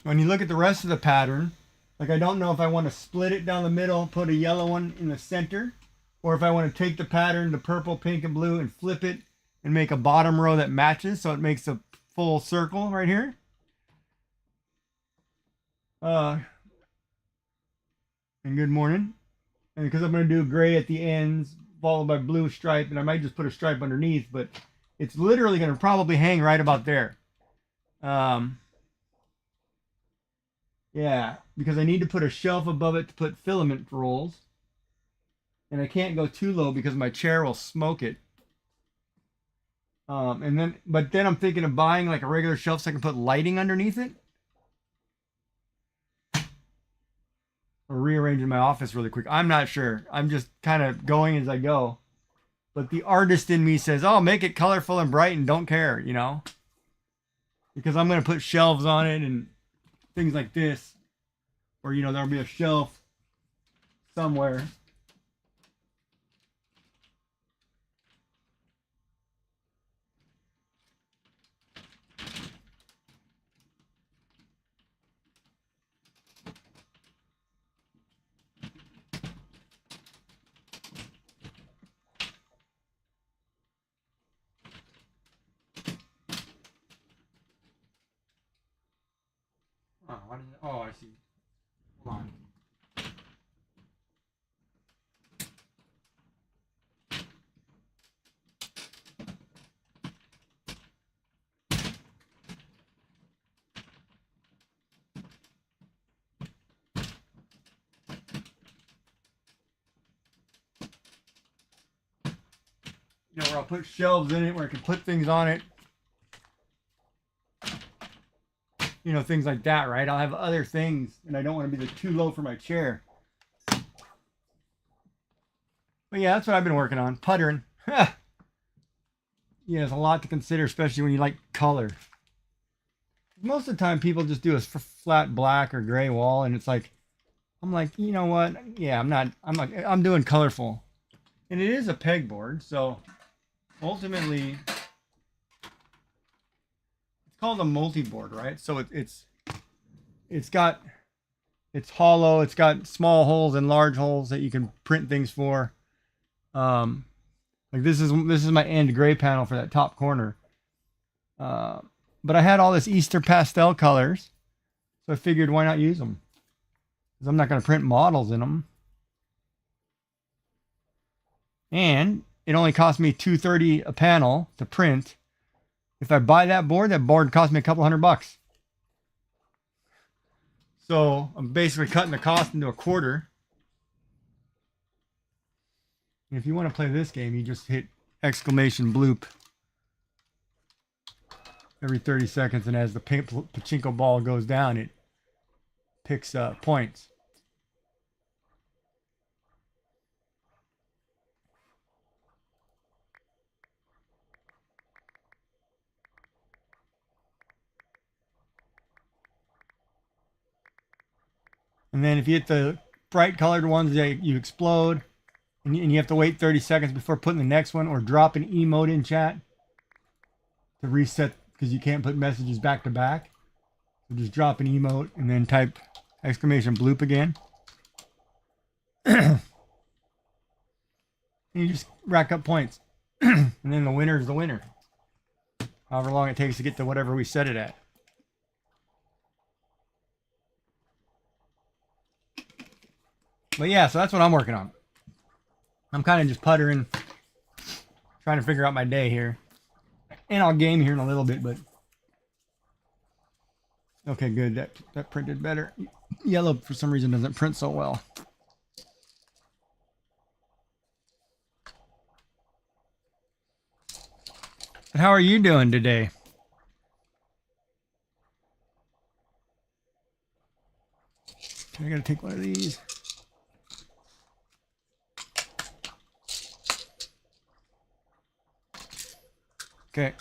when you look at the rest of the pattern, like I don't know if I want to split it down the middle, put a yellow one in the center, or if I want to take the pattern, the purple, pink, and blue, and flip it and make a bottom row that matches so it makes a full circle right here. And good morning. And because I'm going to do gray at the ends, followed by blue stripe, and I might just put a stripe underneath, but it's literally going to probably hang right about there. Yeah, because I need to put a shelf above it to put filament rolls. And I can't go too low because my chair will smoke it. But then I'm thinking of buying like a regular shelf so I can put lighting underneath it. Or rearranging my office really quick. I'm not sure. I'm just kind of going as I go. But the artist in me says, oh, make it colorful and bright and don't care, you know? Because I'm going to put shelves on it and things like this. Or, you know, there'll be a shelf somewhere. Oh, oh, I see. Hold on. You know, where I'll put shelves in it, where I can put things on it. You know, things like that, right? I'll have other things, and I don't want to be too low for my chair. But yeah, that's what I've been working on, puttering. Yeah, there's a lot to consider, especially when you like color. Most of the time, people just do a flat black or gray wall, and it's like, I'm like, you know what? Yeah, I'm doing colorful, and it is a pegboard, so ultimately, it's called a multi-board, right? So it's got it's hollow. It's got small holes and large holes that you can print things for. Like this is my end gray panel for that top corner. But I had all this Easter pastel colors, so I figured why not use them? Because I'm not going to print models in them. And it only cost me $230 a panel to print. If I buy that board cost me a couple $100. So I'm basically cutting the cost into a quarter. And if you want to play this game, you just hit exclamation bloop every 30 seconds, and as the pachinko ball goes down, it picks points. And then if you hit the bright colored ones, you explode. And you have to wait 30 seconds before putting the next one, or drop an emote in chat to reset, because you can't put messages back to back. So just drop an emote and then type exclamation bloop again. And you just rack up points. And then the winner is the winner. However long it takes to get to whatever we set it at. But yeah, so that's what I'm working on. I'm kind of just puttering, trying to figure out my day here. And I'll game here in a little bit, but... Okay, good. That printed better. Yellow, for some reason, doesn't print so well. But how are you doing today? I gotta take one of these. Okay.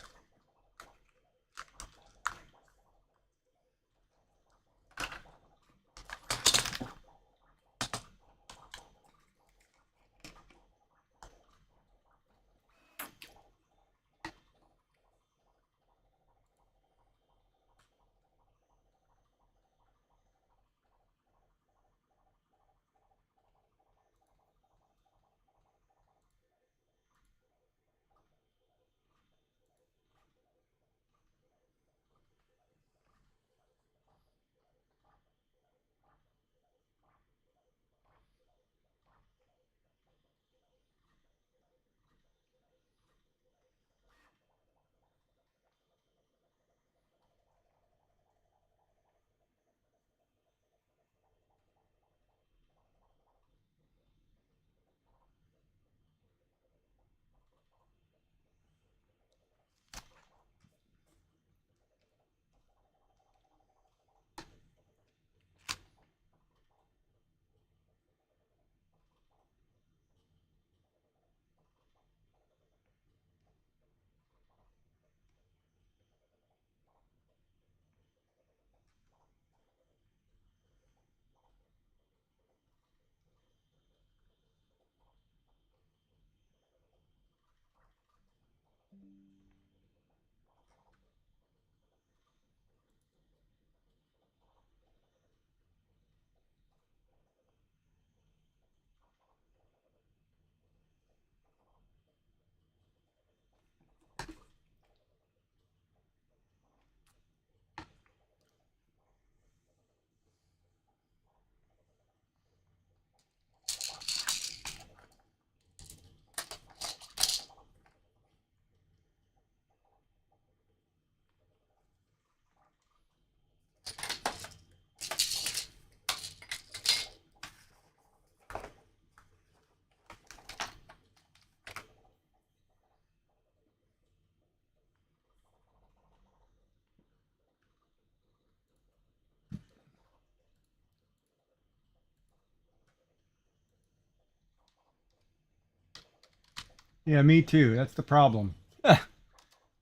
Yeah, me too. That's the problem.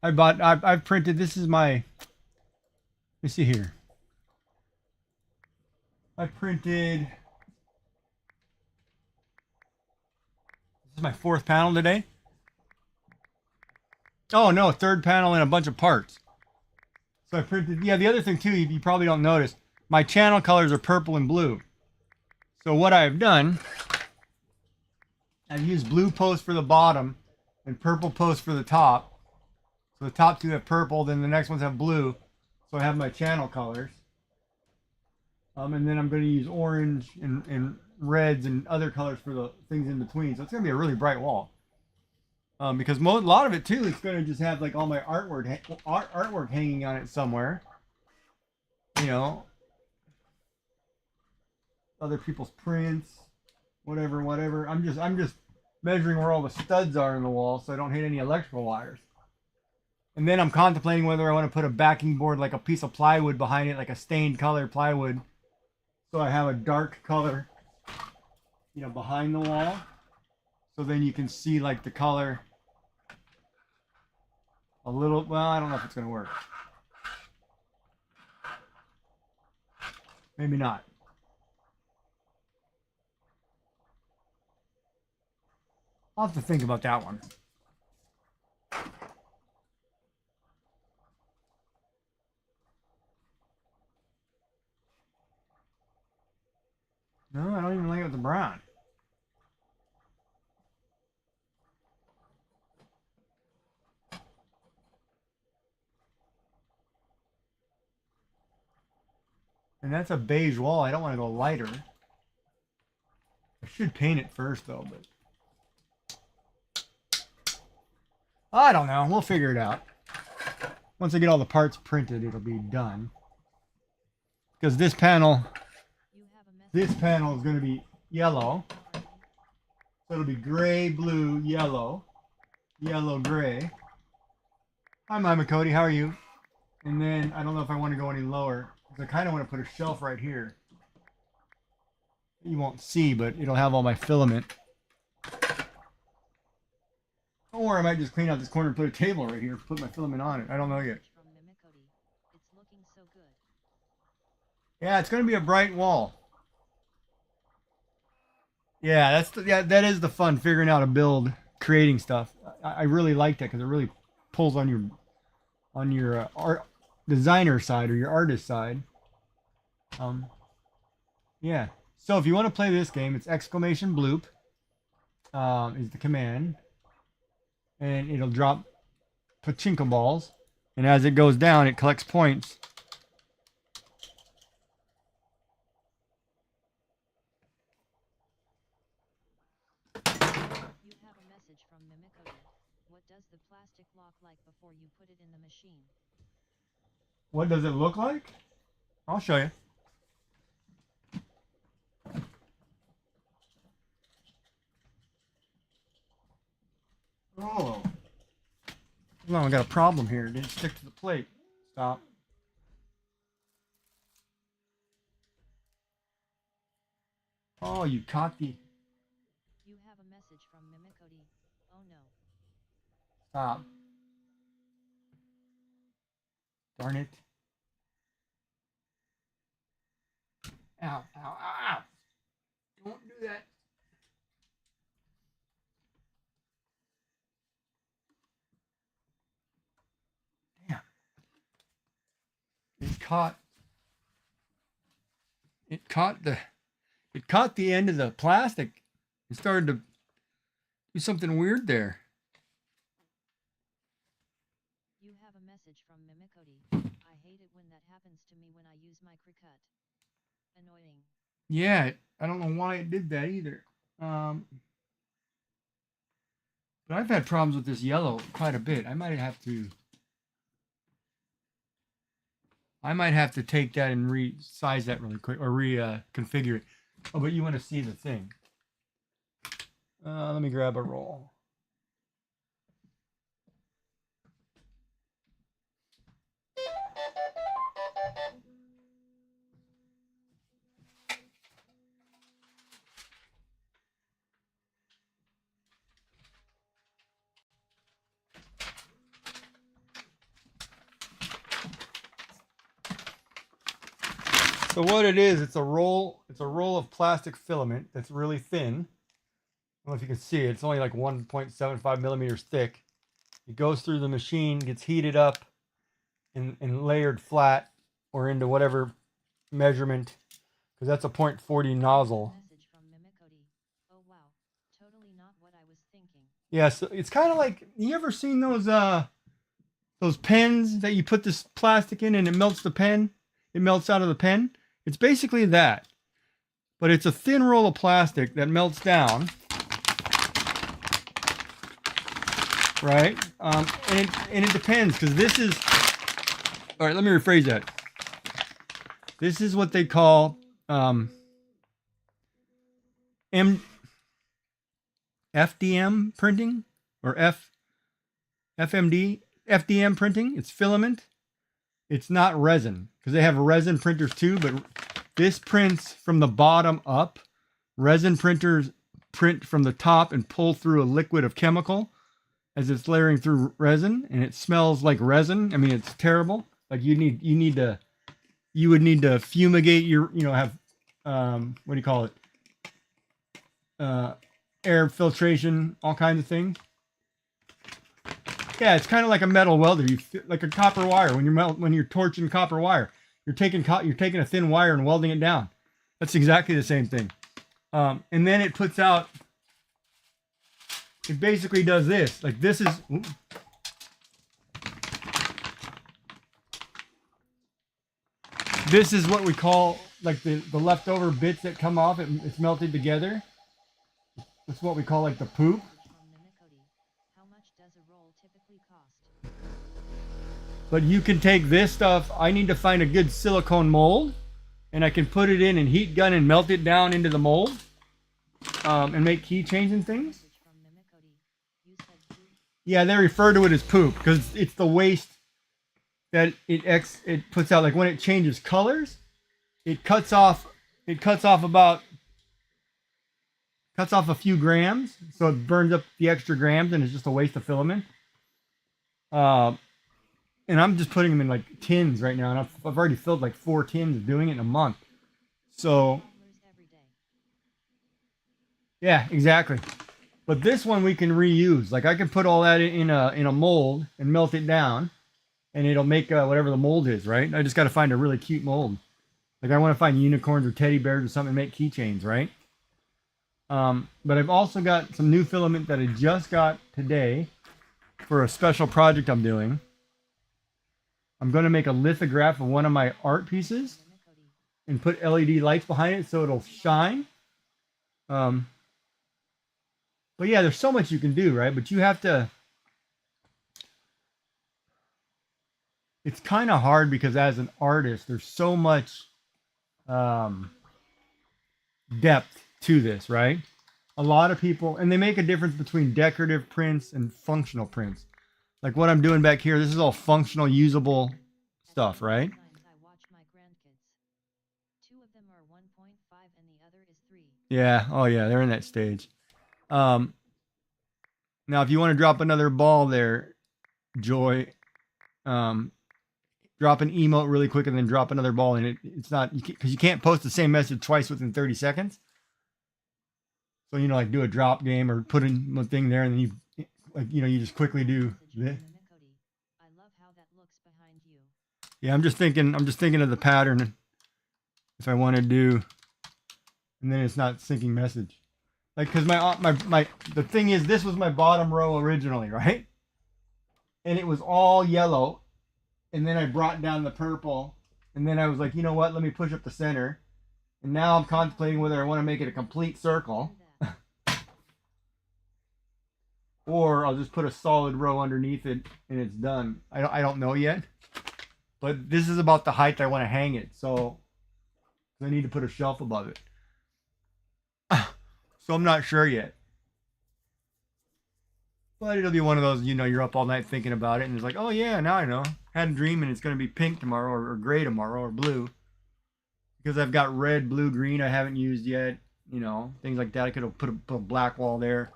I've printed, this is my, let me see here. I printed, this is my fourth panel today. Oh no, third panel and a bunch of parts. So I printed, yeah, the other thing too, you probably don't notice, my channel colors are purple and blue. So what I've done, I've used blue post for the bottom and purple post for the top. So the top two have purple, then the next ones have blue. So I have my channel colors. And then I'm going to use orange and reds and other colors for the things in between. So it's going to be a really bright wall. Because a lot of it too, it's going to just have like all my artwork hanging on it somewhere. You know, other people's prints, whatever. I'm just measuring where all the studs are in the wall so I don't hit any electrical wires. And then I'm contemplating whether I want to put a backing board, like a piece of plywood behind it, like a stained color plywood, so I have a dark color, you know, behind the wall. So then you can see like the color a little. Well, I don't know if it's going to work. Maybe not. I'll have to think about that one. No, I don't even like it with the brown. And that's a beige wall. I don't want to go lighter. I should paint it first though, but I don't know. We'll figure it out. Once I get all the parts printed, it'll be done. Because this panel is going to be yellow. So it'll be gray, blue, yellow, yellow, gray. Hi, Mama Cody. How are you? And then I don't know if I want to go any lower because I kind of want to put a shelf right here. You won't see, but it'll have all my filament. Or I might just clean out this corner and put a table right here, put my filament on it. I don't know yet. Yeah, it's going to be a bright wall. Yeah, that is the fun, figuring out a build, creating stuff. I really like that because it really pulls on your art designer side or your artist side. Yeah. So if you want to play this game, it's exclamation bloop is the command, and it'll drop pachinko balls, and as it goes down, it collects points. You have a message from Mimikody. What does the plastic look like before you put it in the machine? What does it look like? I'll show you. Oh. No, I got a problem here. It didn't stick to the plate. Stop. Oh, you caught the... You have a message from Mimikody. Oh no. Stop. Darn it. Ow, ow, ow, ow. Don't do that. Damn. It caught... It caught the end of the plastic. It started to do something weird there. You have a message from Mimikody. I hate it when that happens to me when I use my Cricut. Annoying. Yeah, I don't know why it did that either. But I've had problems with this yellow quite a bit. I might have to take that and resize that really quick or reconfigure it. Oh, but you want to see the thing. Let me grab a roll. So what it is, it's a roll of plastic filament that's really thin. I don't know if you can see it. It's only like 1.75 millimeters thick. It goes through the machine, gets heated up, and layered flat or into whatever measurement, because that's a .40 nozzle. Message from Mimicody. Oh wow, totally not what I was thinking. Yeah, so it's kind of like, you ever seen those pens that you put this plastic in and it melts the pen? It melts out of the pen. It's basically that, but it's a thin roll of plastic that melts down, right? And it depends, because this is, all right, let me rephrase that. This is what they call FDM printing, or FDM printing. It's filament. It's not resin, because they have resin printers too, but this prints from the bottom up. Resin printers print from the top and pull through a liquid of chemical as it's layering through resin, and it smells like resin. I mean, it's terrible. Like you would need to fumigate your, have what do you call it? Air filtration, all kinds of things. Yeah, it's kind of like a metal welder. Like a copper wire when you're torching copper wire. You're taking a thin wire and welding it down. That's exactly the same thing. And then it puts out. It basically does this. Like this is. This is what we call like the leftover bits that come off. It's melted together. That's what we call like the poop. How much does a roll typically cost? But you can take this stuff. I need to find a good silicone mold, and I can put it in and heat gun and melt it down into the mold, and make keychains and things. Yeah, they refer to it as poop because it's the waste that it puts out. Like when it changes colors, it cuts off a few grams, so it burns up the extra grams, and it's just a waste of filament. And I'm just putting them in like tins right now, and I've already filled like 4 tins doing it in a month. So yeah, exactly. But this one we can reuse. Like I can put all that in a mold and melt it down, and it'll make whatever the mold is, right? I just got to find a really cute mold. Like I want to find unicorns or teddy bears or something and make keychains, right? But I've also got some new filament that I just got today for a special project I'm doing. I'm going to make a lithograph of one of my art pieces and put LED lights behind it so it'll shine. But yeah, there's so much you can do, right? But you have to. It's kind of hard because as an artist, there's so much depth to this, right? A lot of people, and they make a difference between decorative prints and functional prints. Like what I'm doing back here, this is all functional, usable stuff, right? Yeah. Oh yeah, they're in that stage. Now, if you want to drop another ball there, Joy, drop an emote really quick and then drop another ball in it. It's not because you can't post the same message twice within 30 seconds. So like do a drop game or put in one thing there, and then you just quickly do this. I love how that looks behind you. Yeah, I'm just thinking of the pattern. If I want to do, and then it's not syncing message. Like, because the thing is, this was my bottom row originally, right? And it was all yellow, and then I brought down the purple, and then I was like, you know what? Let me push up the center, and now I'm contemplating whether I want to make it a complete circle, or I'll just put a solid row underneath it, and it's done. I don't know yet, but this is about the height I want to hang it, so I need to put a shelf above it. So I'm not sure yet. But it'll be one of those, you're up all night thinking about it, and it's like, oh yeah, now I know. Had a dream, and it's going to be pink tomorrow, or gray tomorrow, or blue. Because I've got red, blue, green I haven't used yet. Things like that. I could have put a black wall there.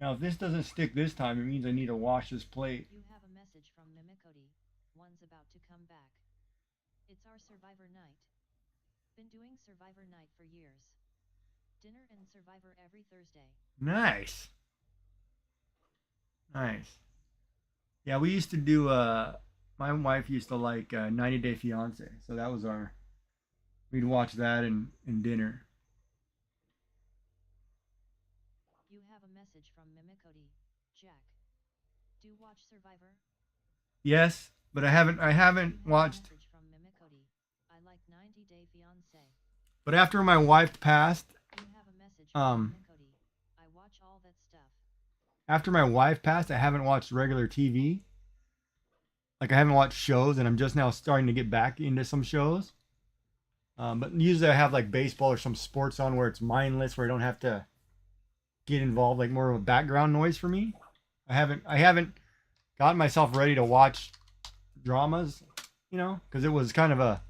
Now, if this doesn't stick this time, it means I need to wash this plate. You have a message from Mimicody. one's about to come back. It's our Survivor night. Been doing Survivor night for years. Dinner and Survivor every Thursday. Nice. Nice. Yeah, we used to do my wife used to like 90 Day Fiance. So that was our we'd watch that and dinner. You have a message from Mimikody, Jack. Do watch Survivor? Yes, but I haven't You have a watched. message from Mimikody. I like 90 Day Fiance. But after my wife passed, You have a message from Mimikody. I watch all that stuff. after my wife passed, I haven't watched regular TV. Like I haven't watched shows, and I'm just now starting to get back into some shows. But usually I have like baseball or some sports on where it's mindless, where I don't have to get involved, like more of a background noise for me. I haven't gotten myself ready to watch dramas, because it was kind of it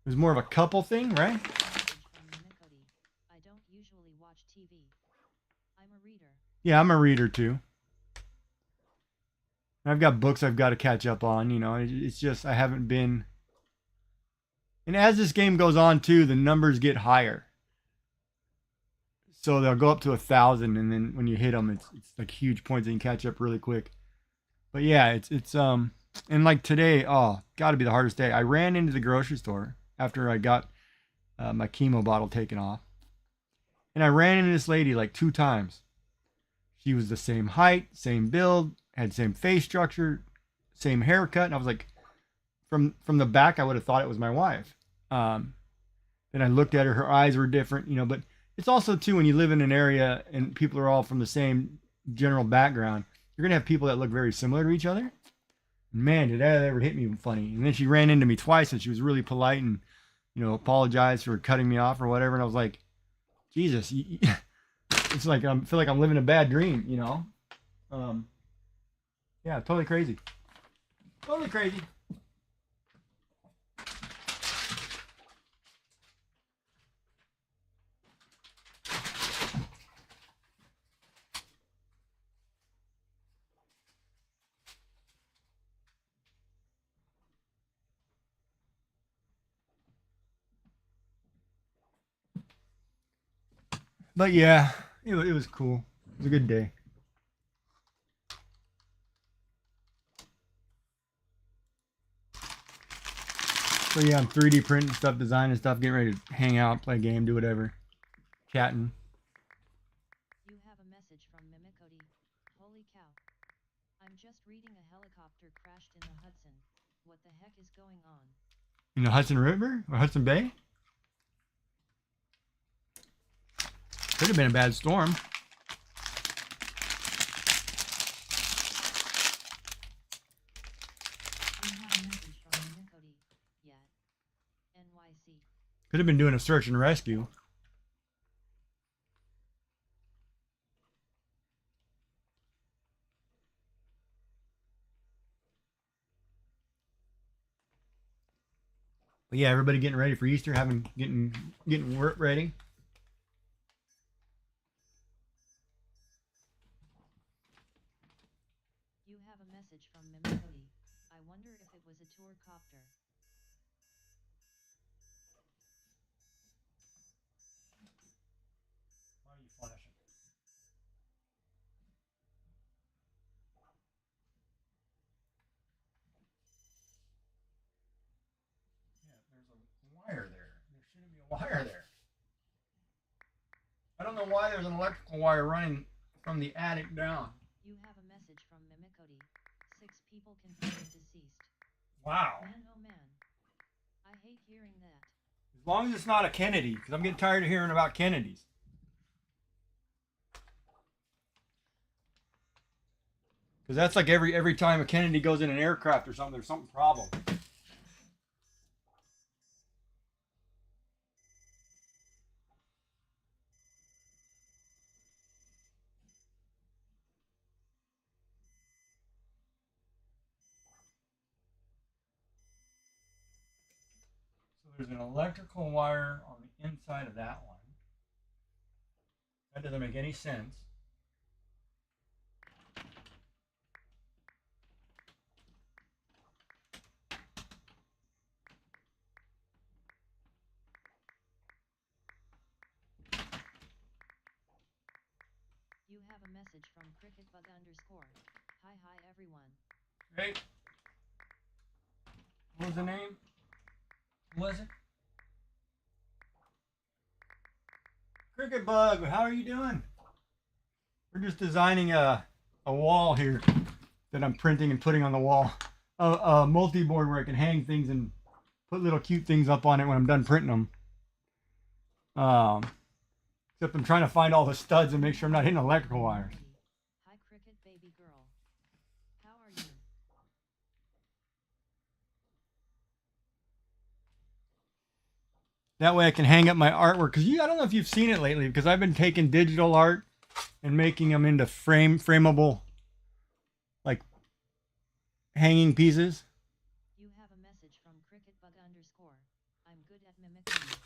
was more of a couple thing, right? Message from Mimikody. I don't usually watch TV. I'm a reader. Yeah, I'm a reader too. I've got books I've got to catch up on, It's just I haven't been. And as this game goes on too, the numbers get higher. So they'll go up to 1,000, and then when you hit them, it's like huge points and you catch up really quick. But yeah, it's and like today, oh, got to be the hardest day. I ran into the grocery store after I got my chemo bottle taken off, and I ran into this lady like 2 times. She was the same height, same build, had same face structure, same haircut, and I was like, from the back, I would have thought it was my wife. Then I looked at her; her eyes were different, But it's also too when you live in an area and people are all from the same general background, you're gonna have people that look very similar to each other. Man, did that ever hit me funny? And then she ran into me twice, and she was really polite and apologized for cutting me off or whatever. And I was like, Jesus, it's like I feel like I'm living a bad dream. Yeah, totally crazy, totally crazy. But yeah, it was cool. It was a good day. So yeah, I'm 3D printing stuff, designing stuff, getting ready to hang out, play a game, do whatever, chatting. You have a message from Mimikody. Holy cow. I'm just reading a helicopter crashed in the Hudson. What the heck is going on? In the Hudson River or Hudson Bay? Could have been a bad storm. You have a message from Mimikody. Yet. NYC. Could have been doing a search and rescue. But yeah, everybody getting ready for Easter, getting work ready. You have a message from Mimikody. I wonder if it was a tour copter. Why are you flashing? Yeah, there's a wire there. There shouldn't be a wire there. I don't know why there's an electrical wire running from the attic down. You have a message from Mimikody. 6 people confirmed deceased. Wow. Man, oh man. I hate hearing that. As long as it's not a Kennedy, because I'm getting tired of hearing about Kennedys. Because that's like every time a Kennedy goes in an aircraft or something, there's something problem. So there's an electrical wire on the inside of that one. That doesn't make any sense. have a message from cricketbug underscore. Hi everyone. Hey. What was the name? What was it? Cricket Bug, how are you doing? We're just designing a wall here that I'm printing and putting on the wall. A multi-board where I can hang things and put little cute things up on it when I'm done printing them. Except I'm trying to find all the studs and make sure I'm not hitting electrical wires. Hi cricket baby girl. How are you? That way I can hang up my artwork. Because I don't know if you've seen it lately, because I've been taking digital art and making them into frameable, like, hanging pieces. You have a message from cricketbug underscore. I'm good at mimicking.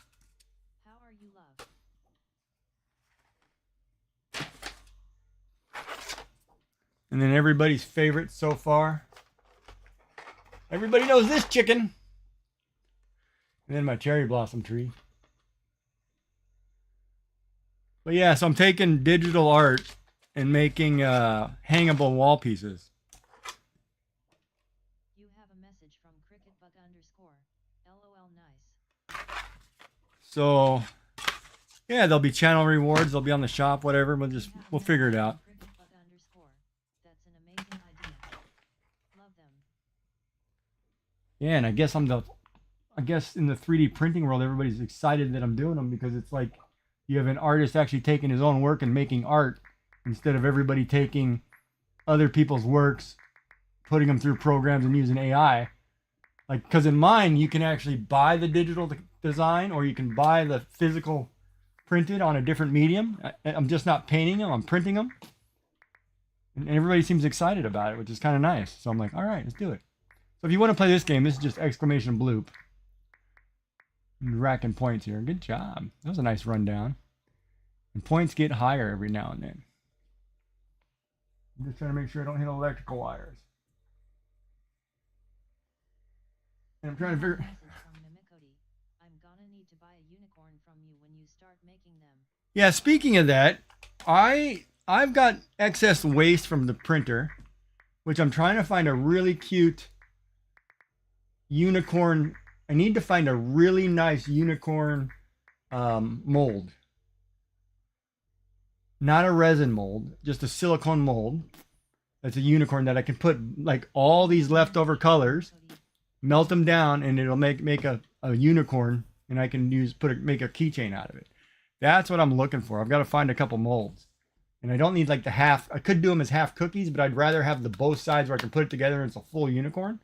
How are you, love? And then everybody's favorite so far. Everybody knows this chicken. And then my cherry blossom tree. But yeah, so I'm taking digital art and making hangable wall pieces. You have a message from cricketbug underscore. LOL nice. So yeah, there'll be channel rewards. They'll be on the shop, whatever. We'll figure it out. Cricketbug underscore. That's an amazing idea. Love them. Yeah, and I guess in the 3D printing world, everybody's excited that I'm doing them because it's like you have an artist actually taking his own work and making art instead of everybody taking other people's works, putting them through programs and using AI. Like, because in mine, you can actually buy the digital design or you can buy the physical printed on a different medium. I'm just not painting them, I'm printing them. And everybody seems excited about it, which is kind of nice. So I'm like, all right, let's do it. So if you want to play this game, this is just exclamation bloop. Racking points here. Good job. That was a nice rundown. And points get higher every now and then. I'm just trying to make sure I don't hit electrical wires. And I'm trying to figure... I'm gonna need to buy a unicorn from you when you start making them. Yeah, speaking of that, I've got excess waste from the printer, which I'm trying to find a really cute unicorn. I need to find a really nice unicorn mold. Not a resin mold, just a silicone mold. That's a unicorn that I can put like all these leftover colors, melt them down, and it'll make a unicorn, and I can make a keychain out of it. That's what I'm looking for. I've got to find a couple molds. And I don't need like the half. I could do them as half cookies, but I'd rather have the both sides where I can put it together and it's a full unicorn.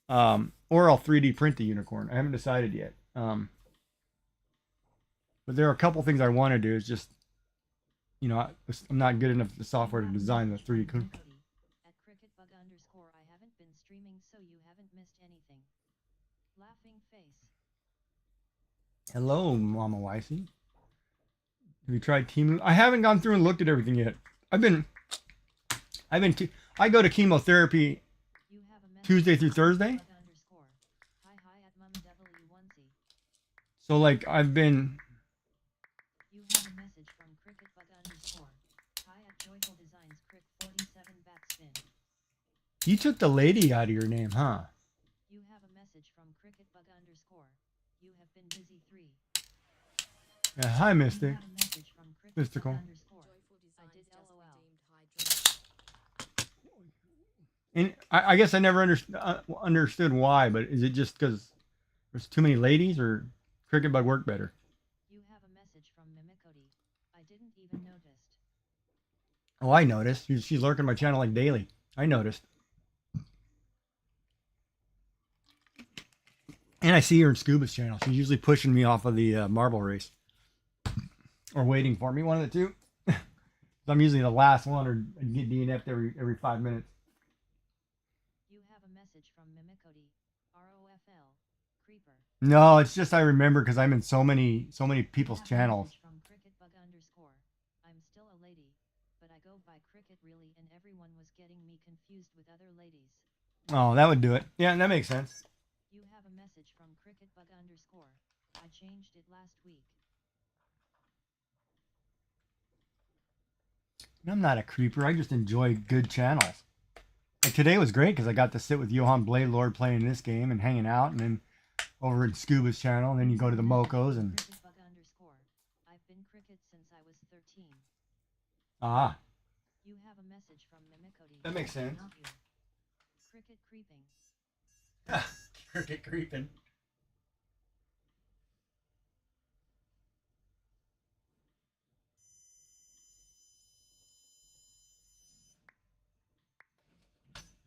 Or I'll 3D print the unicorn. I haven't decided yet. But there are a couple things I want to do. It's just, I'm not good enough at the software to design the 3D cookie. At cricketbug underscore, I haven't been streaming, so you haven't missed anything. Laughing face. Hello, Mama Wisey. Have you tried Timu? I haven't gone through and looked at everything yet. I go to chemotherapy Tuesday through Thursday. So like I've been. You have a message from cricketbug underscore. Hi at Joyful Designs Crick 47 backspin. You took the lady out of your name, huh? You have a message from cricketbug underscore. You have been busy 3. Yeah, hi, Mystic. Mystical. I did LOL. And I guess I never understood why, but is it just because there's too many ladies, or cricketbug work better? You have a message from Mimicody. I didn't even notice. Oh, I noticed. She's lurking my channel like daily. I noticed. And I see her in Scuba's channel. She's usually pushing me off of the marble race. Or waiting for me, one of the two. I'm usually the last one, or get DNF'd every 5 minutes. You have a message from Mimicody. ROFL. Creeper. No, it's just I remember because I'm in so many people's channels. From cricketbug underscore. I'm still a lady, but I go by cricket really, and everyone was getting me confused with other ladies. Oh, that would do it. Yeah, that makes sense. You have a message from cricketbug underscore. I changed it last week. I'm not a creeper. I just enjoy good channels. Like today was great because I got to sit with Johan Bladelord playing this game and hanging out, and then over in Scuba's channel, and then you go to the Mocos and I've been cricket since I was 13. ah, You have a message from Mimicody. that makes sense. Not you. Cricket creeping. Cricket creeping.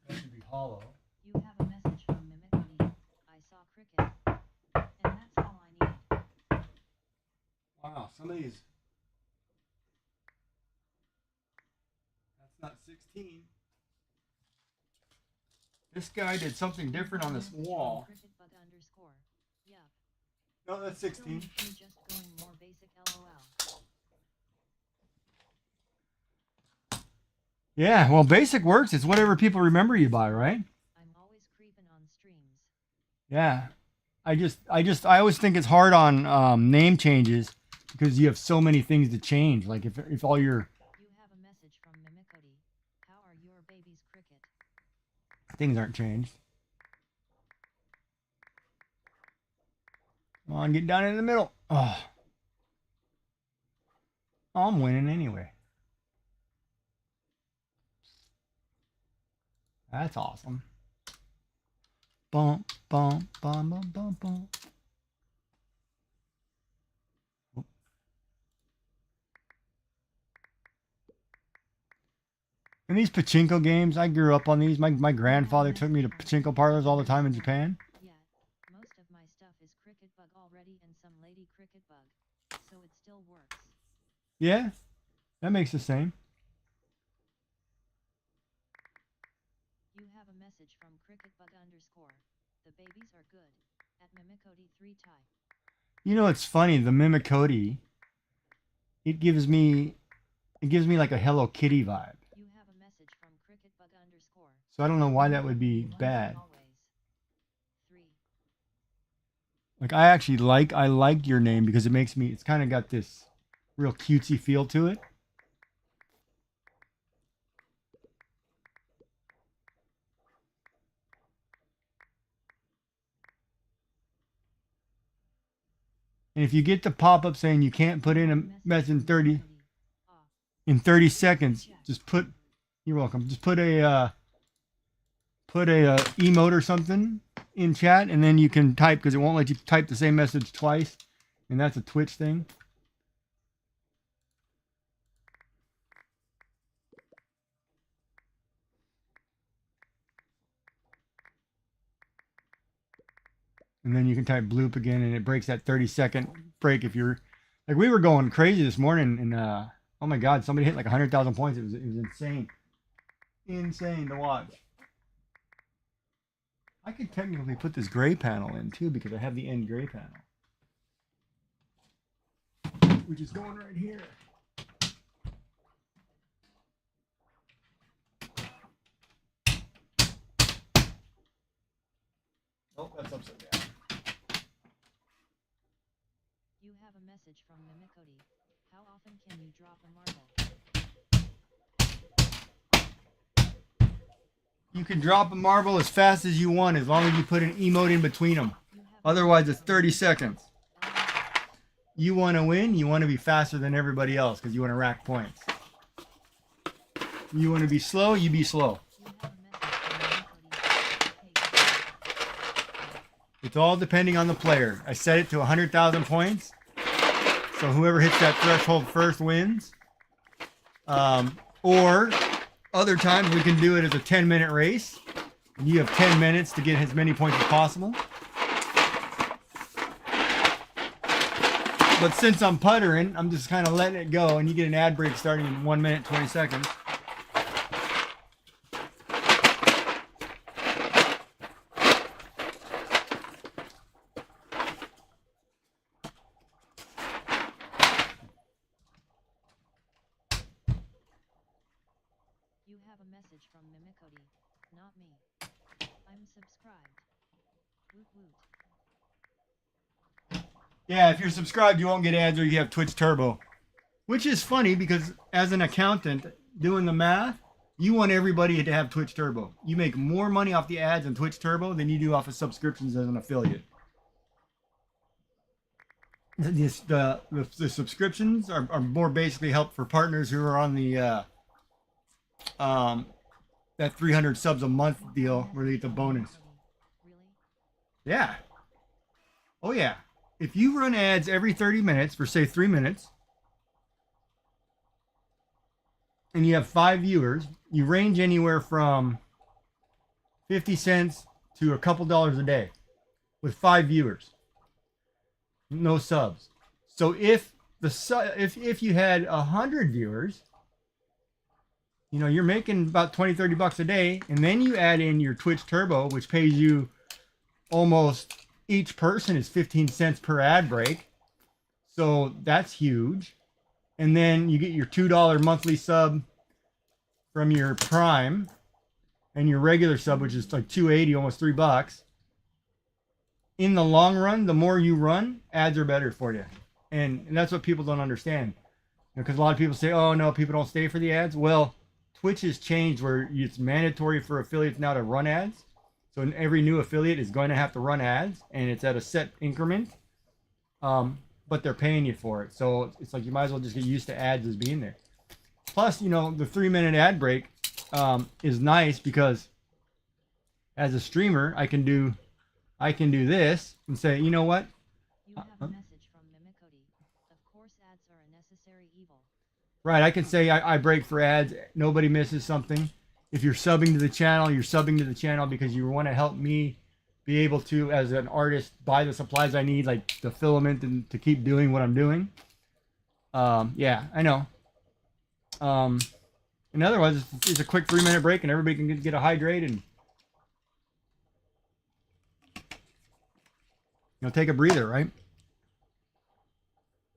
That should be hollow. You have a message from Mimicody. I saw cricket. And that's all I need. Wow, some of these. That's not 16. This guy did something different on this wall. Cricket bug underscore. Yup. No, that's 16. You're just going more basic LOL. Yeah, well, basic works. It's whatever people remember you by, right? I'm always creeping on streams. Yeah. I always think it's hard on name changes because you have so many things to change. Like if all your You have a message from Mimicody. How are your babies cricket? things aren't changed. Come on, get down in the middle. Oh, I'm winning anyway. That's awesome. Bump, bump, bump, bump, bump, bump. And these pachinko games, I grew up on these. My grandfather took me to pachinko parlors all the time in Japan. Yeah, most of my stuff is cricket bug already and some lady cricket bug. So it still works. Yeah, that makes the same. You have a message from cricket bug underscore. The babies are good. At Mimicody 3 type. You know, it's funny. The Mimicody, it gives me like a Hello Kitty vibe. You have a message from cricket bug underscore. So I don't know why that would be bad. Always. 3. Like I like your name because it's kind of got this real cutesy feel to it. And if you get the pop-up saying you can't put in a message in 30 seconds, just put, you're welcome, just put a emote or something in chat, and then you can type, because it won't let you type the same message twice, and that's a Twitch thing. And then you can type bloop again, and it breaks that 30-second break. If you're like, we were going crazy this morning, and oh my god, somebody hit like 100,000 points. It was insane to watch. I could technically put this gray panel in too, because I have the end gray panel, which is going right here. Oh, that's upside down. You have a message from Mimicody. How often can you drop a marble? You can drop a marble as fast as you want, as long as you put an emote in between them. Otherwise, it's 30 seconds. You want to win, you want to be faster than everybody else, because you want to rack points. You want to be slow, you be slow. It's all depending on the player. I set it to 100,000 points. So whoever hits that threshold first wins. Or other times we can do it as a 10-minute race. You have 10 minutes to get as many points as possible. But since I'm puttering, I'm just kind of letting it go, and you get an ad break starting in 1 minute, 20 seconds. You have a message from Mimicody. Not me. I'm subscribed. Woot woot. Yeah, if you're subscribed, you won't get ads, or you have Twitch Turbo. Which is funny, because as an accountant, doing the math, you want everybody to have Twitch Turbo. You make more money off the ads on Twitch Turbo than you do off of subscriptions as an affiliate. The subscriptions are more basically help for partners who are on the that 300 subs a month deal where they get the bonus. Really? Yeah. Oh yeah. If you run ads every 30 minutes for say 3 minutes and you have 5 viewers, you range anywhere from 50 cents to a couple dollars a day with 5 viewers. No subs. So if if you had 100 viewers, you know, you're making about 20-30 bucks a day, and then you add in your Twitch Turbo, which pays you almost, each person is 15 cents per ad break. So that's huge. And then you get your $2 monthly sub from your Prime and your regular sub, which is like $2.80, almost $3. In the long run, the more you run, ads are better for you. And that's what people don't understand. Because a lot of people say, oh no, people don't stay for the ads. Well, Twitch has changed where it's mandatory for affiliates now to run ads. So every new affiliate is going to have to run ads, and it's at a set increment. But they're paying you for it. So it's like you might as well just get used to ads as being there. Plus, you know, the 3-minute ad break is nice because as a streamer, I can do this and say, you know what? You have a message from Mimicody. Of course, ads are a necessary evil. Right, I can say I break for ads. Nobody misses something. If you're subbing to the channel, you're subbing to the channel because you want to help me be able to, as an artist, buy the supplies I need, like the filament, and to keep doing what I'm doing. Yeah, I know. And otherwise, it's a quick 3-minute break, and everybody can get a hydrate and, you know, take a breather, right?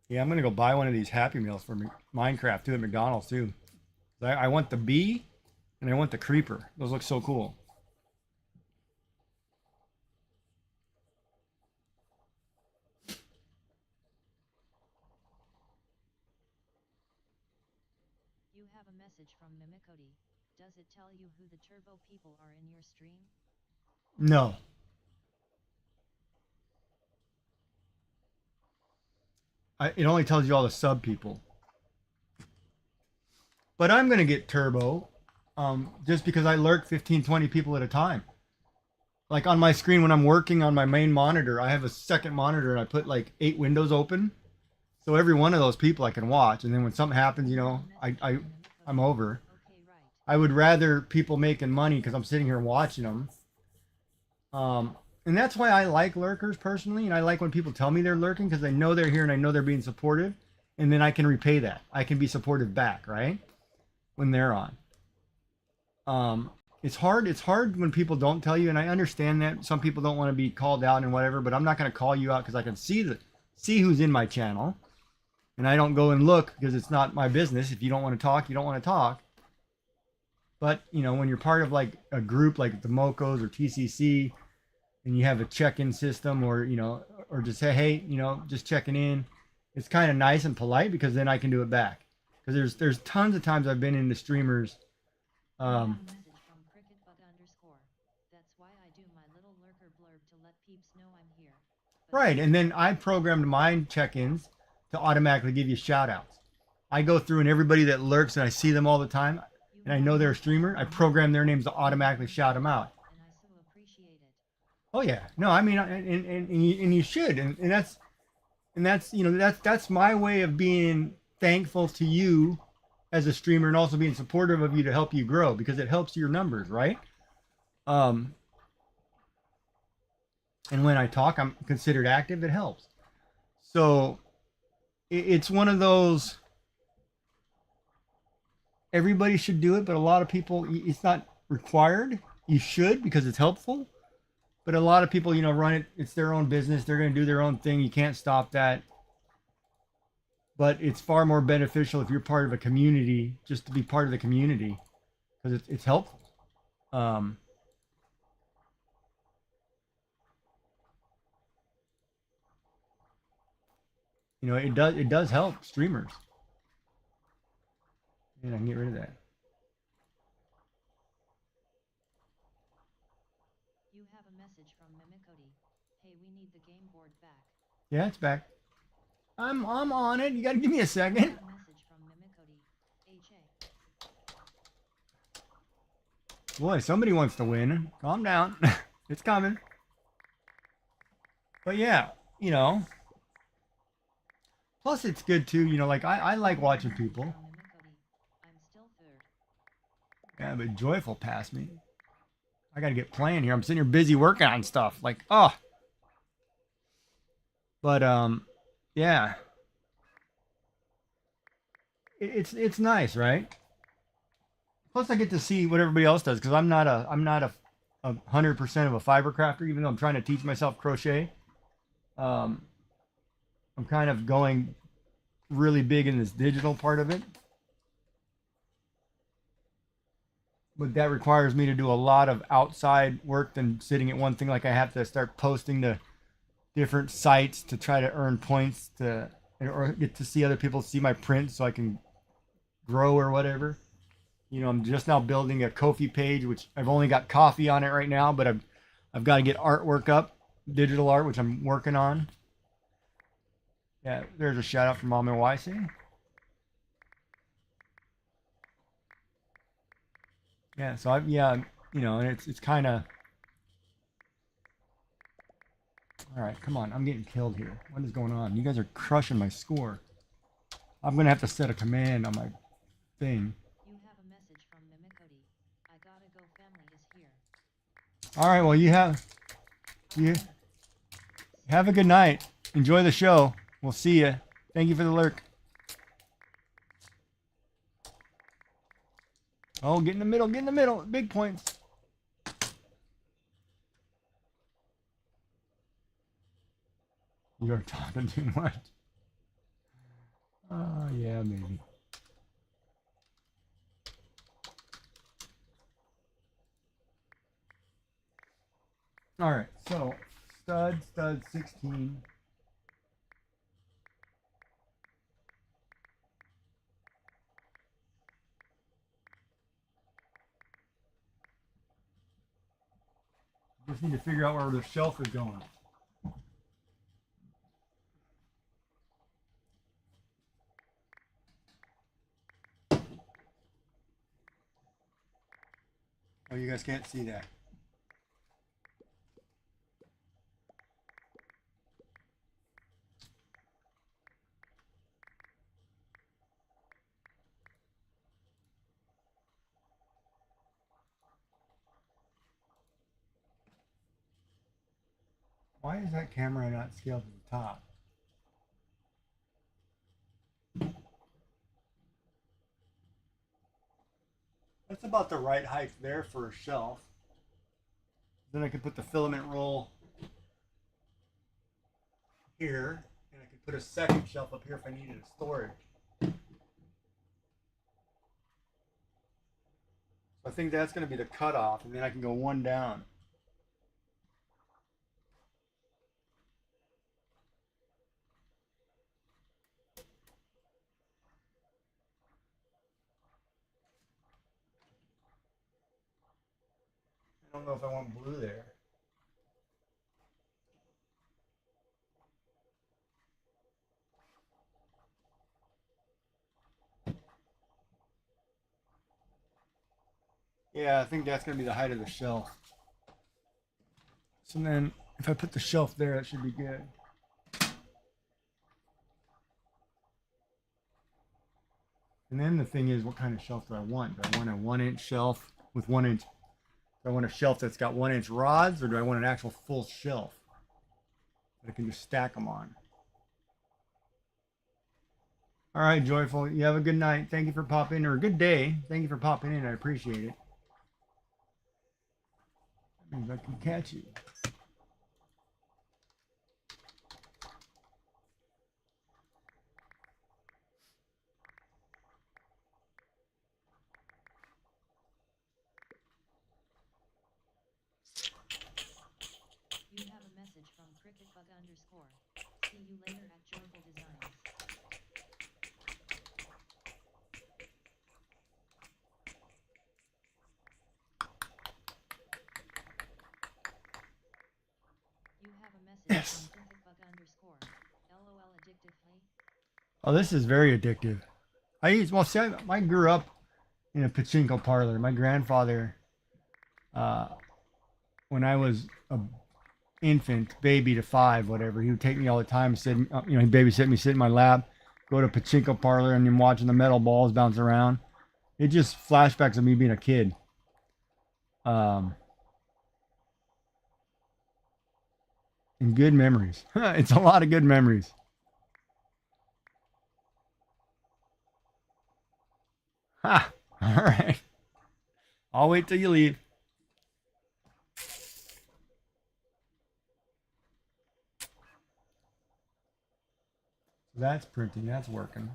Yeah, I'm gonna go buy one of these Happy Meals for Minecraft too at McDonald's too. I want the bee and I want the creeper. Those look so cool. You have a message from Mimicody. Does it tell you who the Turbo people are in your stream? No. It only tells you all the sub people. But I'm gonna get Turbo, just because I lurk 15, 20 people at a time. Like on my screen when I'm working on my main monitor, I have a second monitor and I put like 8 windows open. So every one of those people I can watch, and then when something happens, you know, I'm over. Okay, right. I would rather people making money because I'm sitting here watching them. And that's why I like lurkers personally, and I like when people tell me they're lurking because I know they're here and I know they're being supportive, and then I can repay that. I can be supportive back, right? When they're on. It's hard when people don't tell you, and I understand that some people don't want to be called out and whatever, but I'm not going to call you out because I can see who's in my channel, and I don't go and look because it's not my business. If you don't want to talk, you don't want to talk. But, you know, when you're part of like a group like the Mocos or TCC, and you have a check-in system, or, you know, or just say, hey, you know, just checking in, it's kind of nice and polite because then I can do it back. Because there's tons of times I've been into streamers. You have a message from CricketBug_. That's why I do my little lurker blurb to let peeps know I'm here. But Right, and then I programmed my check-ins to automatically give you shout-outs. I go through and everybody that lurks and I see them all the time, you and I have know a they're a message streamer, I from program their Mimicody. names to automatically shout them out. And I so appreciate it. Oh yeah, no, I mean, and you should, and that's you know that's my way of being thankful to you as a streamer, and also being supportive of you to help you grow because it helps your numbers, right? Um, and when I talk, I'm considered active. It helps. So it's one of those. Everybody should do it, but a lot of people, it's not required. You should because it's helpful. But a lot of people, you know, run it. It's their own business. They're going to do their own thing. You can't stop that. But it's far more beneficial if you're part of a community, just to be part of the community, because it's helpful. You know, it does help streamers. And I can get rid of that. Hey, we need the game board back. Yeah, it's back. I'm on it. You gotta give me a You second. have a message from Mimikody. HA. Boy, somebody wants to win. Calm down. It's coming. But yeah, you know. Plus, it's good too. You know, like I like watching people. From Mimikody. I'm still third. Yeah, but Joyful passed me. I gotta get playing here. I'm sitting here busy working on stuff. Like, oh. But yeah. It's nice, right? Plus, I get to see what everybody else does because I'm not a 100% of a fiber crafter, even though I'm trying to teach myself crochet. Um, I'm kind of going really big in this digital part of it. But that requires me to do a lot of outside work than sitting at one thing. Like I have to start posting to different sites to try to earn points to or get to see other people see my print so I can grow or whatever. You know, I'm just now building a Ko-fi page, which I've only got coffee on it right now, but I've got to get artwork up, digital art, which I'm working on. Yeah, there's a shout out from Mom and YC. Yeah, so you know, and it's kind of all right. Come on, I'm getting killed here. What is going on? You guys are crushing my score. I'm gonna have to set a command on my thing. You have a message from Mimikody. I gotta go. Family is here. All right. Well, you have a good night. Enjoy the show. We'll see you. Thank you for the lurk. Oh, get in the middle. Get in the middle. Big points. You're talking too much. Oh, yeah, maybe. All right. So, stud 16. Just need to figure out where the shelf is going. Oh, you guys can't see that. Why is that camera not scaled to the top? That's about the right height there for a shelf. Then I can put the filament roll here, and I can put a second shelf up here if I needed a storage. So I think that's going to be the cutoff, and then I can go one down. I don't know if I want blue there. Yeah, I think that's going to be the height of the shelf. So then if I put the shelf there, that should be good. And then the thing is, what kind of shelf do I want? Do I want a 1-inch shelf with 1-inch? Do I want a shelf that's got 1-inch rods, or do I want an actual full shelf that I can just stack them on? All right, Joyful. You have a good night. Thank you for popping, or a good day. Thank you for popping in. I appreciate it. That means I can catch you. You have a message from cricketbug_. See you later at Joyful Designs. You have a message message Yes. from CricketBug_. LOL addictive, hey? Oh, this is very addictive. Well, see, I grew up in a pachinko parlor. My grandfather, uh, when I was a infant, baby to 5, whatever, he would take me all the time, he'd babysit me, sit in my lap, go to a pachinko parlor, and then watching the metal balls bounce around. It just flashbacks of me being a kid. And good memories. It's a lot of good memories. Ha! All right. I'll wait till you leave. That's printing. That's working.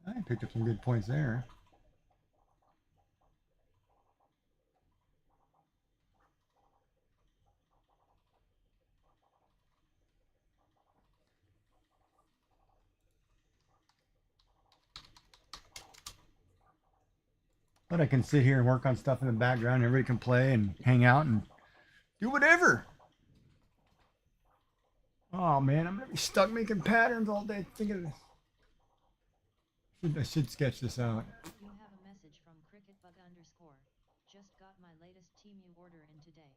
I picked up some good points there. But I can sit here and work on stuff in the background. Everybody can play and hang out and do whatever. Oh man, I'm gonna be stuck making patterns all day. Think of this. I should sketch this out. You have a message from CricketBug_. Just got my latest Temu order in today.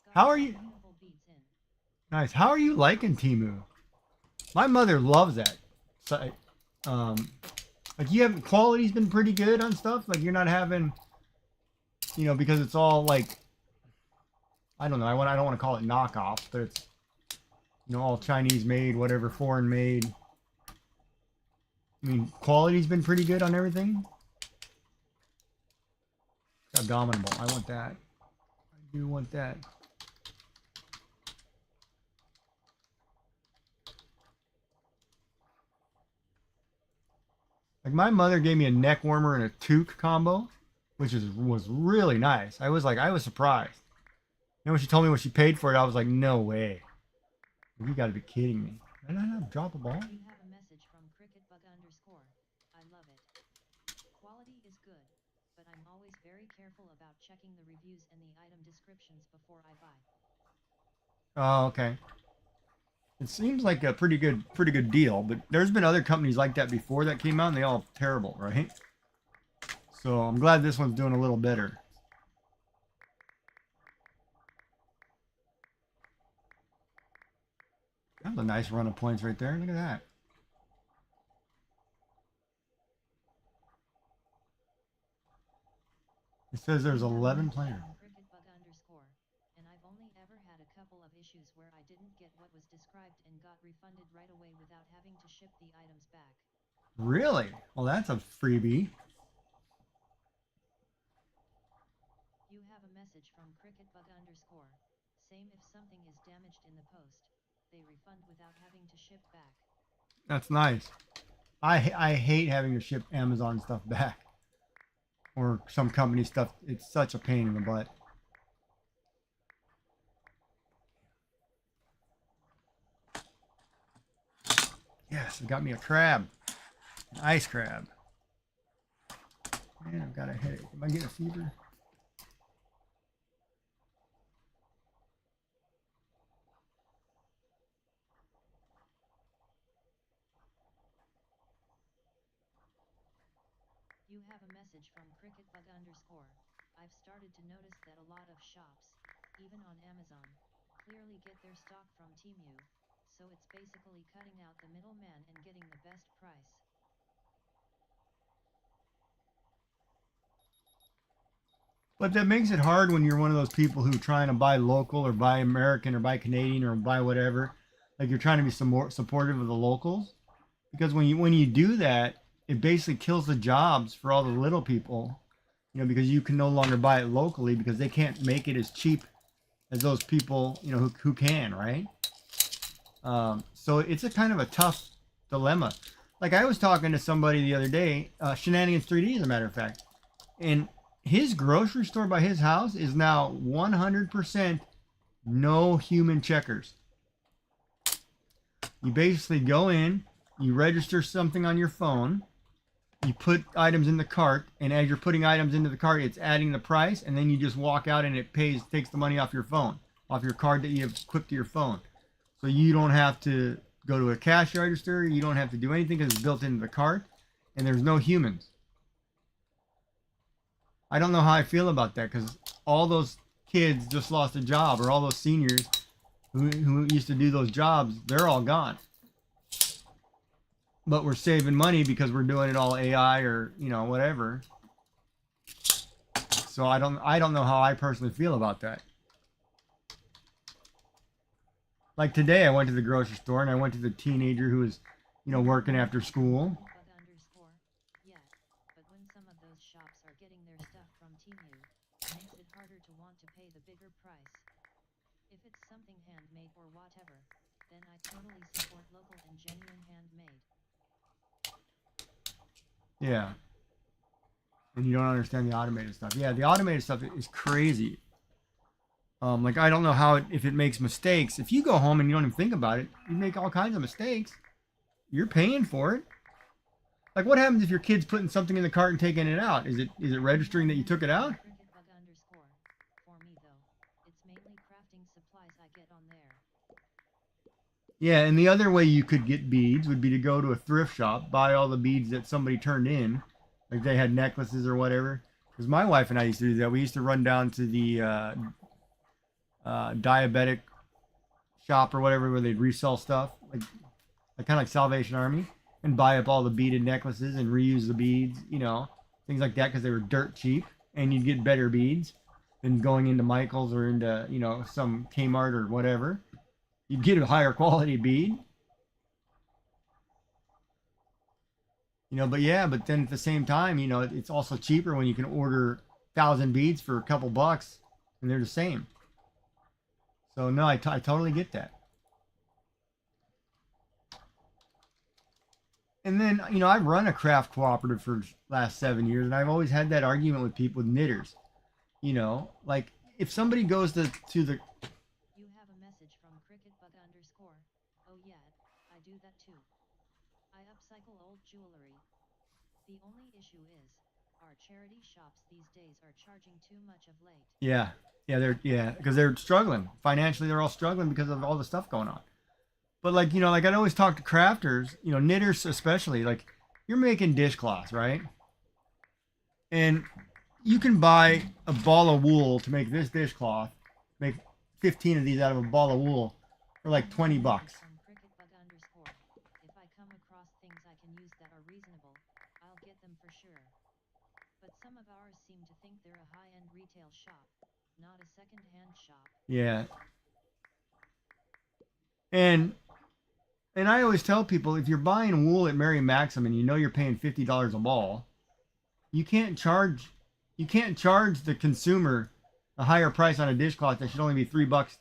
Got How are you? beautiful beats in. Nice. How are you liking Temu? My mother loves that site. Like quality's been pretty good on stuff. Like you're not having, because it's all like, I don't know. I don't want to call it knockoff, but it's, all Chinese made, whatever, foreign made. I mean, quality's been pretty good on everything. Abominable. I want that. I do want that. Like my mother gave me a neck warmer and a toque combo, which was really nice. I was surprised. When she told me what she paid for it, I was like, no way. You got to be kidding me. No, drop a ball. You have a message from CricketBug_. I love it. Quality is good, but I'm always very careful about checking the reviews and the item descriptions before I buy. Oh, okay. It seems like a pretty good deal, but there's been other companies like that before that came out, and they all terrible, right? So I'm glad this one's doing a little better. That was a nice run of points right there. Look at that. It says there's 11 players. CricketBug_. And I've only ever had a couple of issues where I didn't get what was described and got refunded right away without having to ship the items back. Really? Well, that's a freebie. You have a message from CricketBug_. Same if something is damaged in the post, they refund without having to ship back. That's nice. I hate having to ship Amazon stuff back. Or some company stuff. It's such a pain in the butt. Yes, it got me a crab. An ice crab. Man, I've got a headache. Am I getting a fever? You have a message from CricketBug_. I've started to notice that a lot of shops, even on Amazon, clearly get their stock from Temu, so it's basically cutting out the middleman and getting the best price. But that makes it hard when you're one of those people who trying to buy local or buy American or buy Canadian or buy whatever. Like you're trying to be some more supportive of the locals, because when you do that, it basically kills the jobs for all the little people. Because you can no longer buy it locally because they can't make it as cheap as those people who can, right? So it's a kind of a tough dilemma. Like I was talking to somebody the other day, Shenanigans 3D, as a matter of fact, and his grocery store by his house is now 100% no human checkers. You basically go in, you register something on your phone, you put items in the cart, and as you're putting items into the cart, it's adding the price, and then you just walk out and it takes the money off your phone, off your card that you have equipped to your phone. So you don't have to go to a cash register, you don't have to do anything because it's built into the cart, and there's no humans. I don't know how I feel about that because all those kids just lost a job, or all those seniors who used to do those jobs, they're all gone. But we're saving money because we're doing it all AI or, you know, whatever. So I don't know how I personally feel about that. Like today I went to the grocery store and I went to the teenager who was, you know, working after school. Yeah, but when some of those shops are getting their stuff from Temu, it makes it harder to want to pay the bigger price. If it's something handmade or whatever, then I totally support local and genuine handmade. Yeah. And you don't understand the automated stuff. Yeah, the automated stuff is crazy. Like I don't know how if it makes mistakes. If you go home and you don't even think about it, you make all kinds of mistakes. You're paying for it. Like what happens if your kid's putting something in the cart and taking it out? Is it registering that you took it out? For me though, it's mainly crafting supplies I get on there. Yeah, and the other way you could get beads would be to go to a thrift shop, buy all the beads that somebody turned in, like they had necklaces or whatever. Because my wife and I used to do that. We used to run down to the diabetic shop or whatever where they'd resell stuff, like kind of like Salvation Army, and buy up all the beaded necklaces and reuse the beads, you know, things like that because they were dirt cheap, and you'd get better beads than going into Michael's or into, you know, some Kmart or whatever. You'd get a higher quality bead. You know, but yeah, but then at the same time, you know, it's also cheaper when you can order 1,000 beads for a couple bucks and they're the same. So no, I totally get that. And then, you know, I've run a craft cooperative for the last 7 years, and I've always had that argument with people, with knitters. You know, like if somebody goes to the You have a message from cricketbug_. Oh yeah, I do that too. I upcycle old jewelry. The only issue is, our charity shops these days are charging too much of late. yeah, because they're struggling financially. They're all struggling because of all the stuff going on. But like, you know, like I'd always talk to crafters, you know, knitters especially. Like you're making dishcloths, right? And you can buy a ball of wool to make this dishcloth, make 15 of these out of a ball of wool for like 20 bucks. If I come across things I can use that are reasonable, I'll get them for sure. But some of ours seem to think they're a high-end retail shop, not a second-hand shop. Yeah. And I always tell people if you're buying wool at Mary Maxim and you know you're paying $50 a ball, you can't charge the consumer a higher price on a dishcloth that should only be $3.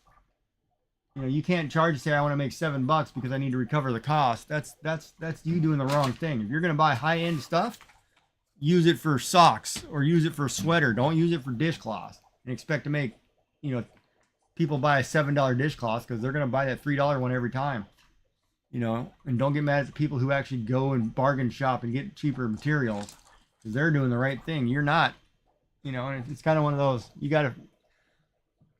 You know, you can't charge, say I want to make $7 because I need to recover the cost. That's you doing the wrong thing. If you're going to buy high-end stuff, use it for socks or use it for a sweater. Don't use it for dishcloths and expect to make, you know, people buy a $7 dishcloth because they're going to buy that $3 one every time. You know, and don't get mad at the people who actually go and bargain shop and get cheaper materials because they're doing the right thing. You're not, you know, and it's kind of one of those, you got to,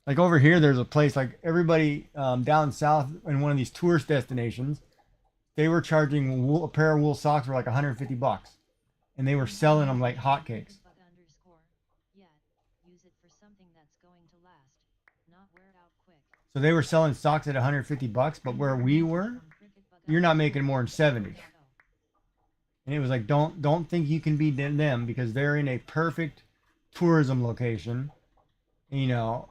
like over here, there's a place like everybody down south in one of these tourist destinations, they were charging a pair of wool socks for like 150 bucks and they were selling them like hotcakes. Yeah, use it for something that's going to last, not wear out quick. So they were selling socks at 150 bucks, but where we were, you're not making more than 70. And it was like, don't think you can beat them because they're in a perfect tourism location. You know,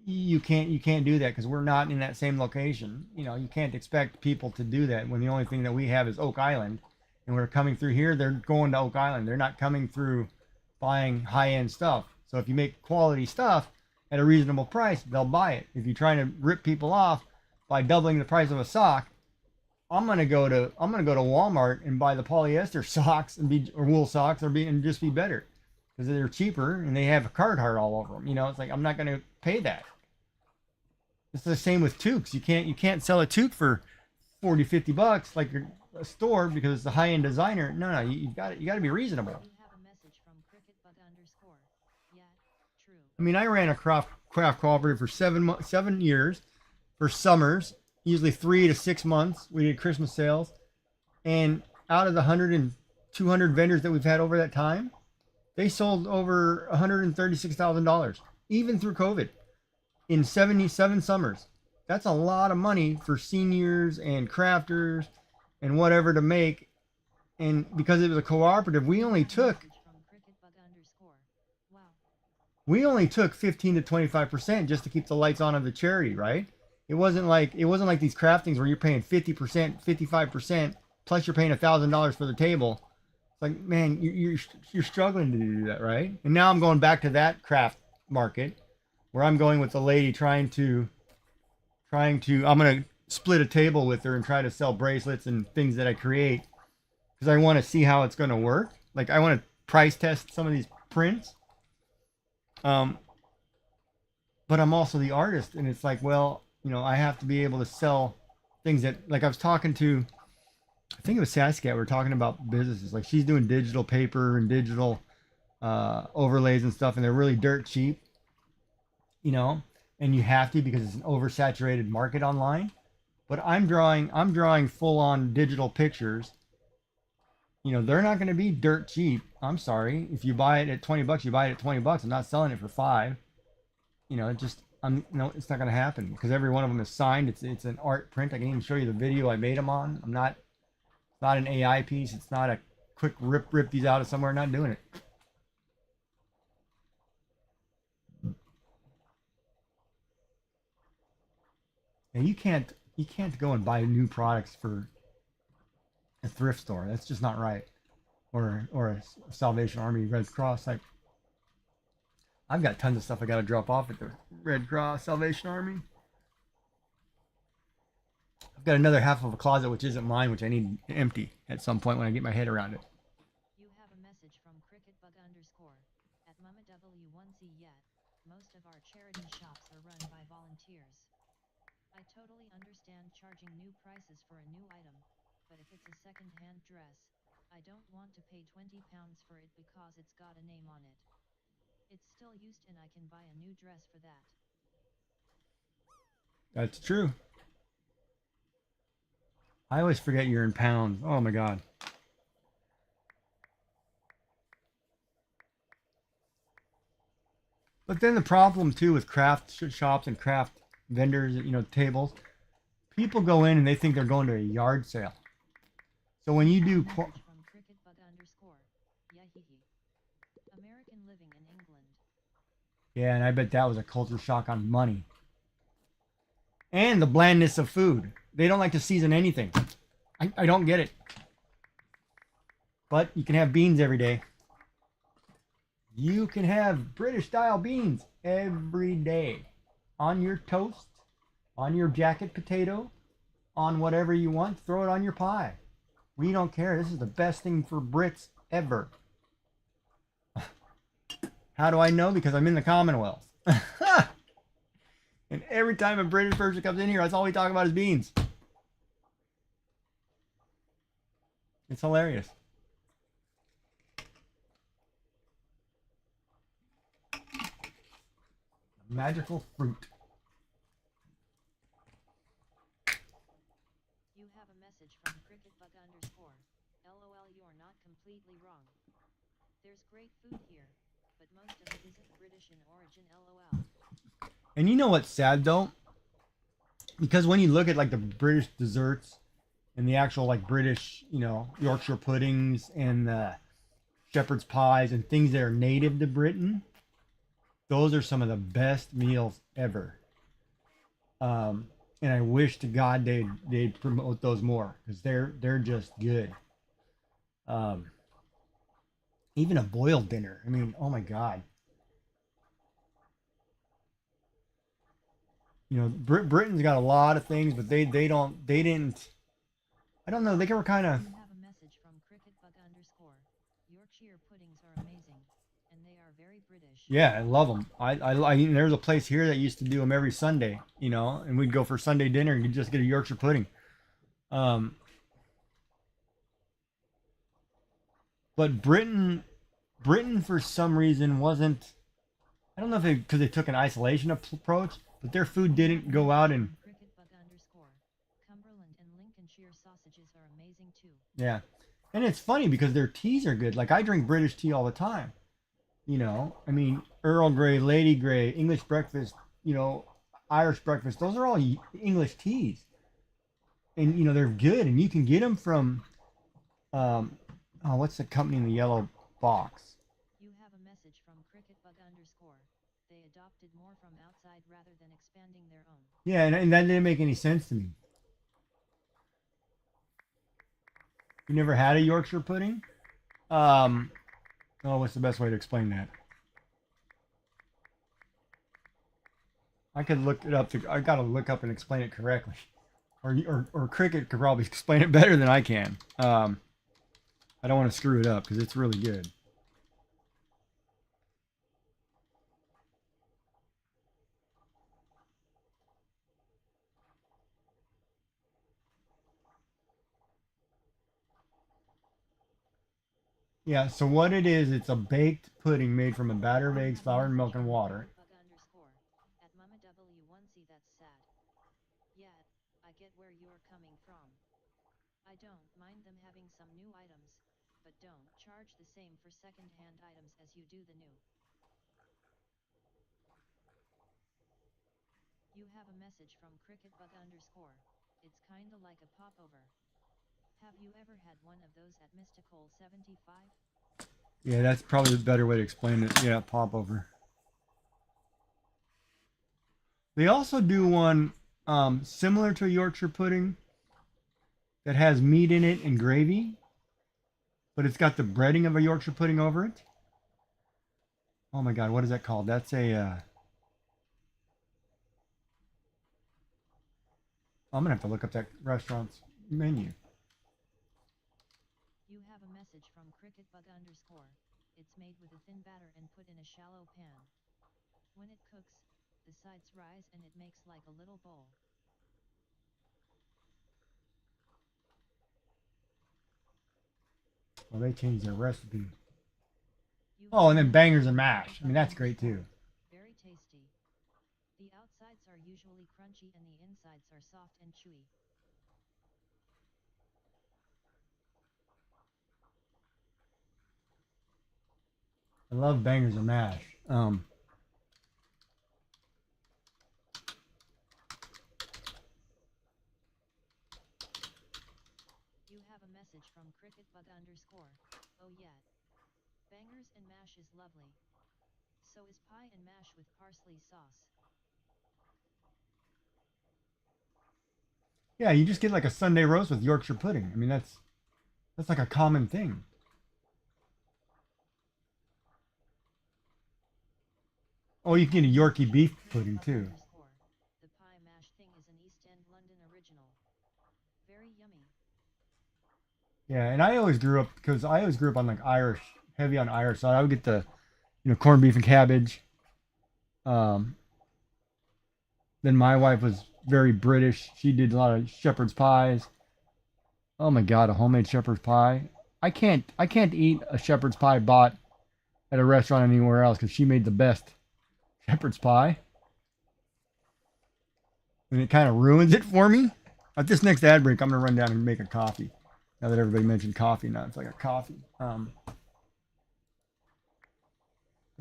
you can't do that because we're not in that same location. You know, you can't expect people to do that when the only thing that we have is Oak Island, and we're coming through here. They're going to Oak Island. They're not coming through buying high-end stuff. So if you make quality stuff at a reasonable price, they'll buy it. If you're trying to rip people off by doubling the price of a sock, I'm gonna go to Walmart and buy the polyester socks or wool socks and just be better because they're cheaper and they have a Carhartt all over them. You know, it's like I'm not gonna pay that. It's the same with toques. You can't sell a toque for 40, 50 bucks like a store because it's a high-end designer. No, no, you got to be reasonable. You have a message from cricket bug underscore. Yeah, true. I mean, I ran a craft cooperative for 7 years for summers, usually 3 to 6 months. We did Christmas sales, and out of the 100 and 200 vendors that we've had over that time, they sold over $136,000, even through COVID, in 77 summers. That's a lot of money for seniors and crafters and whatever to make. And because it was a cooperative, we only took Wow. we only took 15 to 25% just to keep the lights on of the charity, right? It wasn't like these craftings where you're paying 50%, 55%, plus you're paying $1,000 for the table. It's like, man, you're struggling to do that, right? And now I'm going back to that craft market where I'm going with the lady I'm gonna split a table with her and try to sell bracelets and things that I create because I want to see how it's going to work. Like I want to price test some of these prints. But I'm also the artist, and it's like, well, I have to be able to sell things that, like I was talking to, I think it was Saskia. We were talking about businesses. Like she's doing digital paper and digital overlays and stuff, and they're really dirt cheap, and you have to because it's an oversaturated market online. But I'm drawing full on digital pictures. They're not going to be dirt cheap. I'm sorry. If you buy it at 20 bucks, you buy it at 20 bucks. I'm not selling it for 5. It's not going to happen because every one of them is signed. It's an art print. I can even show you the video I made them on. It's not an AI piece. It's not a quick rip these out of somewhere. I'm not doing it. And you can't go and buy new products for a thrift store. That's just not right. Or a Salvation Army, Red Cross type. I've got tons of stuff I got to drop off at the Red Cross, Salvation Army. I've got another half of a closet which isn't mine, which I need to empty at some point when I get my head around it. You have a message from cricketbug underscore. At Mama W1C yet, most of our charity shops are run by volunteers. I totally understand charging new prices for a new item, but if it's a second-hand dress, I don't want to pay £20 for it because it's got a name on it. It's still used and I can buy a new dress for that. That's true. I always forget you're in pounds. Oh my God. But then the problem too with craft shops and craft vendors, tables, people go in and they think they're going to a yard sale. So when you do Message from cricketbug underscore. Yahihi. American living in England. yeah, and I bet that was a culture shock on money. And the blandness of food. They don't like to season anything. I don't get it. But you can have beans every day. You can have British style beans every day. On your toast, on your jacket potato, on whatever you want. Throw it on your pie. We don't care. This is the best thing for Brits ever. How do I know? Because I'm in the Commonwealth. And every time a British person comes in here, that's all we talk about is beans. It's hilarious. Magical fruit. You have a message from cricketbug underscore. LOL, you're not completely wrong. There's great food here, but most of it isn't British in origin, LOL. And you know what's sad though? Because when you look at like the British desserts and the actual like British, Yorkshire puddings and the shepherd's pies and things that are native to Britain, those are some of the best meals ever. And I wish to God they'd promote those more because they're just good. Even a boiled dinner. I mean, oh my God. Britain's got a lot of things, but they didn't. I don't know. They were kind of. You have a message from cricketbug underscore. Yorkshire puddings are amazing, and they are very British. Yeah, I love them. There's a place here that used to do them every Sunday, and we'd go for Sunday dinner and you'd just get a Yorkshire pudding. Um, but Britain for some reason wasn't. I don't know if because they took an isolation approach, but their food didn't go out and Cumberland and Lincolnshire sausages are amazing too. yeah. And it's funny because their teas are good. Like I drink British tea all the time. You know, I mean Earl Grey, Lady Grey, English breakfast. You know, Irish breakfast. Those are all English teas, and you know they're good, and you can get them from oh, what's the company in the yellow box? You have a message from cricketbug underscore. They adopted more from outside rather than expanding their own. Yeah, and that didn't make any sense to me. You never had a Yorkshire pudding? Um, oh, what's the best way to explain that? I could look it up. I gotta look up and explain it correctly, or Cricket could probably explain it better than I can. I don't want to screw it up because it's really good. Yeah. So what it is, it's a baked pudding made from a batter of eggs, flour, and milk and water. At Mama W1C, that's sad. Yeah, I get where you're coming from. I don't mind them having some new items, but don't charge the same for second-hand items as you do the new. You have a message from cricketbug underscore. It's kinda like a popover. Have you ever had one of those at Mystical 75? Yeah, that's probably the better way to explain it. Yeah, popover. They also do one similar to a Yorkshire pudding that has meat in it and gravy, but it's got the breading of a Yorkshire pudding over it. Oh my God, what is that called? That's a. I'm gonna have to look up that restaurant's menu. You have a message from cricketbug underscore. It's made with a thin batter and put in a shallow pan. When it cooks, the sides rise and it makes like a little bowl. Well, they changed their recipe. You Oh, and have then a bangers message and from mash. I mean, cricketbug that's great underscore. too. Very tasty. The outsides are usually crunchy and the insides are soft and chewy. I love bangers and mash. You have a message from cricketbug underscore. Oh yeah. Bangers and mash is lovely. So is pie and mash with parsley sauce. Yeah, you just get like a Sunday roast with Yorkshire pudding. I mean, that's like a common thing. Oh, you can get a Yorkie beef pudding too. The pie mash thing is an East End London original. Very yummy. Yeah, and I always grew up because I always grew up on like Irish, heavy on Irish side. I would get the, corned beef and cabbage. Um, then my wife was very British. She did a lot of shepherd's pies. Oh my God, a homemade shepherd's pie. I can't eat a shepherd's pie bought at a restaurant anywhere else because she made the best shepherd's pie. And it kind of ruins it for me. At this next ad break, I'm gonna run down and make a coffee. Now that everybody mentioned coffee, now it's like a coffee. And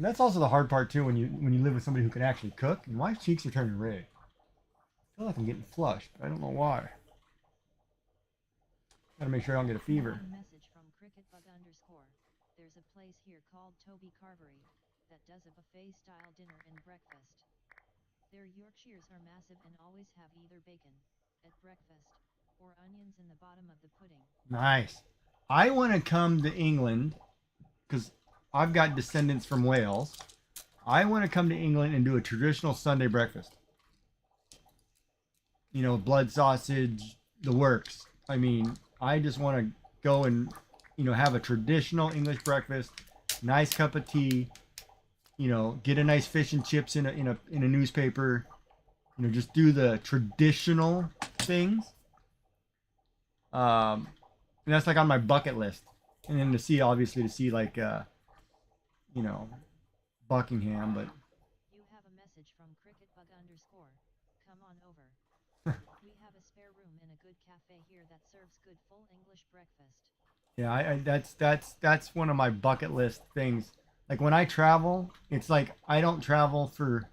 that's also the hard part too when you live with somebody who can actually cook. And my cheeks are turning red. I feel like I'm getting flushed, but I don't know why. Gotta make sure I don't get a fever. A message from cricketbug underscore. There's a place here called Toby Carvery that does a buffet style dinner and breakfast. Their Yorkshires are massive and always have either bacon at breakfast or onions in the bottom of the pudding. Nice. I want to come to England because I've got descendants from Wales. I want to come to England and do a traditional Sunday breakfast. Blood sausage, the works. I mean, I just want to go and, have a traditional English breakfast, nice cup of tea, get a nice fish and chips in a newspaper, just do the traditional things. And that's like on my bucket list. And then to see, obviously, to see like, you know, Buckingham, but You have a message from cricket bug underscore. Come on over. We have a spare room in a good cafe here that serves good full English breakfast. yeah, that's one of my bucket list things. Like when I travel, it's like I don't travel for.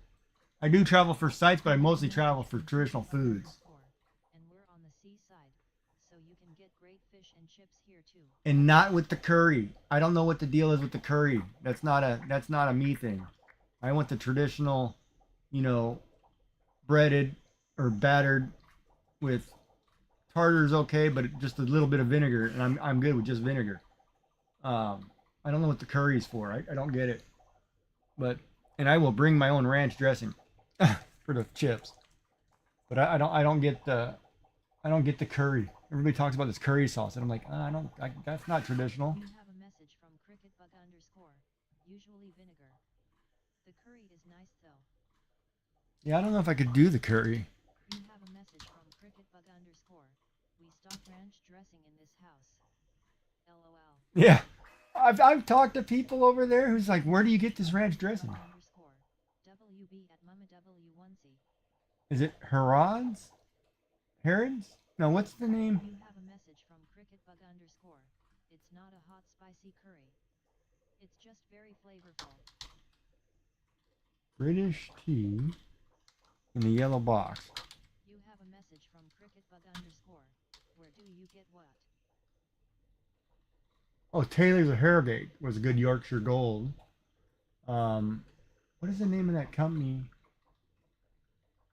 I do travel for sights, but I mostly travel for traditional foods. And we're on the seaside, so you can get great fish and chips here too. And not with the curry. I don't know what the deal is with the curry. That's not a me thing. I want the traditional, you know, breaded or battered with tartar's okay, but just a little bit of vinegar, and I'm good with just vinegar. I don't know what the curry's for. I don't get it. But and I will bring my own ranch dressing for the chips. But I don't get the curry. Everybody talks about this curry sauce, and I'm like, I don't. That's not traditional. You have a message from cricket bug underscore. Usually vinegar. The curry is nice though. Yeah, I don't know if I could do the curry. You have a message from cricket bug underscore. We stock ranch dressing in this house. LOL. Yeah, I've talked to people over there who's like, where do you get this ranch dressing? Underscore. WB at Mama W1C. Is it Harrods? Harrods? No, what's the name? You have a message from cricket bug underscore. It's not a hot spicy curry. It's just very flavorful. British tea in the yellow box. You have a message from cricket bug underscore. Where do you get what? Oh, Taylor's of Harrogate was a good Yorkshire Gold. What is the name of that company?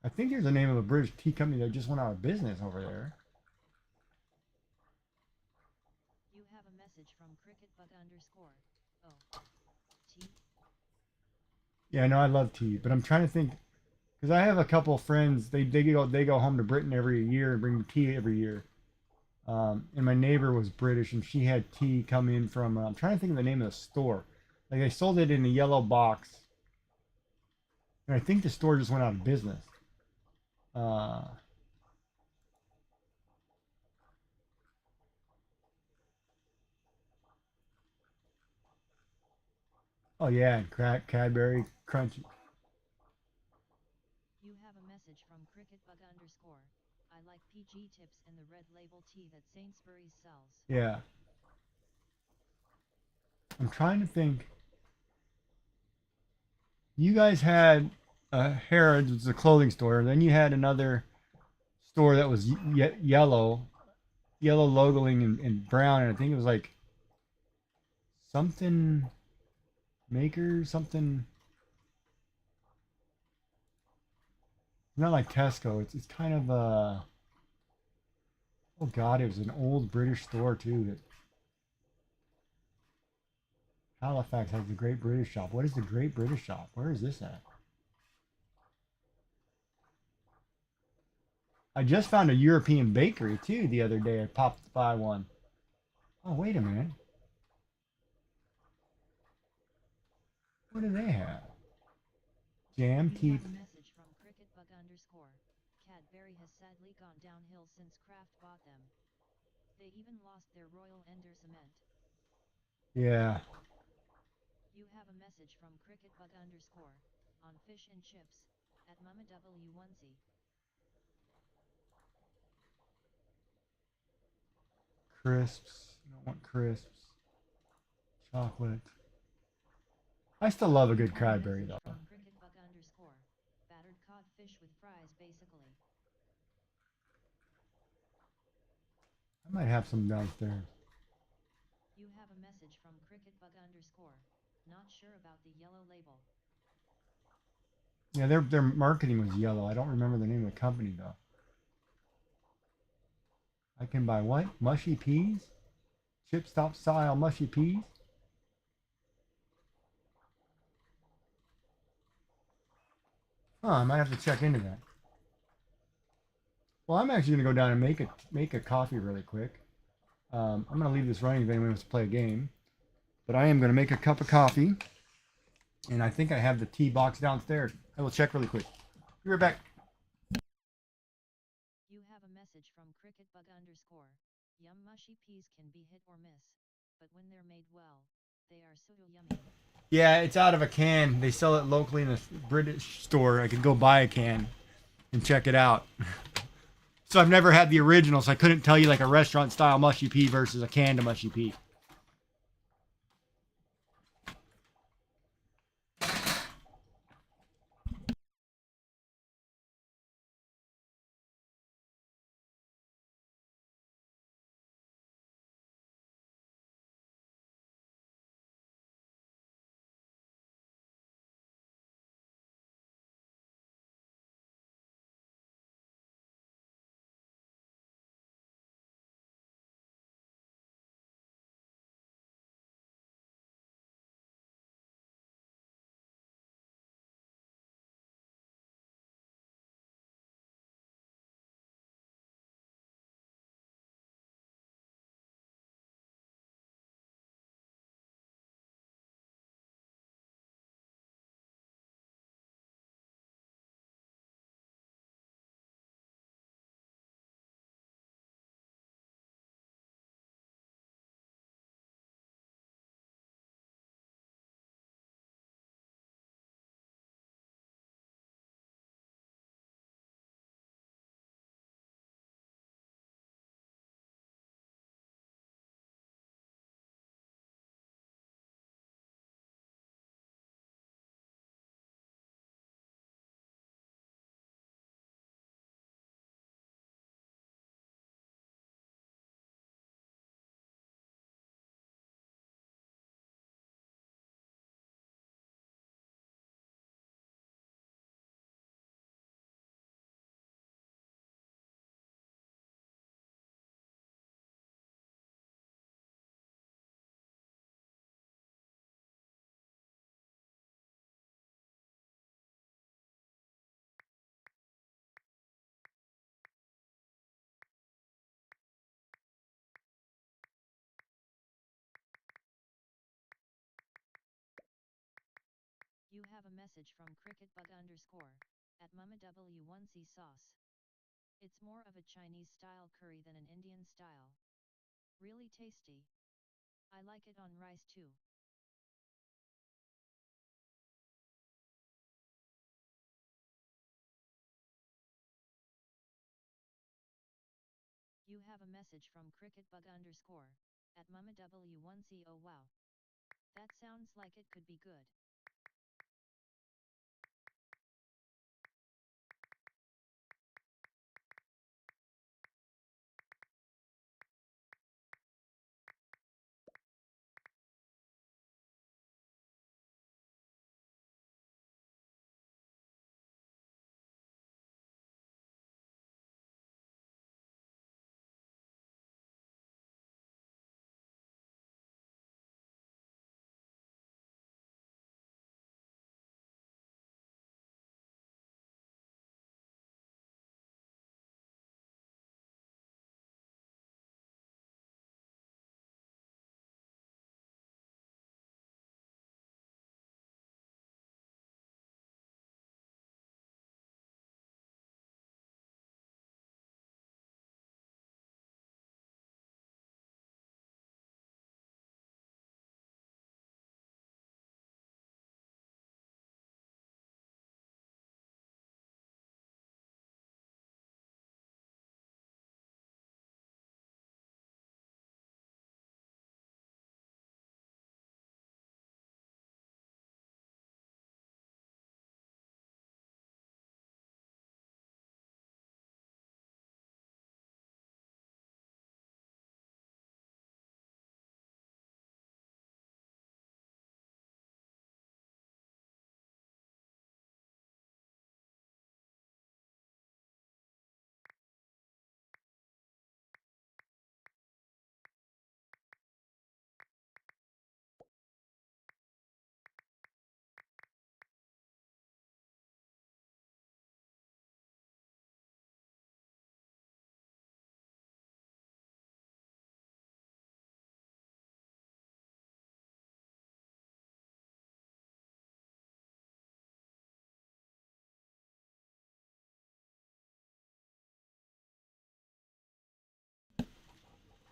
I think there's the name of a British tea company that just went out of business over there. You have a message from cricket bug underscore. Oh. Tea? Yeah, I know I love tea, but I'm trying to think because I have a couple of friends. They go home to Britain every year and bring me tea every year. And my neighbor was British, and she had tea come in from. I'm trying to think of the name of the store. Like they sold it in a yellow box, and I think the store just went out of business. Uh, oh yeah, and crack Cadbury Crunchy. You have a message from cricket bug underscore. I like PG tips and the red label tea that Sainsbury's sells. Yeah, I'm trying to think. You guys had Harrods, which is a clothing store. And then you had another store that was yellow logoing and brown, and I think it was like something maker, something. Not like Tesco. It's kind of oh god, it was an old British store too. That Halifax has the Great British Shop. What is the Great British Shop? Where is this at? I just found a European bakery too the other day. I popped by one. Oh wait a minute. What do they have? Jam You tea. have a message from cricket bug underscore. Cadbury has sadly gone downhill since Kraft bought them. They even lost their Royal Ender cement. Yeah. You have a message from cricket bug underscore. On fish and chips. At Mama W1C. Crisps. You don't want crisps. Chocolate. I still love a You good have a Cadbury message though. from cricket bug underscore. Battered codfish with fries basically. I might have some downstairs. You have a message from cricket bug underscore. Not sure about the yellow label. Yeah, their marketing was yellow. I don't remember the name of the company though. I can buy what? Mushy peas? Chip stop style mushy peas? Huh, I might have to check into that. Well, I'm actually gonna go down and make a coffee really quick. I'm gonna leave this running if anyone wants to play a game. But I am gonna make a cup of coffee, and I think I have the tea box downstairs. I will check really quick. Be right back. You have a message from cricket bug underscore. Yum, mushy peas can be hit or miss, but when they're made well, they are so yummy. Yeah, it's out of a can. They sell it locally in a British store. I could go buy a can and check it out. So I've never had the original, so I couldn't tell you like a restaurant style mushy pea versus a canned mushy pea. You have a message from cricketbug underscore at Mama W1C sauce. It's more of a Chinese style curry than an Indian style. Really tasty. I like it on rice too. You have a message from cricketbug underscore at Mama W1C. Oh wow. That sounds like it could be good.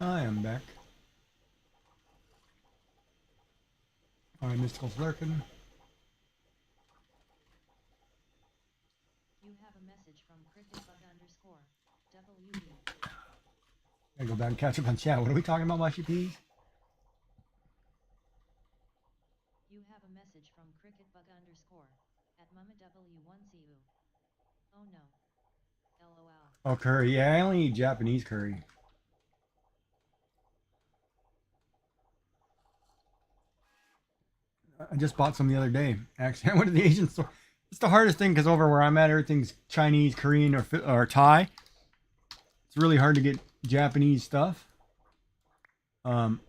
I am back. Alright, Mystical's lurking. You have a message from cricketbug_WB. I go back and catch up on chat. What are we talking about, Mushy Peas? You have a message from cricketbug_ at MamaW1CU. Oh no. LOL. Oh, curry. Yeah, I only eat Japanese curry. I just bought some the other day. Actually, I went to the Asian store. It's the hardest thing because over where I'm at, everything's Chinese, Korean, or Thai. It's really hard to get Japanese stuff. So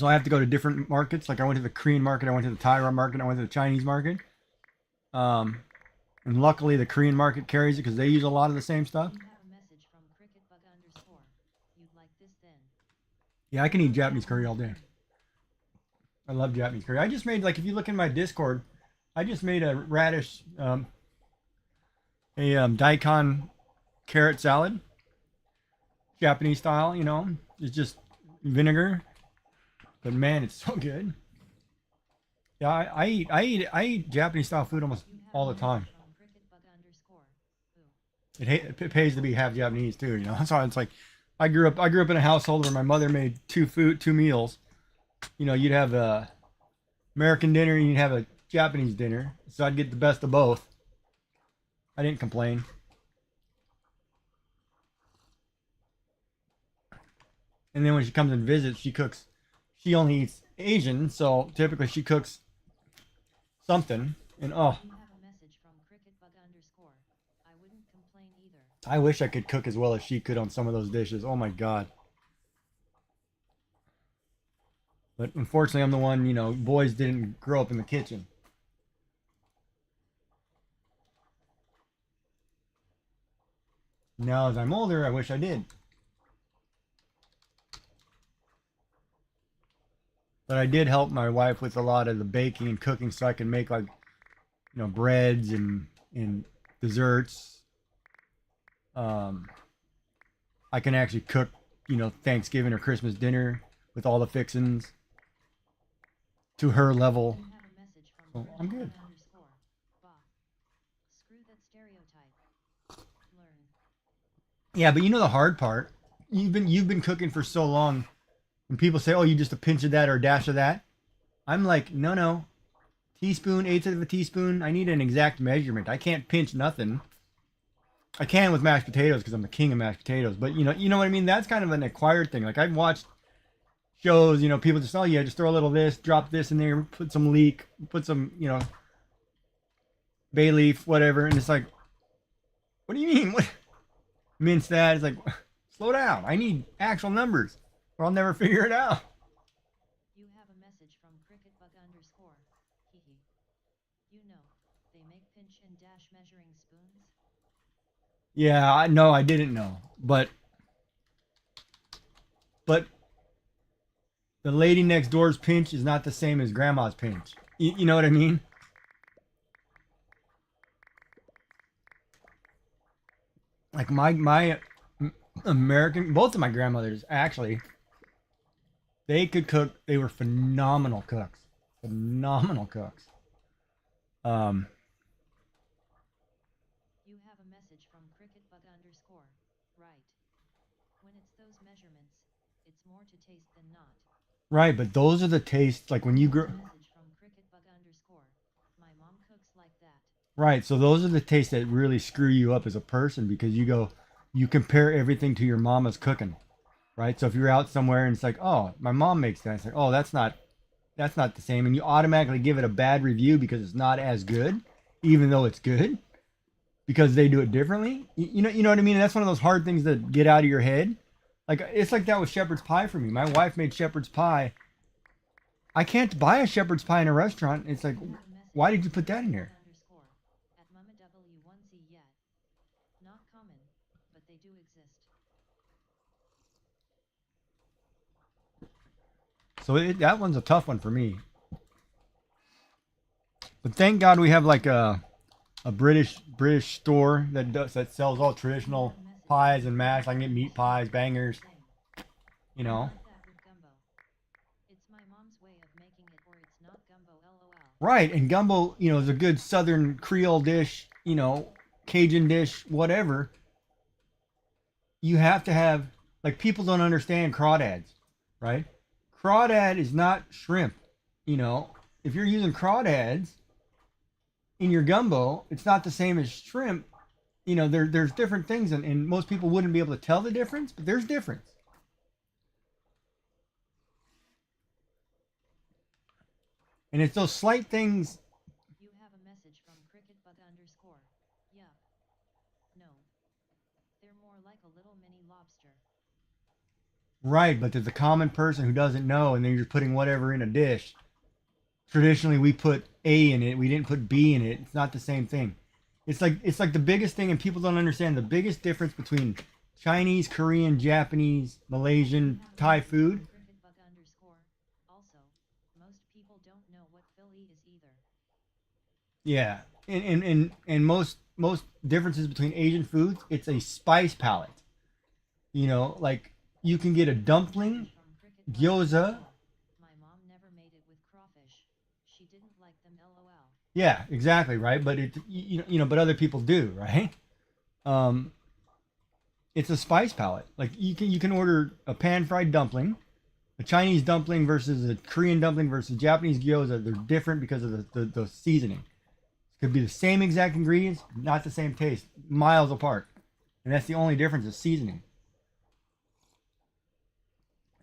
I have to go to different markets. Like I went to the Korean market, I went to the Thai market, I went to the Chinese market. And luckily the Korean market carries it because they use a lot of the same stuff. You have a message from cricketbug_. You'd like this then. Yeah, I can eat Japanese curry all day. I love Japanese curry. I just made, like, if you look in my Discord, I just made a radish, daikon carrot salad, Japanese style. You know, it's just vinegar, but man, it's so good. Yeah, I eat Japanese style food almost all the time. It pays to be half Japanese too. You know, so it's like I grew up in a household where my mother made two meals. You know, you'd have a American dinner and you'd have a Japanese dinner. So I'd get the best of both. I didn't complain. And then when she comes and visits, she cooks. She only eats Asian, so typically she cooks something. And oh, You have a message from cricketbug_. I wouldn't complain either. I wish I could cook as well as she could on some of those dishes. Oh my god. But unfortunately, I'm the one, you know, boys didn't grow up in the kitchen. Now, as I'm older, I wish I did. But I did help my wife with a lot of the baking and cooking so I can make, like, you know, breads and desserts. I can actually cook, you know, Thanksgiving or Christmas dinner with all the fixings to her level. You have a message from So I'm good. Bah. Screw that stereotype. Learn. Yeah, but you know the hard part. You've been cooking for so long. When people say, "Oh, you just a pinch of that or a dash of that," I'm like, no. Teaspoon, eighth of a teaspoon. I need an exact measurement. I can't pinch nothing. I can with mashed potatoes because I'm the king of mashed potatoes. But you know what I mean. That's kind of an acquired thing. Like I've watched shows, you know, people just, oh yeah, just throw a little this, drop this in there, put some leek, put some, you know, bay leaf, whatever, and it's like, what do you mean? What? Mince that? It's like, slow down. I need actual numbers, or I'll never figure it out. You have a message from cricketbug_. Hehe. You know, they make pinch and dash measuring spoons. Yeah, I didn't know, but the lady next door's pinch is not the same as grandma's pinch. You know what I mean? Like my American, both of my grandmothers actually, they could cook. They were phenomenal cooks. Phenomenal cooks. You have a message from cricketbug_. Right. When it's those measurements, it's more to taste than not. Right, but those are the tastes like when you grow. Message from cricketbug_. My mom cooks like that. Right, so those are the tastes that really screw you up as a person because you compare everything to your mama's cooking, right? So if you're out somewhere and it's like, oh, my mom makes that, it's like, oh, that's not the same, and you automatically give it a bad review because it's not as good, even though it's good, because they do it differently. You know what I mean? And that's one of those hard things to get out of your head. Like it's like that with shepherd's pie for me. My wife made shepherd's pie. I can't buy a shepherd's pie in a restaurant. It's like, why did you put that in there? At MamaW1C yet. Not common, but they do exist. So that one's a tough one for me. But thank God we have like a British store that sells all traditional pies and mash. I can get meat pies, bangers, You know. Like that with gumbo. It's my mom's way of making it, or it's not gumbo, lol. Right, and gumbo, is a good Southern Creole dish, Cajun dish, whatever. You have to have, like, people don't understand crawdads, right? Crawdad is not shrimp. You know, if you're using crawdads in your gumbo, it's not the same as shrimp. There's different things, and most people wouldn't be able to tell the difference, but there's difference. And it's those slight things. You have a message from cricketbug underscore. Yup. No. They're more like a little mini lobster. Right, but there's a common person who doesn't know, and then you're putting whatever in a dish. Traditionally, we put A in it. We didn't put B in it. It's not the same thing. It's like the biggest thing, and people don't understand the biggest difference between Chinese, Korean, Japanese, Malaysian, Thai food. Cricketbug underscore. Also, most people don't know what Philly is either. Yeah, and most differences between Asian foods, it's a spice palette. Like you can get a dumpling, gyoza. My mom never made it with crawfish. She didn't like them, lol. Yeah, exactly, right. But but other people do, right? Um, it's a spice palette. Like you can order a pan fried dumpling, a Chinese dumpling versus a Korean dumpling versus Japanese gyoza. They're different because of the seasoning. It could be the same exact ingredients, not the same taste, miles apart, and that's the only difference is seasoning.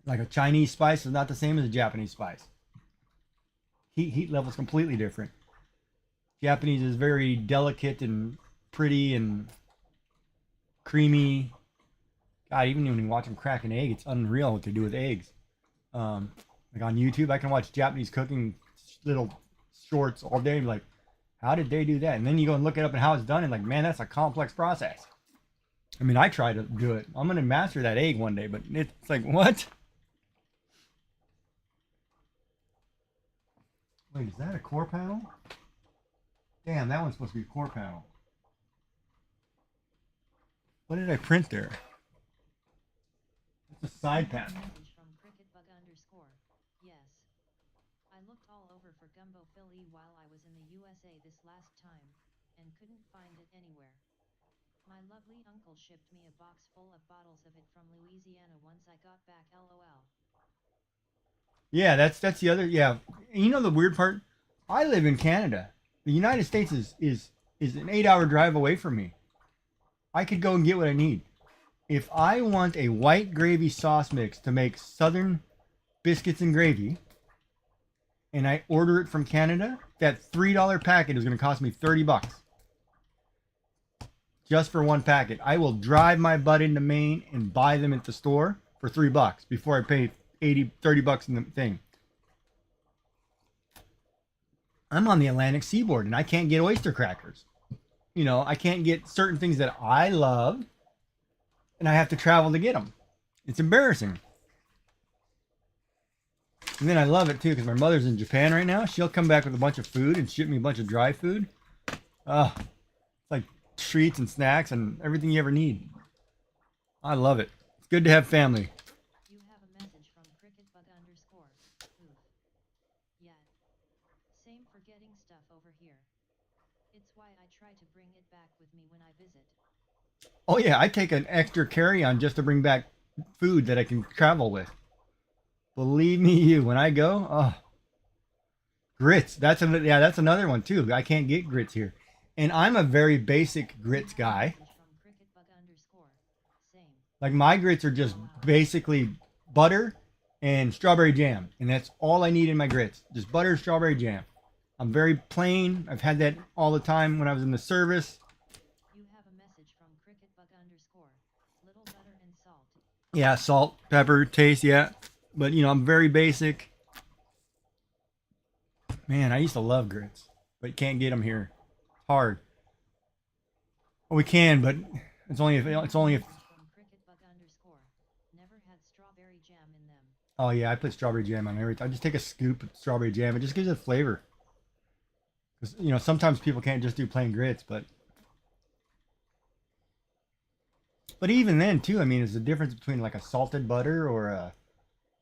Like a Chinese spice is not the same as a Japanese spice. Heat level is completely different. Japanese is very delicate and pretty and creamy. God, even when you watch them crack an egg, it's unreal what they do with eggs. Like on YouTube, I can watch Japanese cooking little shorts all day. Like, how did they do that? And then you go and look it up and how it's done, and like, man, that's a complex process. I mean, I try to do it. I'm gonna master that egg one day, but it's like, what? Wait, is that a core panel? Damn, that one's supposed to be a core panel. What did I print there? It's a side panel. Message from cricketbug underscore. Yes. I looked all over for gumbo Philly while I was in the USA this last time, and couldn't find it anywhere. My lovely uncle shipped me a box full of bottles of it from Louisiana once I got back, lol. Yeah, that's the other. Yeah, the weird part. I live in Canada. The United States is an 8-hour drive away from me. I could go and get what I need. If I want a white gravy sauce mix to make Southern biscuits and gravy, and I order it from Canada, that $3 packet is going to cost me $30 just for one packet. I will drive my butt into Maine and buy them at the store for $3 before I pay $30 in the thing. I'm on the Atlantic seaboard and I can't get oyster crackers. I can't get certain things that I love, and I have to travel to get them. It's embarrassing. And then I love it too because my mother's in Japan right now. She'll come back with a bunch of food and ship me a bunch of dry food. It's like treats and snacks and everything you ever need. I love it. It's good to have family. You have a message from cricketbug underscore. Oof. Yeah. Same for getting stuff over here. It's why I try to bring it back with me when I visit. Oh yeah, I take an extra carry-on just to bring back food that I can travel with. Believe me, when I go, grits. That's another one too. I can't get grits here, and I'm a very basic grits guy. Like my grits are just basically butter and strawberry jam, and that's all I need in my grits. Just butter, strawberry jam. I'm very plain. I've had that all the time when I was in the service. You have a message from cricketbug underscore. Little butter and salt. Yeah, salt, pepper, taste, yeah. But I'm very basic. Man, I used to love grits, but you can't get them here. It's hard. Well, we can, but it's only if From cricketbug underscore. Never had strawberry jam in them. Oh yeah, I put strawberry jam on everything. I just take a scoop of strawberry jam. It just gives it flavor. Because sometimes people can't just do plain grits, but even then too. I mean, there's a difference between like a salted butter or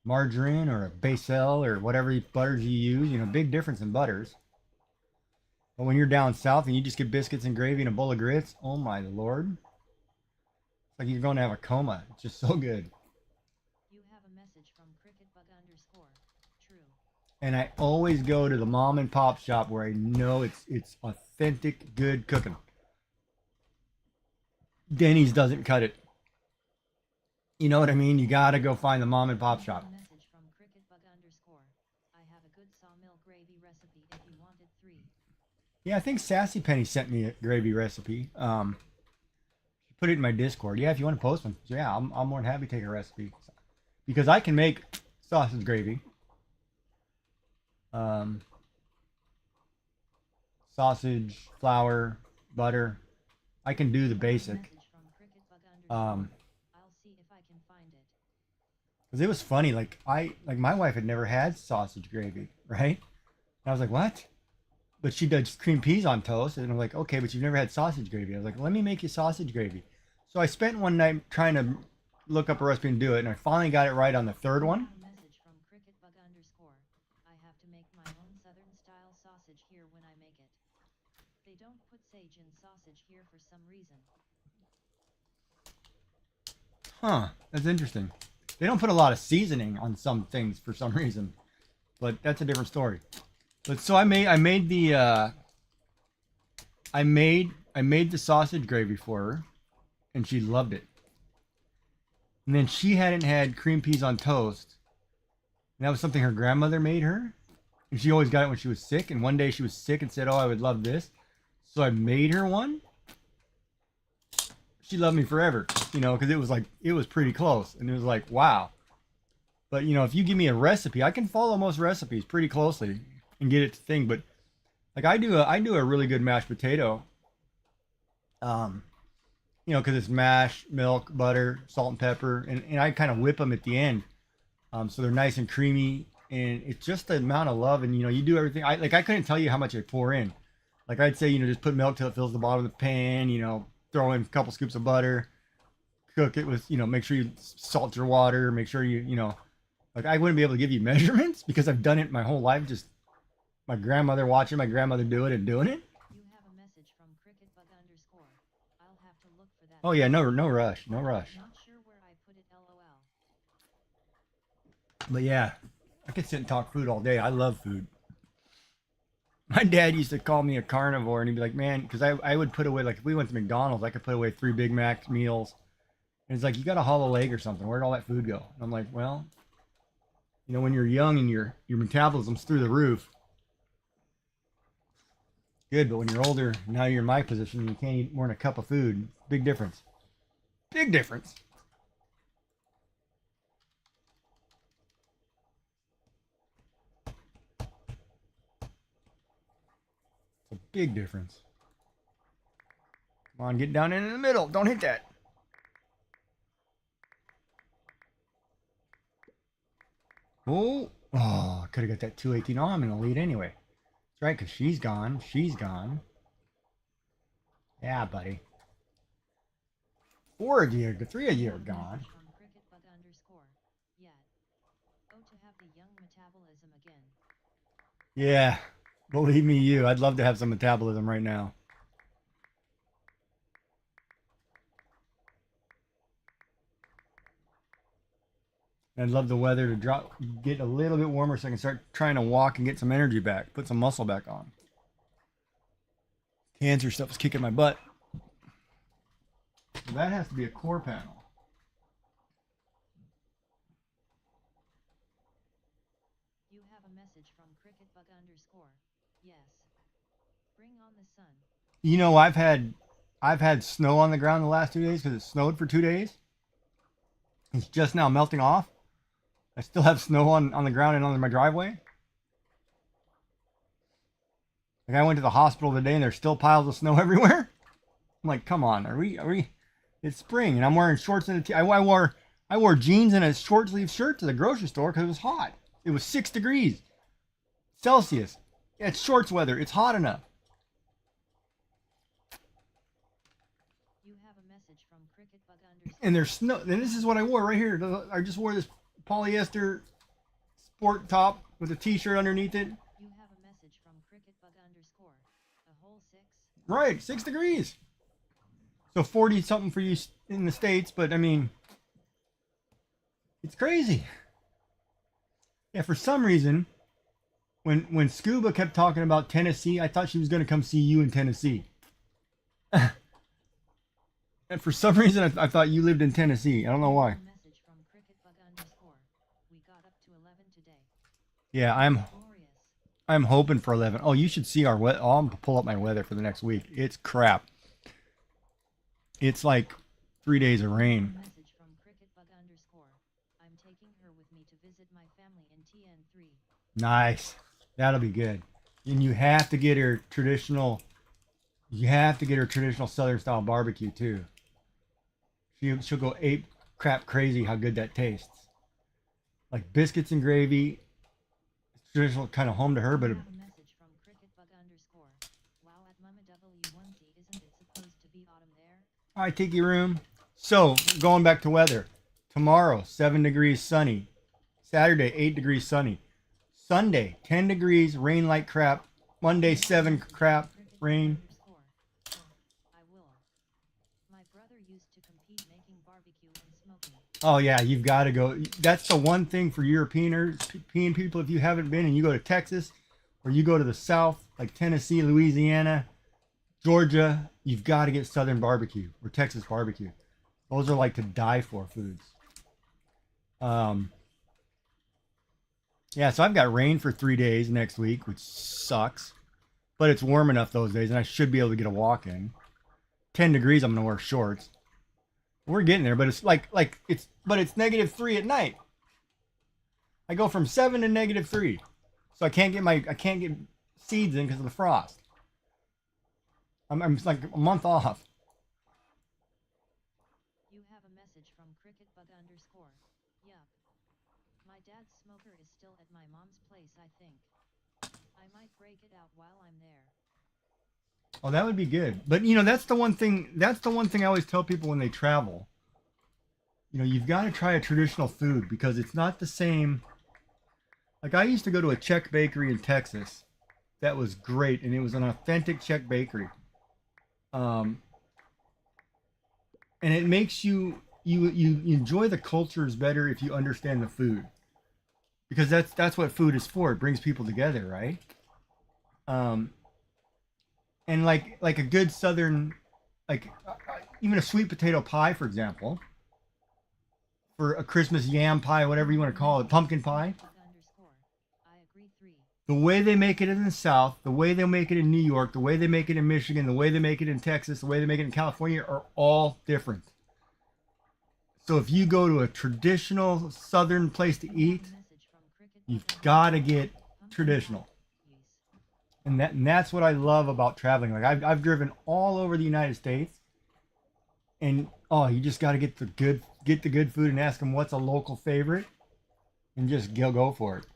margarine or a Basil or whatever butters you use. You know, big difference in butters. But when you're down south and you just get biscuits and gravy and a bowl of grits, oh my lord. It's like you're going to have a coma. It's just so good. You have a message from cricketbug underscore. True. And I always go to the mom and pop shop where I know it's authentic, good cooking. Denny's doesn't cut it. You know what I mean? You gotta go find the mom and pop shop. Message from cricketbug underscore. I have a good sawmill gravy recipe if you wanted 3. Yeah, I think Sassy Penny sent me a gravy recipe. She put it in my Discord. Yeah, if you want to post one. So yeah, I'm more than happy to take a recipe. Because I can make sausage gravy. Sausage, flour, butter. I can do the basic. I'll see if I can find it. Because it was funny, like my wife had never had sausage gravy, right? And I was like, what? But she does cream peas on toast, and I'm like, okay, but you've never had sausage gravy. I was like, let me make you sausage gravy. So I spent one night trying to look up a recipe and do it, and I finally got it right on the third one. Message from cricketbug underscore. I have to make my own southern style sausage here when I make it. They don't put sage in sausage here for some reason. Huh, that's interesting. They don't put a lot of seasoning on some things for some reason, but that's a different story. But so I made the sausage gravy for her, and she loved it. And then she hadn't had cream peas on toast, and that was something her grandmother made her, and she always got it when she was sick. And one day she was sick and said, "Oh, I would love this," so I made her one. She loved me forever, you know, because it was pretty close, and it was like, wow. But you know, if you give me a recipe, I can follow most recipes pretty closely and get it to thing. But like I do a really good mashed potato. You know, because it's mash, milk, butter, salt and pepper, and I kind of whip them at the end, so they're nice and creamy. And it's just the amount of love, and you know, you do everything. I couldn't tell you how much I pour in. Like I'd say, you know, just put milk till it fills the bottom of the pan. You know, throw in a couple scoops of butter, cook it with, you know, make sure you salt your water, make sure you know, like I wouldn't be able to give you measurements because I've done it my whole life. Just my grandmother watching my grandmother do it and doing it. You have a message from cricketbug underscore. I'll have to look for that. Oh yeah, no rush, no rush. Not sure where I put it, lol. But yeah, I could sit and talk food all day. I love food. My dad used to call me a carnivore, and he'd be like, man, because I would put away, like if we went to McDonald's, I could put away 3 Big Mac meals. And it's like, you got a hollow leg or something. Where'd all that food go? And I'm like, well, you know, when you're young and your metabolism's through the roof, good. But when you're older, now you're in my position, you can't eat more than a cup of food. Big difference. Big difference. It's a big difference. Come on, get down in the middle. Don't hit that. Oh, I could have got that 218. Oh, I'm in the lead anyway. That's right, because she's gone. She's gone. Yeah, buddy. 4 of you, 3 of you are gone. From cricketbug underscore. Yeah. Oh, to have the young metabolism again. Yeah, believe me, I'd love to have some metabolism right now. I'd love the weather to get a little bit warmer so I can start trying to walk and get some energy back, put some muscle back on. Cancer stuff is kicking my butt. So that has to be a core panel. You have a message from cricketbug underscore. Yes. Bring on the sun. You know, I've had snow on the ground the last 2 days because it snowed for 2 days. It's just now melting off. I still have snow on the ground and on my driveway. Like I went to the hospital today and there's still piles of snow everywhere. I'm like, come on, are we? It's spring and I'm wearing shorts and I wore jeans and a short sleeve shirt to the grocery store because it was hot. It was 6 degrees Celsius. Yeah, it's shorts weather. It's hot enough. You have a message from cricketbug underscore. And there's snow. And this is what I wore right here. I just wore this polyester sport top with a t-shirt underneath it. You have a message from cricketbug underscore. A whole 6? Right, 6 degrees. So 40 something for you in the States, but I mean, it's crazy. Yeah, for some reason, when Scuba kept talking about Tennessee, I thought she was going to come see you in Tennessee. And for some reason, I thought you lived in Tennessee. I don't know why. Message from cricketbug underscore. We got up to 11 today. Yeah, Glorious. I'm hoping for 11. Oh, you should see our weather. Oh, I'm gonna pull up my weather for the next week. It's crap. It's like 3 days of rain. Message from cricketbug underscore. I'm taking her with me to visit my family in TN3. Nice. That'll be good. And you have to get her traditional. You have to get her traditional Southern style barbecue too. She'll go ape crap crazy how good that tastes. Like biscuits and gravy. It's traditional, kind of home to her, but I have a message from cricketbug underscore. Wow, at Mama W1C, isn't it supposed to be autumn there? all right, Tiki Room. So going back to weather. Tomorrow, 7 degrees sunny. Saturday, 8 degrees sunny. Sunday, 10 degrees, rain like crap. Monday, 7 crap, rain. I will. My brother used to compete making barbecue and smoking. Oh yeah, you've got to go. That's the one thing for European people. If you haven't been and you go to Texas, or you go to the South, like Tennessee, Louisiana, Georgia, you've got to get Southern barbecue or Texas barbecue. Those are like to die for foods. Yeah, so I've got rain for 3 days next week, which sucks, but it's warm enough those days, and I should be able to get a walk in. 10 degrees, I'm gonna wear shorts. We're getting there, but it's it's -3 at night. I go from 7 to -3, so I can't get seeds in because of the frost. I'm like a month off. You have a message from cricketbug underscore. Yup. My dad's smoker is still at my mom's place, I think. I might break it out while I'm there. Oh, that would be good. But you know, that's the one thing. That's the one thing I always tell people when they travel. You know, you've got to try a traditional food because it's not the same. Like I used to go to a Czech bakery in Texas, that was great, and it was an authentic Czech bakery. And it makes you enjoy the cultures better if you understand the food, because that's what food is for. It brings people together, right? And like a good Southern, like even a sweet potato pie, for example, for a Christmas yam pie, whatever you want to call it, pumpkin pie. I agree 3. The way they make it in the South, the way they make it in New York, the way they make it in Michigan, the way they make it in Texas, the way they make it in California are all different. So if you go to a traditional Southern place to eat, you've got to get traditional. And that's what I love about traveling. Like I've driven all over the United States, and oh, you just got to get the good food and ask them what's a local favorite, and just go for it.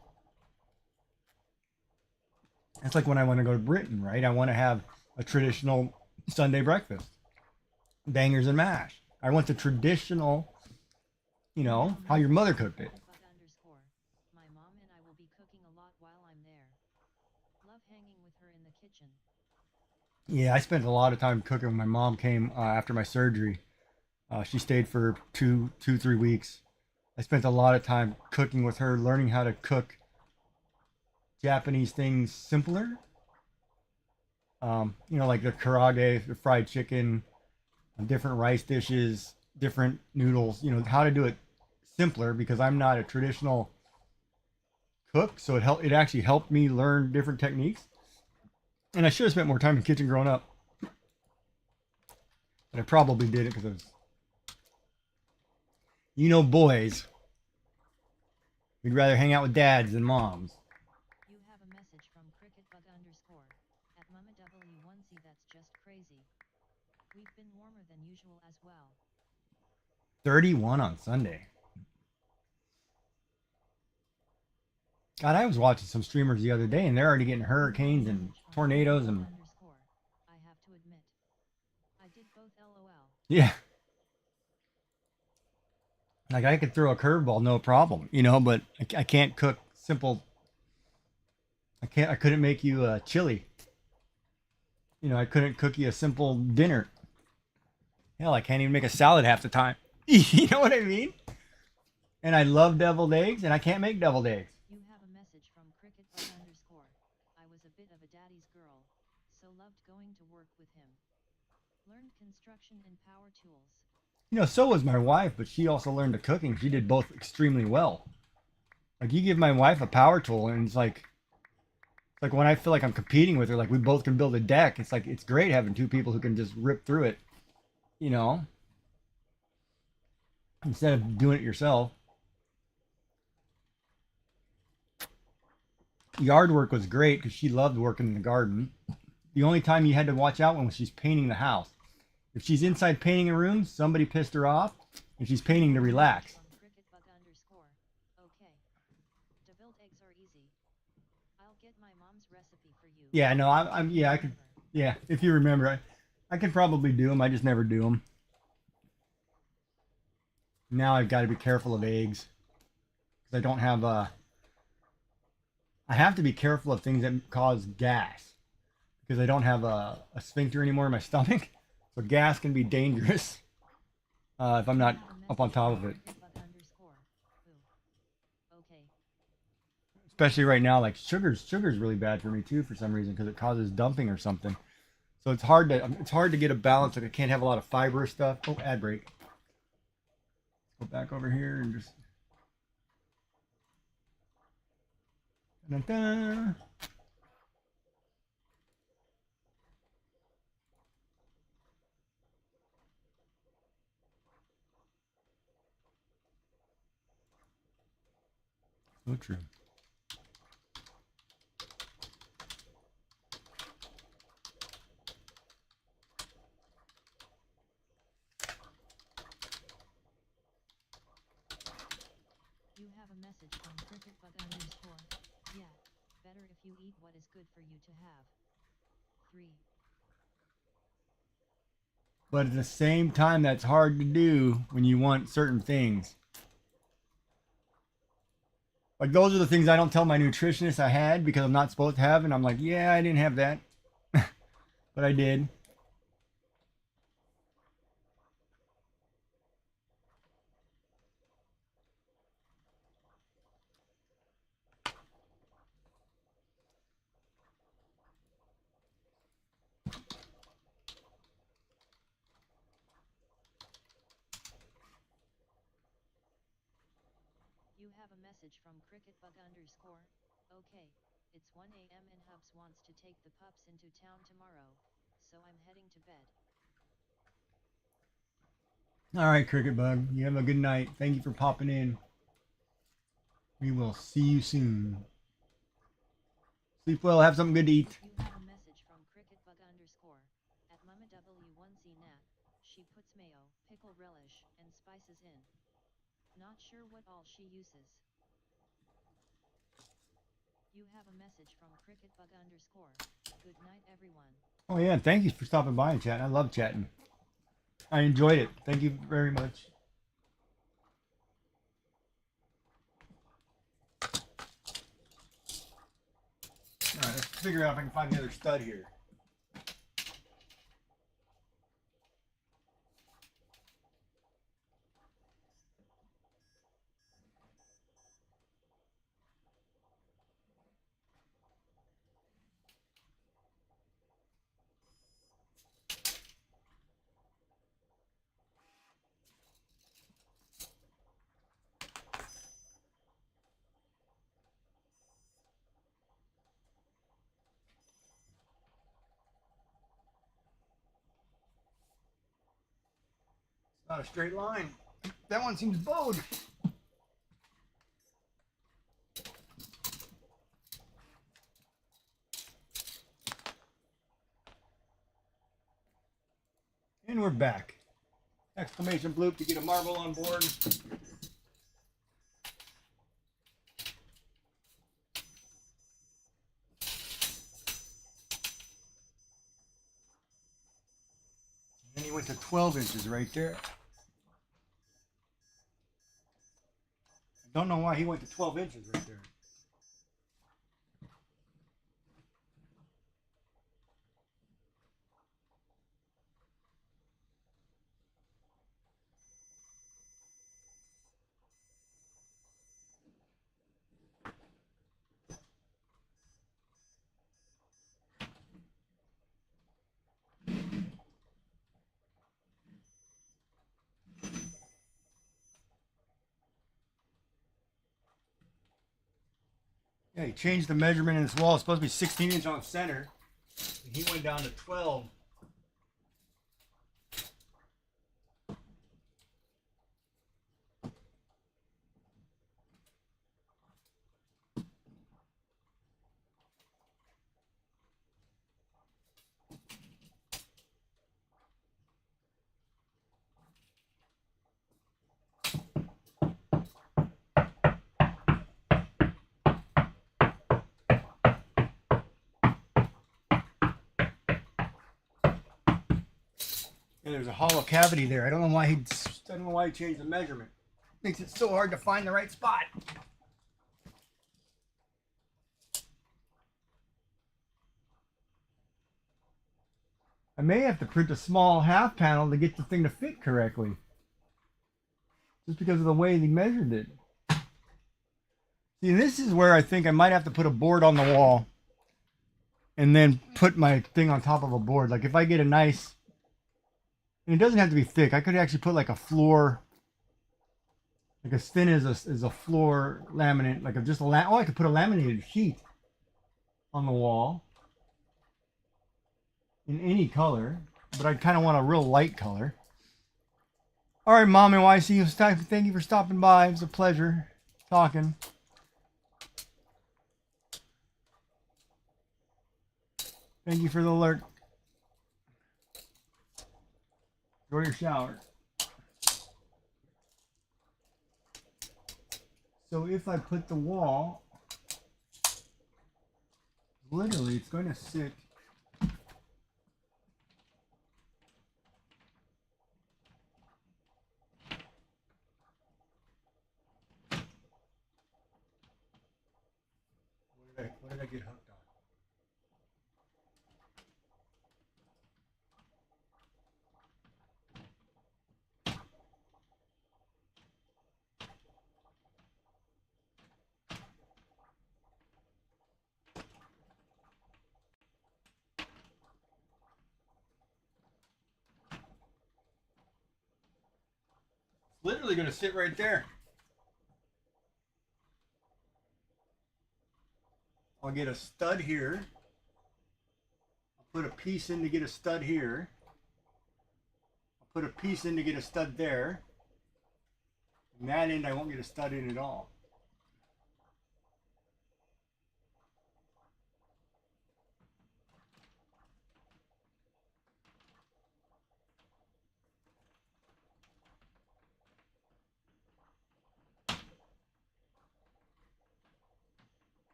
It's like when I want to go to Britain, right? I want to have a traditional Sunday breakfast, bangers and mash. I want the traditional, you know, how your mother cooked it. My mom and I will be cooking a lot while I'm there. Love hanging with her in the kitchen. Yeah, I spent a lot of time cooking when my mom came after my surgery. She stayed for 3 weeks. I spent a lot of time cooking with her, learning how to cook Japanese things simpler. You know, like the karage, the fried chicken, different rice dishes, different noodles. You know, how to do it simpler because I'm not a traditional cook, so it actually helped me learn different techniques. And I should have spent more time in the kitchen growing up, but I probably did it because I was, you know, boys, we'd rather hang out with dads than moms. You have a message from cricketbug underscore. At Mama W1C, that's just crazy. We've been warmer than usual as well. 31 on Sunday. God, I was watching some streamers the other day, and they're already getting hurricanes and tornadoes and. I have to admit, I did both. LOL. Yeah. Like I could throw a curveball, no problem, you know, but I can't cook simple. I couldn't make you chili. You know, I couldn't cook you a simple dinner. Hell, I can't even make a salad half the time. You know what I mean? And I love deviled eggs, and I can't make deviled eggs. You have a message from cricketbug underscore. I was a bit of a daddy's girl, so loved going to work with him. Learned construction and power tools. You know, so was my wife, but she also learned the cooking. She did both extremely well. Like you give my wife a power tool, and it's like when I feel like I'm competing with her, like we both can build a deck. It's like it's great having two people who can just rip through it, you know, instead of doing it yourself. Yard work was great because she loved working in the garden. The only time you had to watch out when was she's painting the house. If she's inside painting a room, somebody pissed her off, and she's painting to relax. From cricketbug underscore. Okay. Deviled eggs are easy. I'll get my mom's recipe for you. Yeah, no, yeah, I could, yeah, if you remember, I could probably do them. I just never do them. Now I've got to be careful of eggs because I don't have I have to be careful of things that cause gas because I don't have a sphincter anymore in my stomach. So gas can be dangerous if I'm not up on top of it. Okay. Especially right now, like sugar's really bad for me too for some reason because it causes dumping or something. So it's hard to get a balance. Like I can't have a lot of fibrous stuff. Oh, ad break. Go back over here and just. Dun-dun-dun. So true. You have a message from cricketbug underscore. Yeah, better if you eat what is good for you to have. 3. But at the same time, that's hard to do when you want certain things. Like those are the things I don't tell my nutritionist I had because I'm not supposed to have, and I'm like, yeah, I didn't have that, but I did. You have a message from cricketbug underscore. Okay, it's 1 a.m. and Hubs wants to take the pups into town tomorrow, so I'm heading to bed. All right, Cricket Bug, you have a good night. Thank you for popping in. We will see you soon. Sleep well. Have something good to eat. You have a message from cricketbug underscore. At Mama W1C Nat, she puts mayo, pickle relish, and spices in. Not sure what all she uses. You have a message from cricketbug underscore. Good night everyone. Oh yeah, thank you for stopping by and chatting. I love chatting. I enjoyed it. Thank you very much. All right, let's figure out if I can find the other stud here. It's not a straight line. That one seems bowed. And we're back. Exclamation bloop to get a marble on board. And he went to 12 inches right there. I don't know why he went to 12 inches right there. Yeah, he changed the measurement in this wall. It's supposed to be 16 inch on center. And he went down to 12. Yeah, there's a hollow cavity there. I don't know why he changed the measurement. Makes it so hard to find the right spot. I may have to print a small half panel to get the thing to fit correctly. Just because of the way he measured it. See, this is where I think I might have to put a board on the wall and then put my thing on top of a board. Like if I get a nice, and it doesn't have to be thick. I could actually put like a floor, like as thin as a floor laminate, like just a oh, I could put a laminated sheet on the wall in any color, but I kind of want a real light color. All right, Mom and YC, thank you for stopping by. It was a pleasure talking. Thank you for the alert. Enjoy your shower. So if I put the wall, literally it's going to sit what did I get hooked on? Literally going to sit right there. I'll get a stud here. I'll put a piece in to get a stud here. I'll put a piece in to get a stud there. And that end I won't get a stud in at all.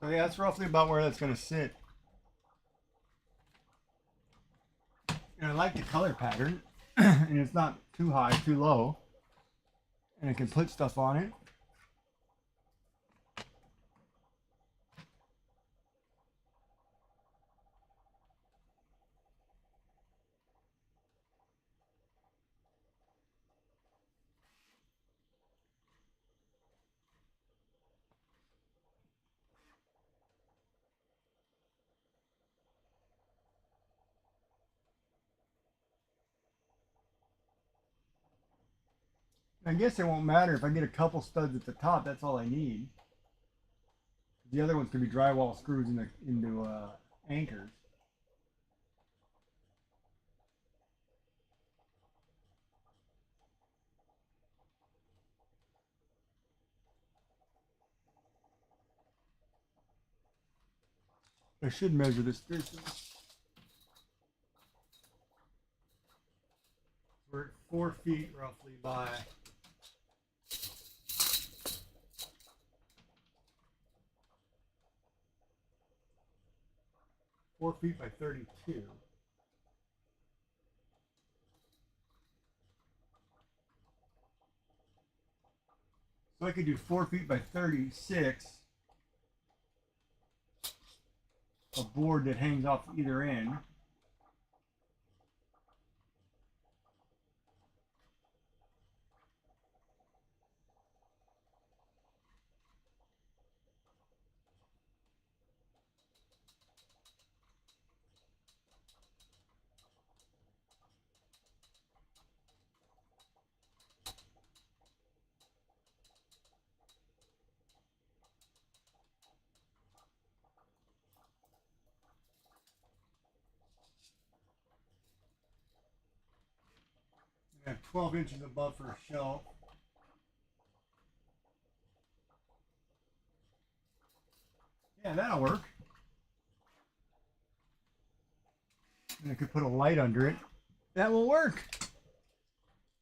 So yeah, that's roughly about where that's going to sit. And I like the color pattern. And it's not too high, too low. And I can put stuff on it. I guess it won't matter if I get a couple studs at the top. That's all I need. The other ones can be drywall screws into anchors. I should measure this distance. We're at 4 feet roughly by 4 feet by 32. So I could do 4 feet by 36. A board that hangs off either end. And 12 inches above for a shelf. Yeah, that'll work. And I could put a light under it. That will work.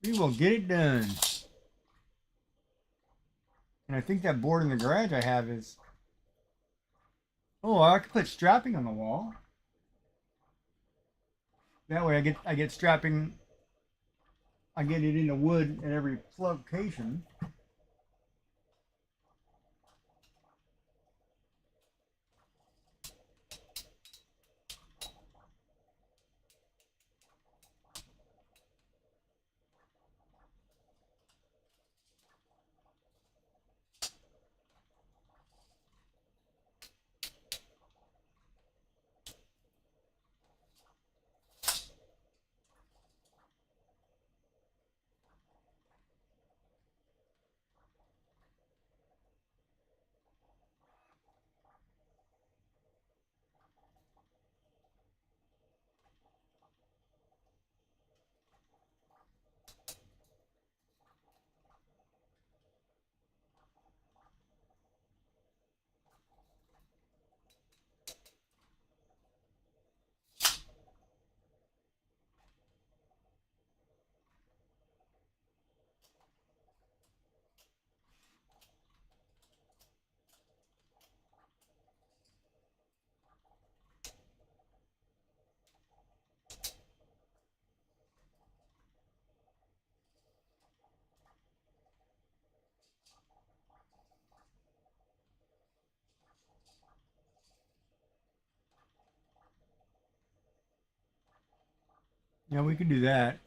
We will get it done. And I think that board in the garage I have is... Oh, I could put strapping on the wall. That way I get strapping. I get it into wood at every location. Yeah, we could do that.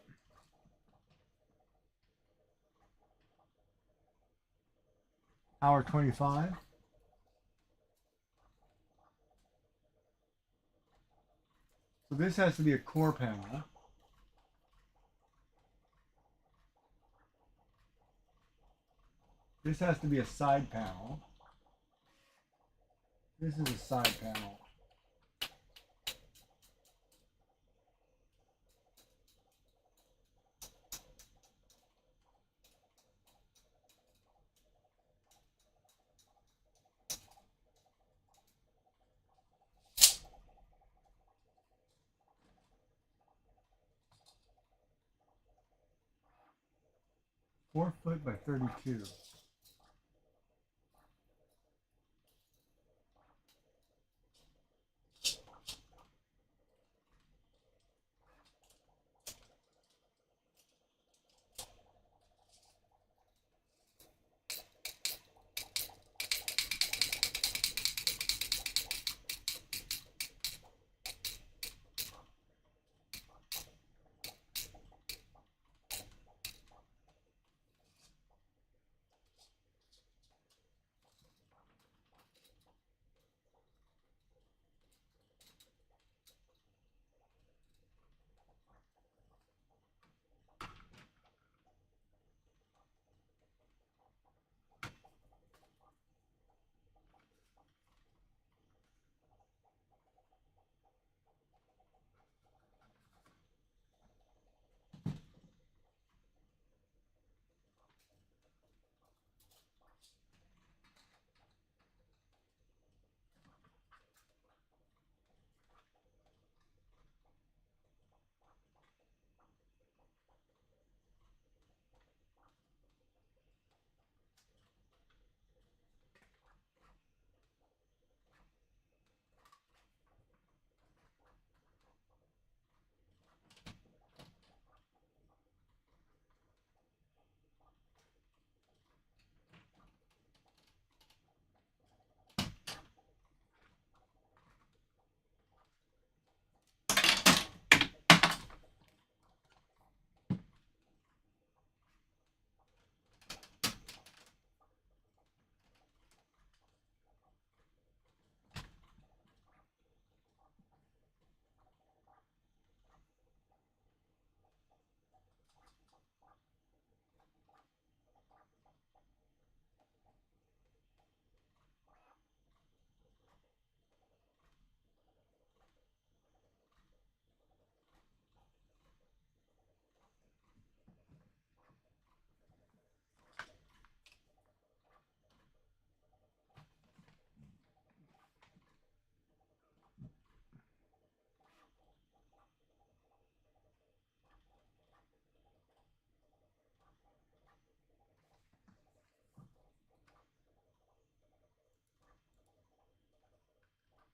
Hour 25. So this has to be a core panel. This has to be a side panel. This is a side panel. Four foot by 32.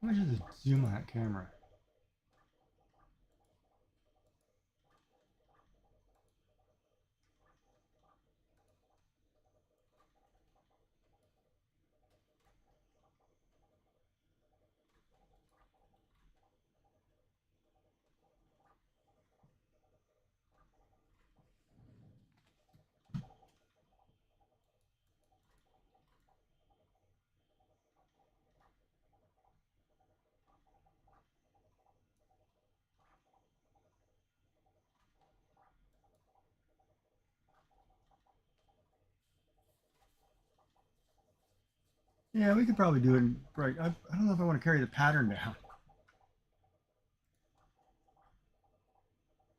How much is the zoom on that camera? Yeah, we could probably do it right. I don't know if I want to carry the pattern down.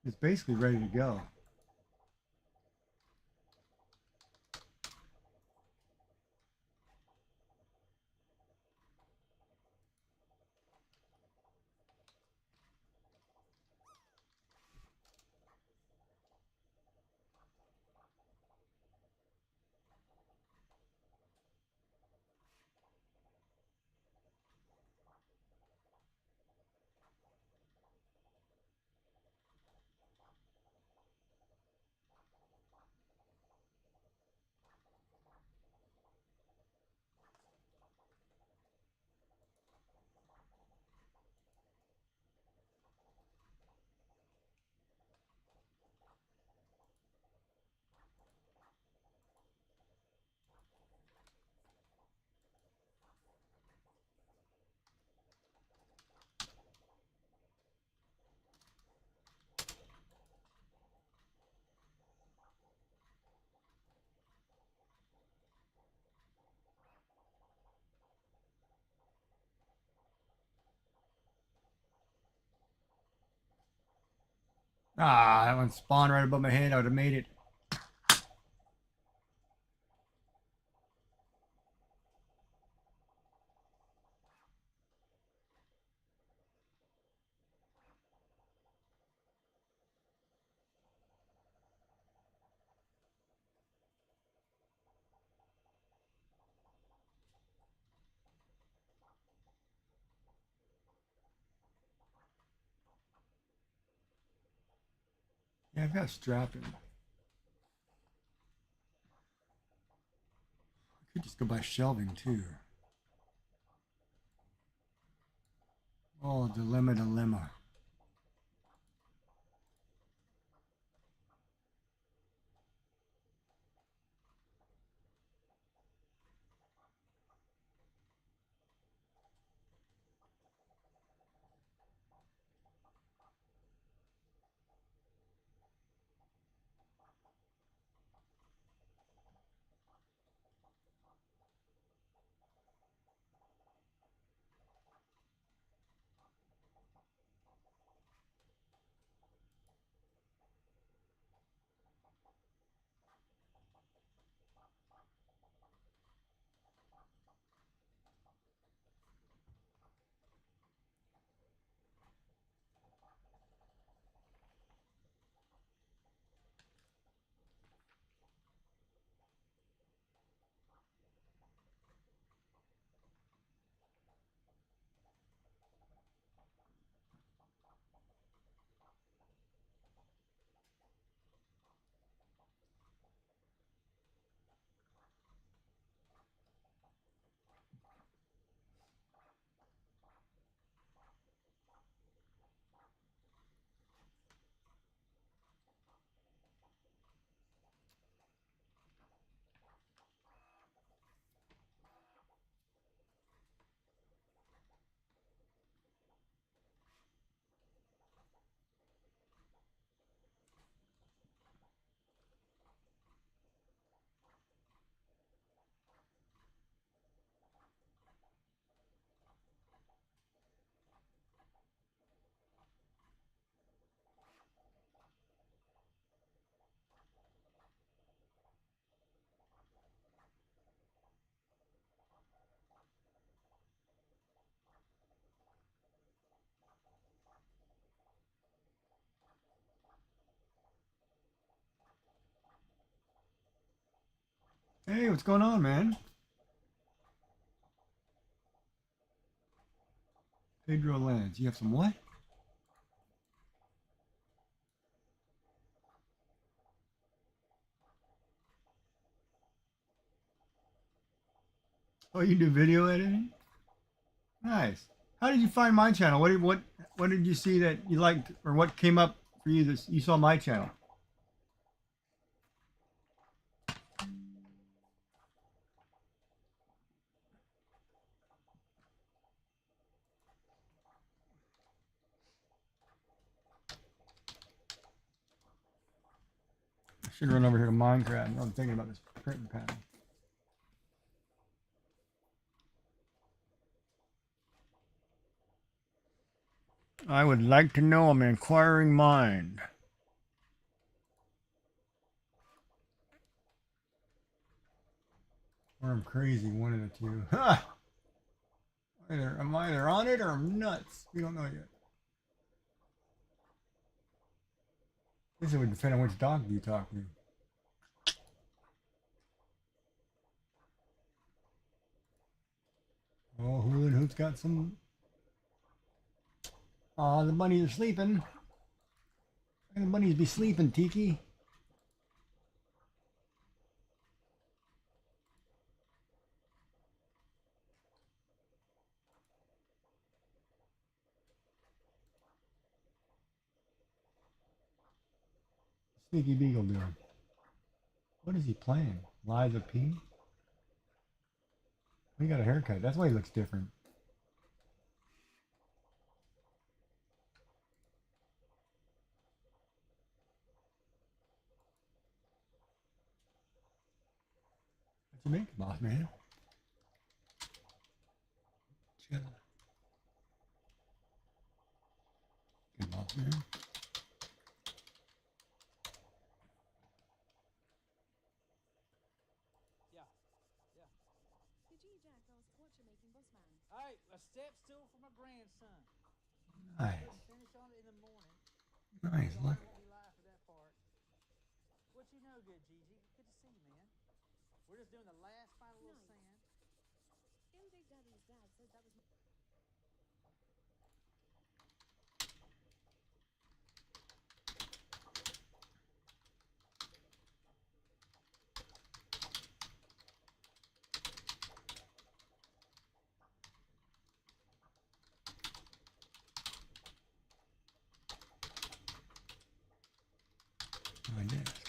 It's basically ready to go. Ah, that one spawned right above my head. I would have made it. Yeah, I've got strapping. I could just go buy shelving too. Oh, dilemma, dilemma. Hey, what's going on, man? Pedro Lands. You have some what? Oh, you do video editing? Nice. How did you find my channel? What did you see that you liked, or what came up for you that you saw my channel? I should run over here to Minecraft. I'm thinking about this printing panel. I would like to know. I'm an inquiring mind. Or I'm crazy, one of the two. Ha! I'm either on it or I'm nuts. We don't know yet. This would depend on which dog you talk to. Oh, Hula Hoop's got some. Aw, the bunnies are sleeping. The bunnies be sleeping, Tiki. Sneaky Beagle doing? What is he playing? Liza P? He got a haircut. That's why he looks different. What you make, boss man? Chill. Good boss man. Yeah, yeah. Hey, a step stool for my grandson. Nice. Finish on it in the morning. Nice. So Look. I won't be live for that part. What you know, good Gigi? Good to see you, man. We're just doing the last final little sand. Big Daddy's dad said that was. My desk.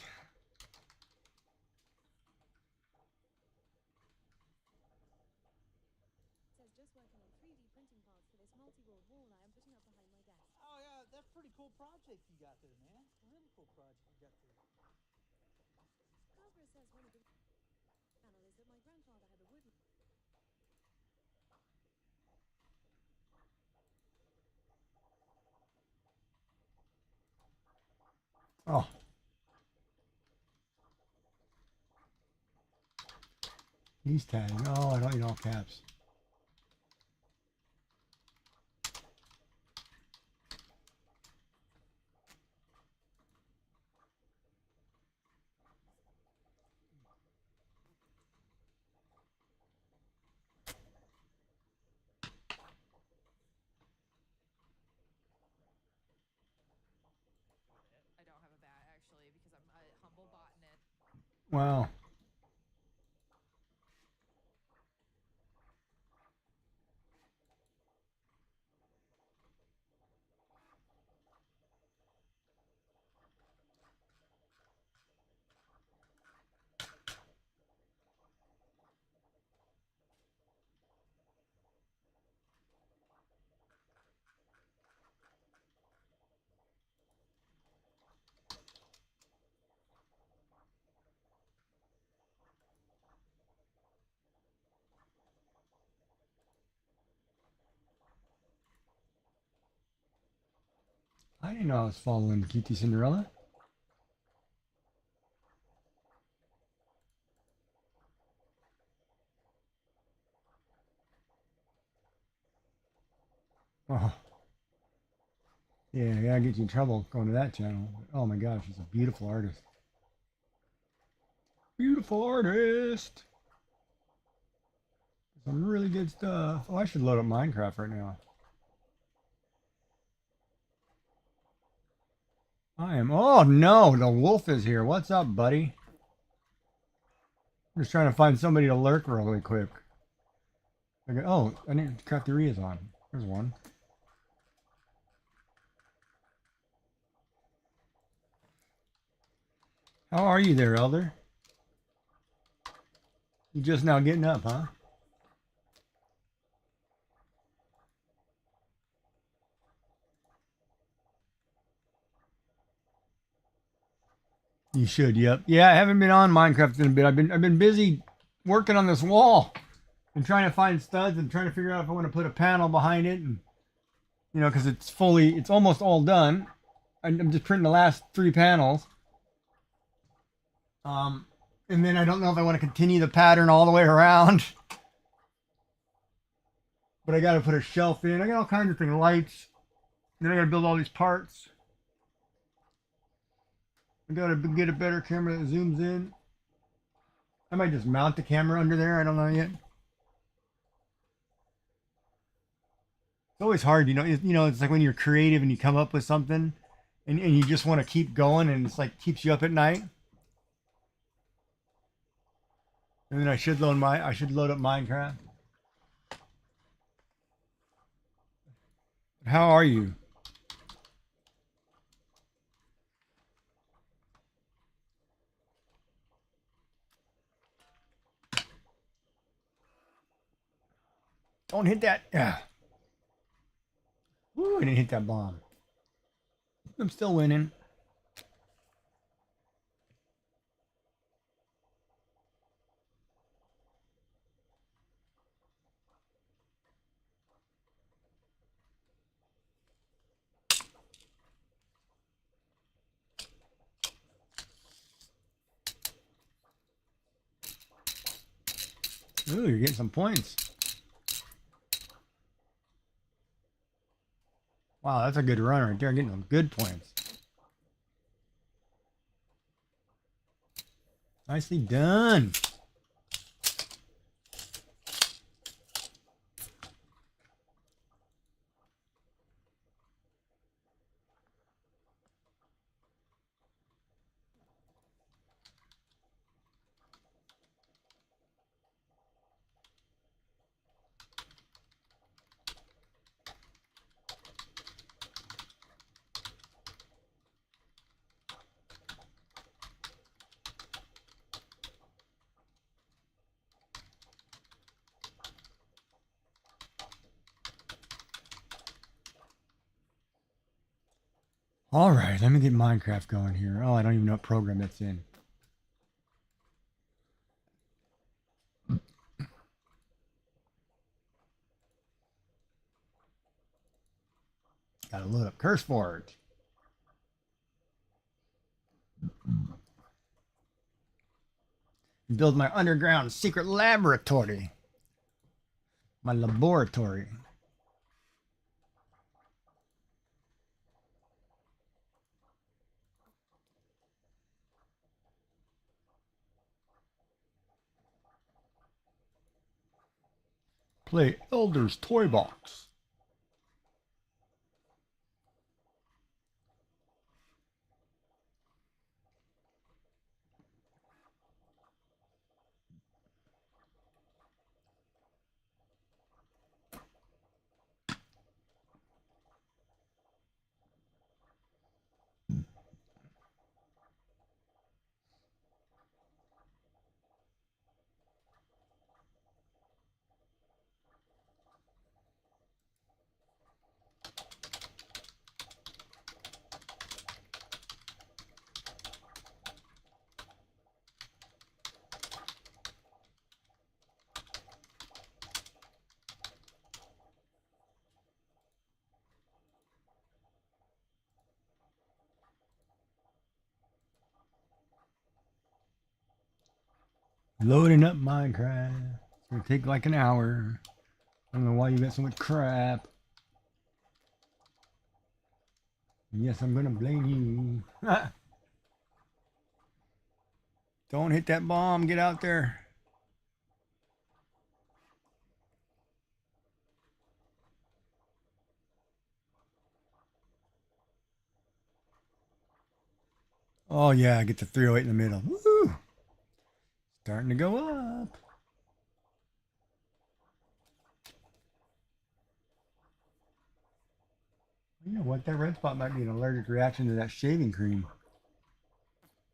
Says just working on 3D printing parts for this multi-walled wall I am putting up behind my desk. Oh, yeah, that's a pretty cool project you got there, man. Really cool project you got there. Barbara says one of the channel is that my grandfather had a wood. Oh. He's tagging. Oh, I don't need all caps. I don't have a bat actually because I'm a humble botanist. Wow. I didn't know I was following Cutie Cinderella. Oh. Yeah, I gotta get you in trouble going to that channel. Oh my gosh, she's a beautiful artist. Beautiful artist. Some really good stuff. Oh, I should load up Minecraft right now. I am. Oh no, the wolf is here. What's up, buddy? I'm just trying to find somebody to lurk really quick. Okay. Oh, I need cafeteria's on. There's one. How are you there, Elder? You just now getting up, huh? You should. Yep. Yeah, I haven't been on Minecraft in a bit. I've been busy working on this wall and trying to find studs and trying to figure out if I want to put a panel behind it, and because it's almost all done. I'm just printing the last 3 panels. And then I don't know if I want to continue the pattern all the way around. But I got to put a shelf in. I got all kinds of things, lights. Then I got to build all these parts. I got to get a better camera that zooms in. I might just mount the camera under there. I don't know yet. It's always hard, it's like when you're creative and you come up with something and you just want to keep going, and it's like keeps you up at night. And then I should load up Minecraft. How are you? Don't hit that. Yeah. Woo, I didn't hit that bomb. I'm still winning. Ooh, you're getting some points. Wow, that's a good run right there. Getting some good points. Nicely done. All right, let me get Minecraft going here. Oh, I don't even know what program that's in. Gotta load up CurseForge. Build my underground secret laboratory. My laboratory. Play Elder's Toy Box. Loading up Minecraft. It's gonna take like an hour. I don't know why you got so much crap. Yes, I'm gonna blame you. Don't hit that bomb. Get out there. Oh yeah, I get the 308 in the middle. Woo! Starting to go up. You know what? That red spot might be an allergic reaction to that shaving cream.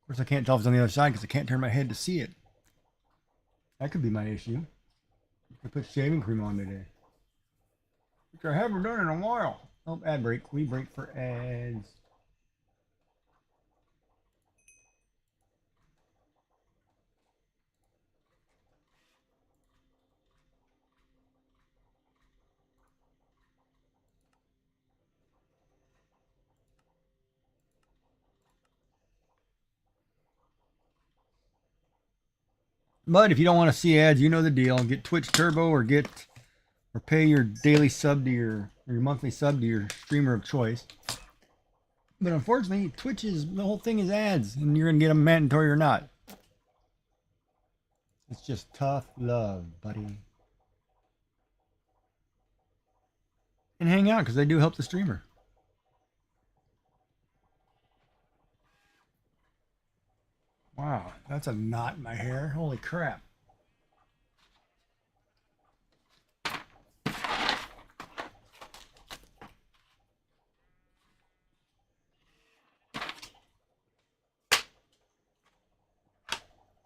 Of course, I can't tell if it's on the other side because I can't turn my head to see it. That could be my issue. I put shaving cream on today, which I haven't done in a while. Oh, ad break. We break for ads. But if you don't want to see ads, you know the deal. Get Twitch Turbo or pay your daily sub to your or your monthly sub to your streamer of choice. But unfortunately, Twitch is the whole thing is ads, and you're gonna get them mandatory or not. It's just tough love, buddy. And hang out because they do help the streamer. Wow, that's a knot in my hair. Holy crap.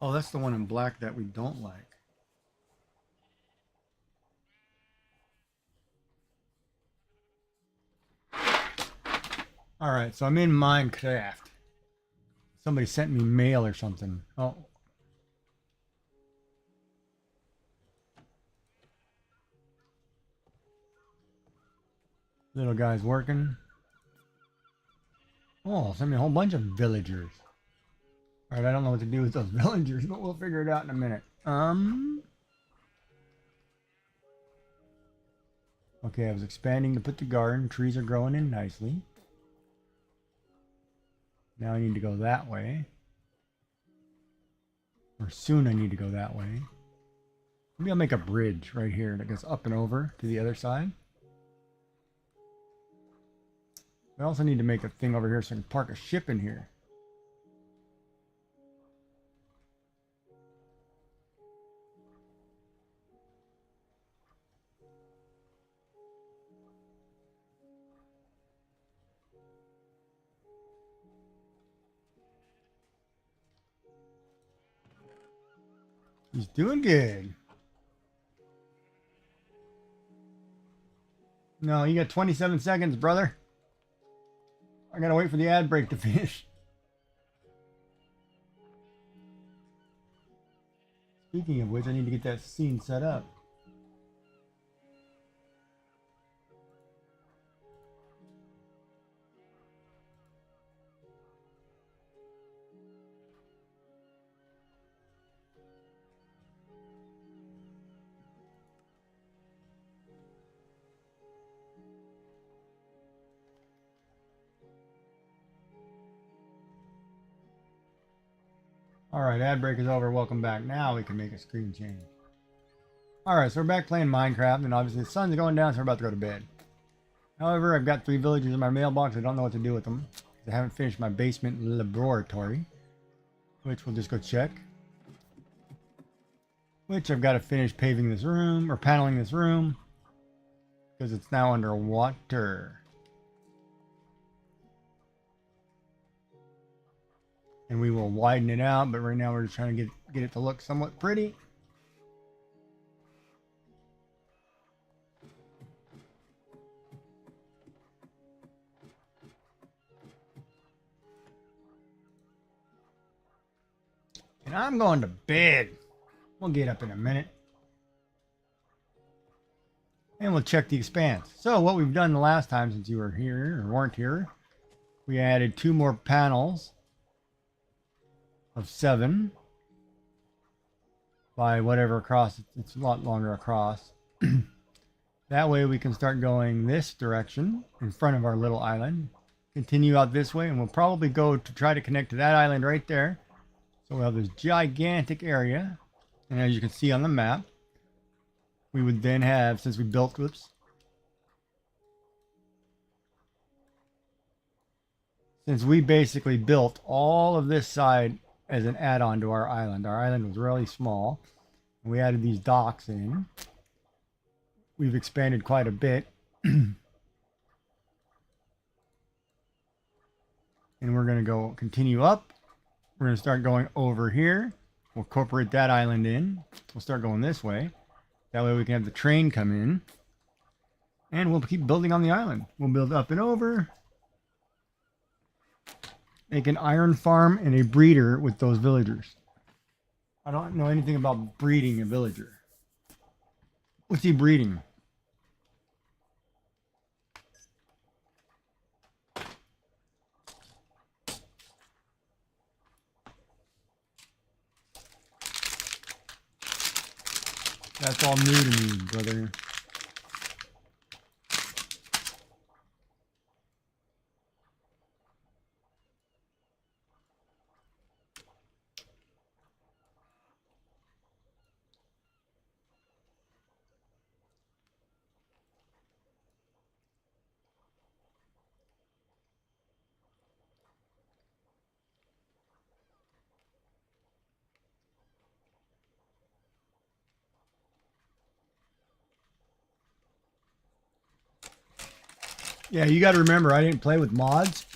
Oh, that's the one in black that we don't like. All right, so I'm in Minecraft. Somebody sent me mail or something. Oh. Little guy's working. Oh, sent me a whole bunch of villagers. All right, I don't know what to do with those villagers, but we'll figure it out in a minute. Okay, I was expanding to put the garden. Trees are growing in nicely. Now I need to go that way. Or soon I need to go that way. Maybe I'll make a bridge right here that goes up and over to the other side. I also need to make a thing over here so I can park a ship in here. He's doing good. No, you got 27 seconds, brother. I gotta wait for the ad break to finish. Speaking of which, I need to get that scene set up. Alright, ad break is over. Welcome back. Now we can make a screen change. Alright, so we're back playing Minecraft, and obviously the sun's going down, so we're about to go to bed. However, I've got 3 villagers in my mailbox. I don't know what to do with them. I haven't finished my basement laboratory, which we'll just go check. Which I've got to finish paving this room, or paneling this room, because it's now underwater. And we will widen it out, but right now we're just trying to get it to look somewhat pretty. And I'm going to bed. We'll get up in a minute. And we'll check the expanse. So what we've done the last time since you were here or weren't here, we added 2 more panels of 7 by whatever across. It's a lot longer across. That way we can start going this direction in front of our little island. Continue out this way, and we'll probably go to try to connect to that island right there. So we'll have this gigantic area. And as you can see on the map, we would then have, since we built, since we basically built all of this side as an add-on to our island. Our island was really small. We added these docks in. We've expanded quite a bit. And we're going to go continue up. We're going to start going over here. We'll incorporate that island in. We'll start going this way. That way we can have the train come in. And we'll keep building on the island. We'll build up and over. Make an iron farm and a breeder with those villagers. I don't know anything about breeding a villager. What's he breeding? That's all new to me, brother. Yeah, you got to remember, I didn't play with mods.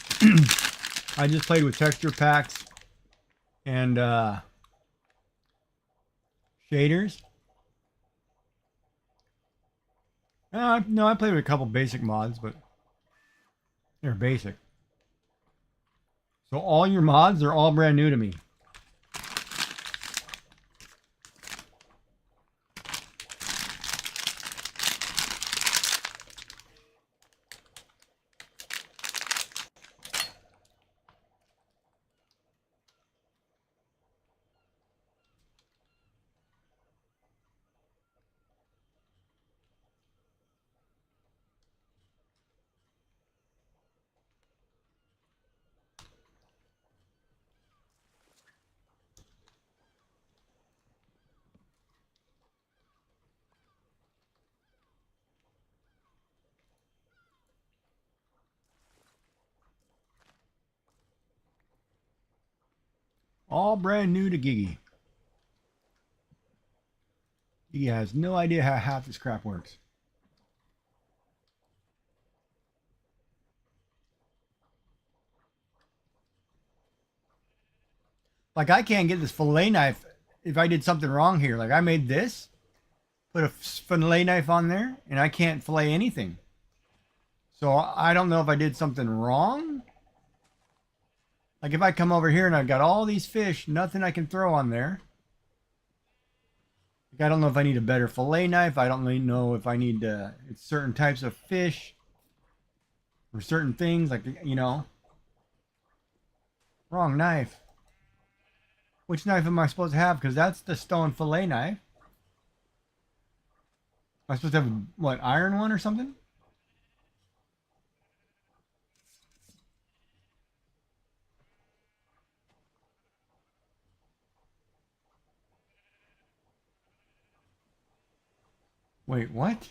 I just played with texture packs and shaders. No, I played with a couple basic mods, but they're basic. So all your mods are all brand new to me. All brand new to Gigi. Gigi has no idea how half this crap works. Like, I can't get this fillet knife if I did something wrong here. Like, I made this, put a fillet knife on there, and I can't fillet anything. So I don't know if I did something wrong. Like, if I come over here and I've got all these fish, nothing I can throw on there. Like, I don't know if I need a better fillet knife. I don't really know if I need it's certain types of fish or certain things. Like, you know. Wrong knife. Which knife am I supposed to have? Because that's the stone fillet knife. Am I supposed to have, what, iron one or something? Wait, what?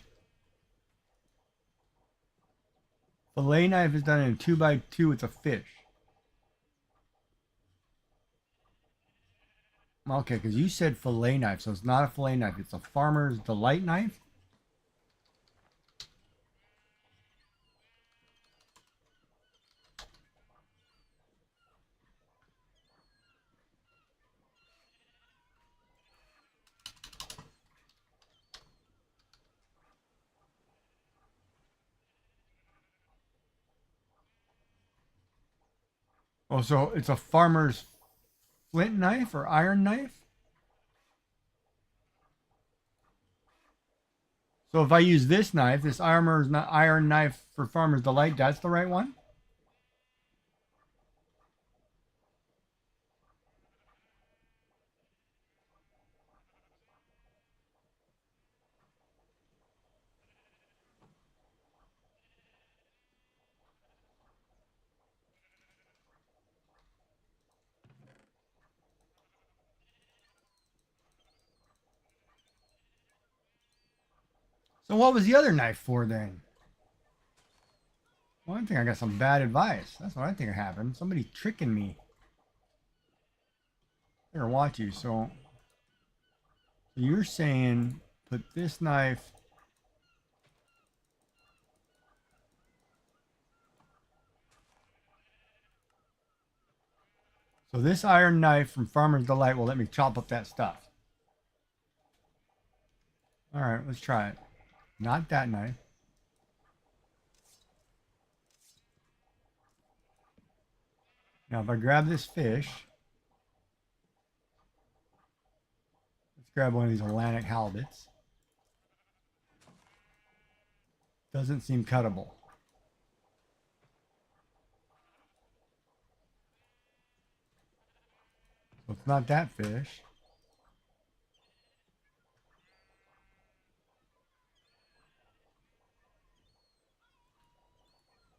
Fillet knife is done in a 2x2 with a fish. Okay, because you said fillet knife, so it's not a fillet knife. It's a farmer's delight knife. Oh, so it's a farmer's flint knife or iron knife? So if I use this knife, this iron knife for farmer's delight, that's the right one? So what was the other knife for then? Well, I think I got some bad advice. That's what I think happened. Somebody tricking me. Better watch you. So you're saying put this knife. So this iron knife from Farmer's Delight will let me chop up that stuff. All right, let's try it. Not that knife. Now if I grab this fish, let's grab one of these Atlantic halibuts. Doesn't seem cuttable. So it's not that fish.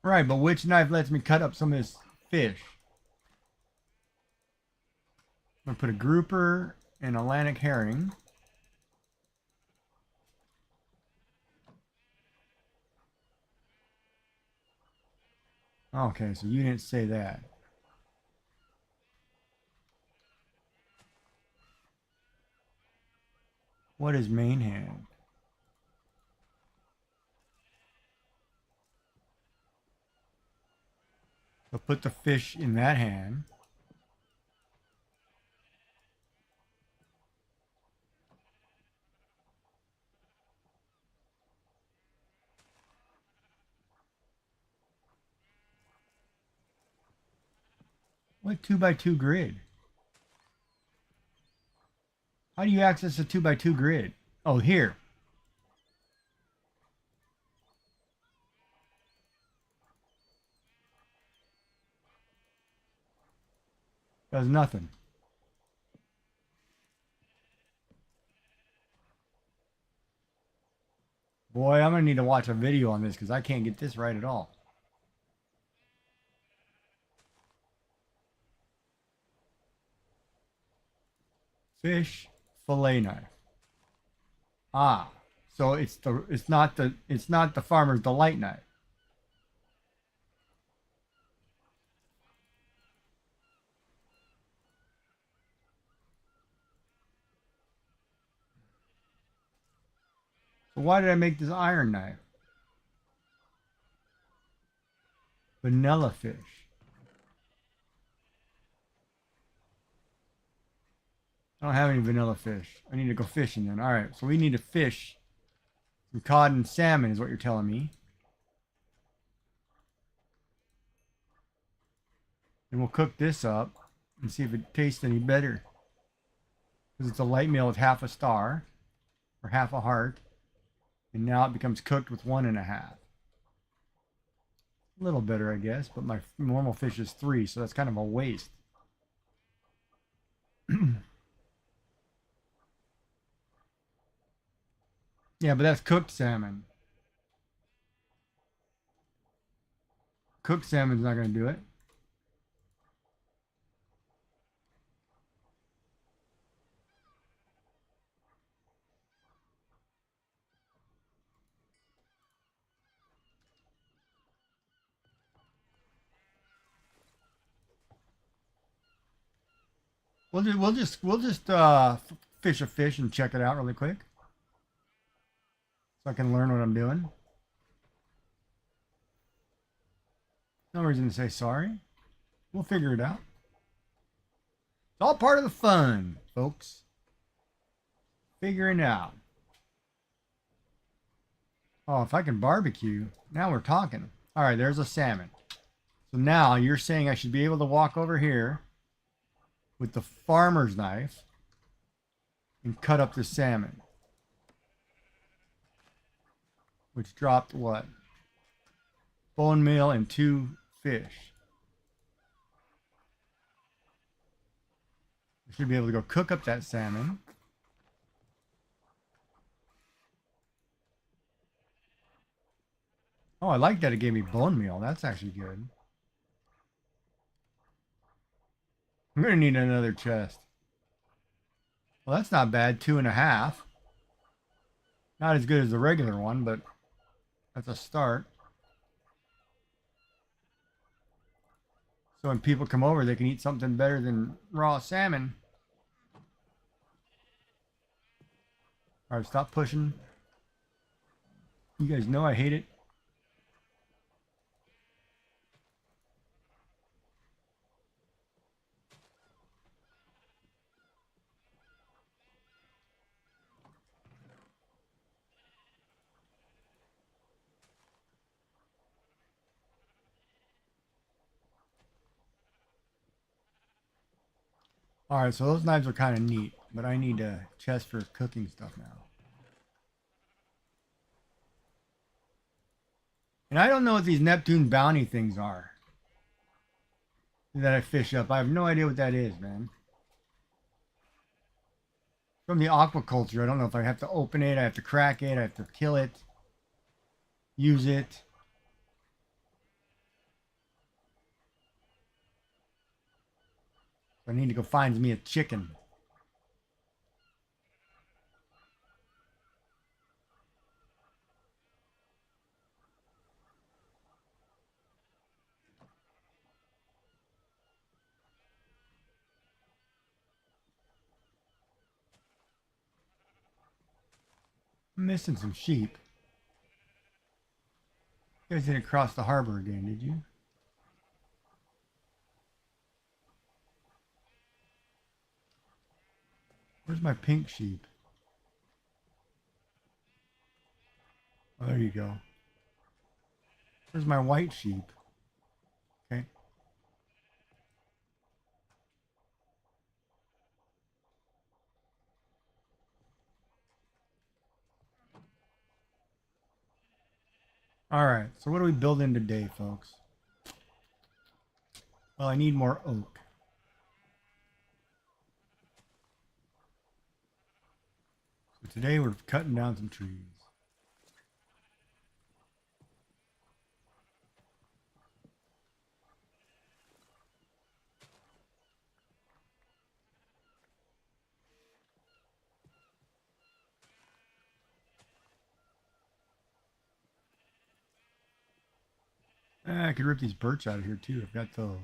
Right, but which knife lets me cut up some of this fish? I'm going to put a grouper and Atlantic herring. Okay, so you didn't say that. What is main hand? So put the fish in that hand. What 2x2 grid? How do you access a 2x2 grid? Oh, here. Does nothing. Boy, I'm going to need to watch a video on this because I can't get this right at all. Fish fillet knife. Ah, so it's not the Farmer's Delight knife. So why did I make this iron knife? Vanilla fish. I don't have any vanilla fish. I need to go fishing then. All right, so we need to fish some cod and salmon is what you're telling me. And we'll cook this up and see if it tastes any better. Because it's a light meal with half a star or half a heart. And now it becomes cooked with 1.5. A little better, I guess, but my normal fish is 3, so that's kind of a waste. Yeah, but that's cooked salmon. Cooked salmon's not going to do it. We'll just fish a fish and check it out really quick, so I can learn what I'm doing. No reason to say sorry. We'll figure it out. It's all part of the fun, folks. Figuring it out. Oh, if I can barbecue, now we're talking. All right, there's a salmon. So now you're saying I should be able to walk over here with the farmer's knife and cut up the salmon. Which dropped what? Bone meal and 2 fish. I should be able to go cook up that salmon. Oh, I like that it gave me bone meal. That's actually good. I'm going to need another chest. Well, that's not bad. 2.5. Not as good as the regular one, but that's a start. So when people come over, they can eat something better than raw salmon. All right, stop pushing. You guys know I hate it. All right, so those knives are kind of neat, but I need a chest for cooking stuff now. And I don't know what these Neptune bounty things are that I fish up. I have no idea what that is, man. From the aquaculture, I don't know if I have to open it, I have to crack it, I have to kill it, use it. I need to go find me a chicken. I'm missing some sheep. You guys didn't cross the harbor again, did you? Where's my pink sheep? Oh, there you go. Where's my white sheep? Okay. All right, so what are we building today, folks? Well, I need more oak. So today we're cutting down some trees. I could rip these birch out of here too. I've got those.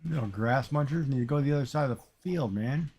Little grass munchers need to go to the other side of the field, man.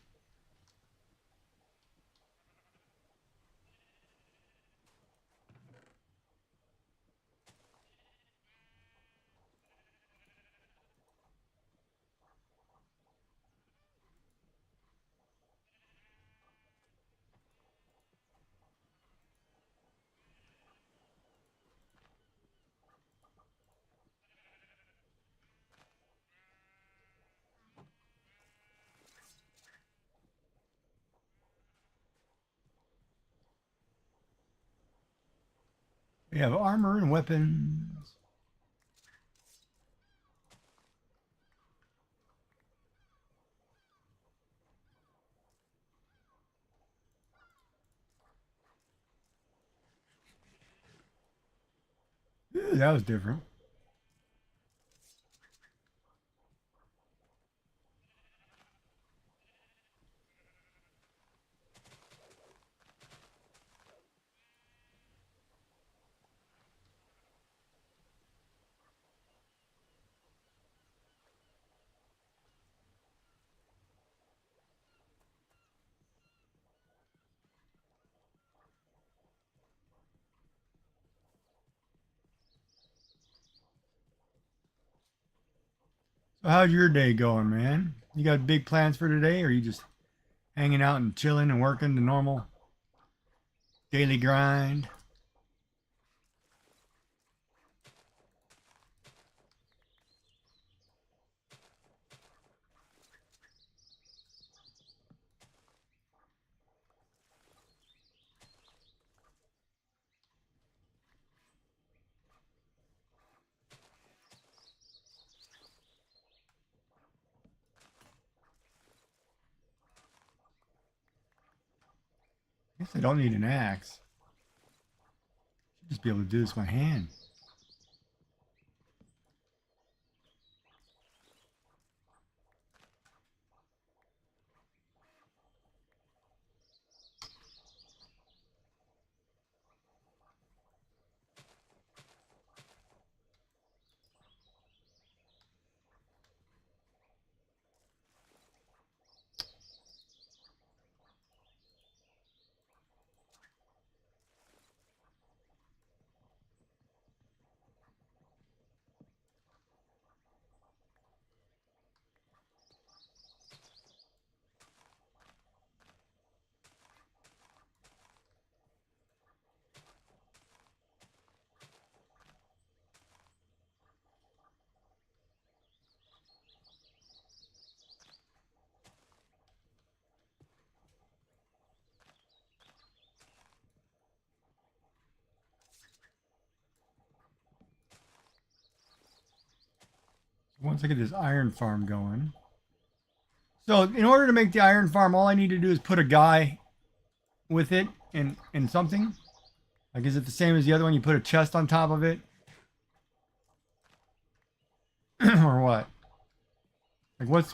We have armor and weapons. Ooh, that was different. So how's your day going, man? You got big plans for today, or are you just hanging out and chilling and working the normal daily grind? I guess I don't need an axe. Just be able to do this with my hand. Once I get this iron farm going. So in order to make the iron farm, all I need to do is put a guy with it and something. Like, is it the same as the other one? You put a chest on top of it? Or what? Like, what's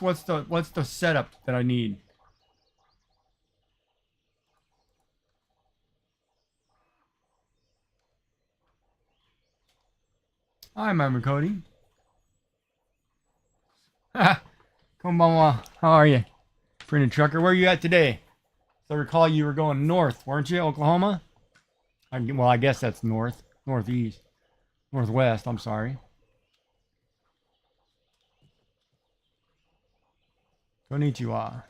the setup that I need? Hi, Mama Cody. Konbanwa. How are you? Printed trucker, where are you at today? So I recall you were going north, weren't you? Oklahoma? Well, I guess that's north. Northeast. Northwest, I'm sorry. Konnichiwa.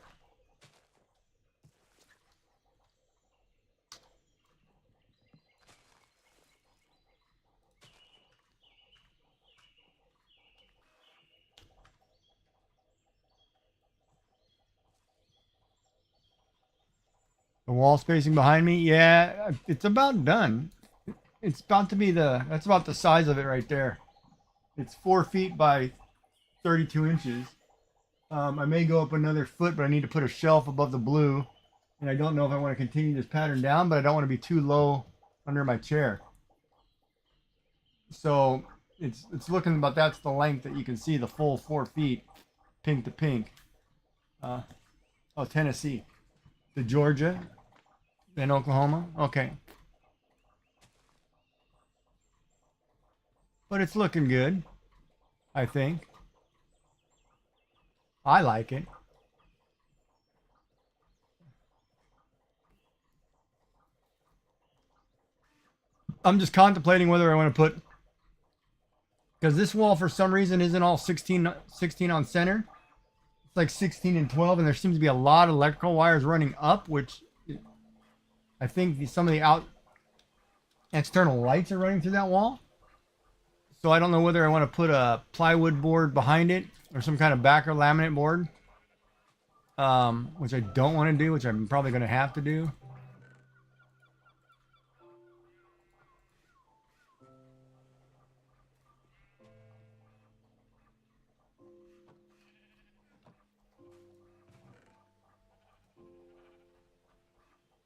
The wall spacing behind me? Yeah, it's about done. It's about to be that's about the size of it right there. It's 4 feet by 32 inches. I may go up another foot, but I need to put a shelf above the blue. And I don't know if I want to continue this pattern down, but I don't want to be too low under my chair. So it's looking about that's the length that you can see the full 4 feet, pink to pink. Oh, Tennessee. To Georgia. Then Oklahoma. Okay. But it's looking good, I think. I like it. I'm just contemplating whether I want to put, because this wall for some reason isn't all 16 on center. It's like 16 and 12, and there seems to be a lot of electrical wires running up, which I think some of the external lights are running through that wall. So I don't know whether I want to put a plywood board behind it or some kind of backer laminate board, which I don't want to do, which I'm probably going to have to do.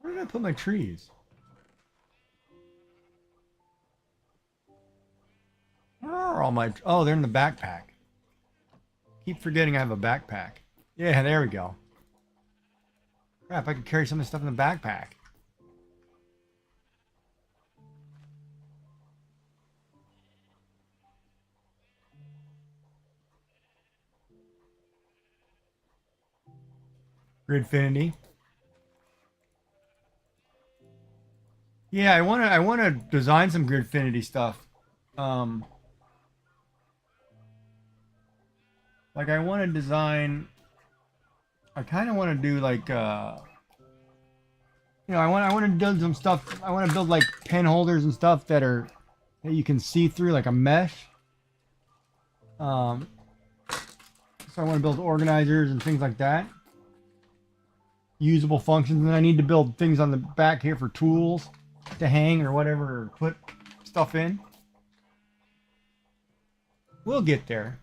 Where did I put my trees? Where are all my... Oh, they're in the backpack. Keep forgetting I have a backpack. Yeah, there we go. Crap, I could carry some of this stuff in the backpack. Gridfinity. Yeah, I want to design some Gridfinity stuff. Like I want to design. I kind of want to do like I want to build some stuff. I want to build like pen holders and stuff that you can see through, like a mesh. So I want to build organizers and things like that. Usable functions, and then I need to build things on the back here for tools to hang or whatever, or put stuff in. We'll get there.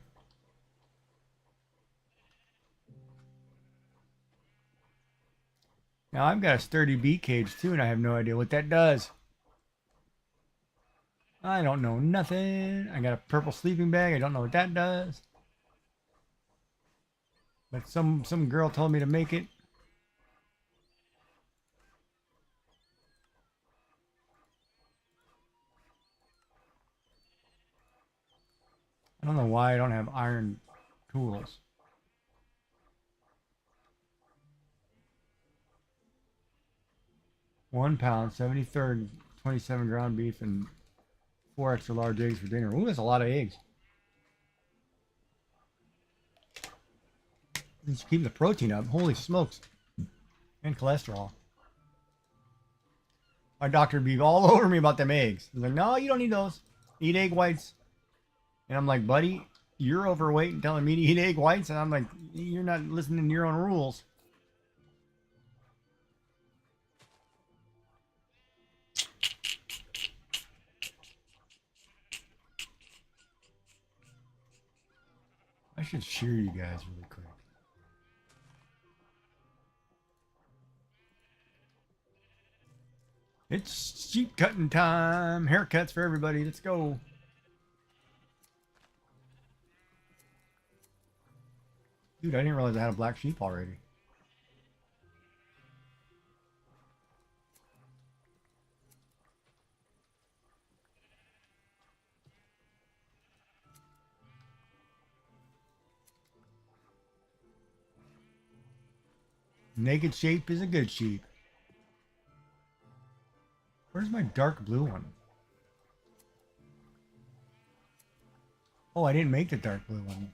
Now I've got a sturdy bee cage too, and I have no idea what that does. I don't know nothing. I got a purple sleeping bag. I don't know what that does. But some girl told me to make it. I don't know why I don't have iron tools. £1, 73rd, 27 ground beef, and 4 extra large eggs for dinner. Ooh, that's a lot of eggs. Just keep the protein up. Holy smokes. And cholesterol. My doctor would be all over me about them eggs. He's like, no, you don't need those. Eat egg whites. And I'm like, buddy, you're overweight and telling me to eat egg whites? And I'm like, you're not listening to your own rules. I should shear you guys really quick. It's sheep cutting time. Haircuts for everybody. Let's go. Dude, I didn't realize I had a black sheep already. Naked sheep is a good sheep. Where's my dark blue one? Oh, I didn't make the dark blue one.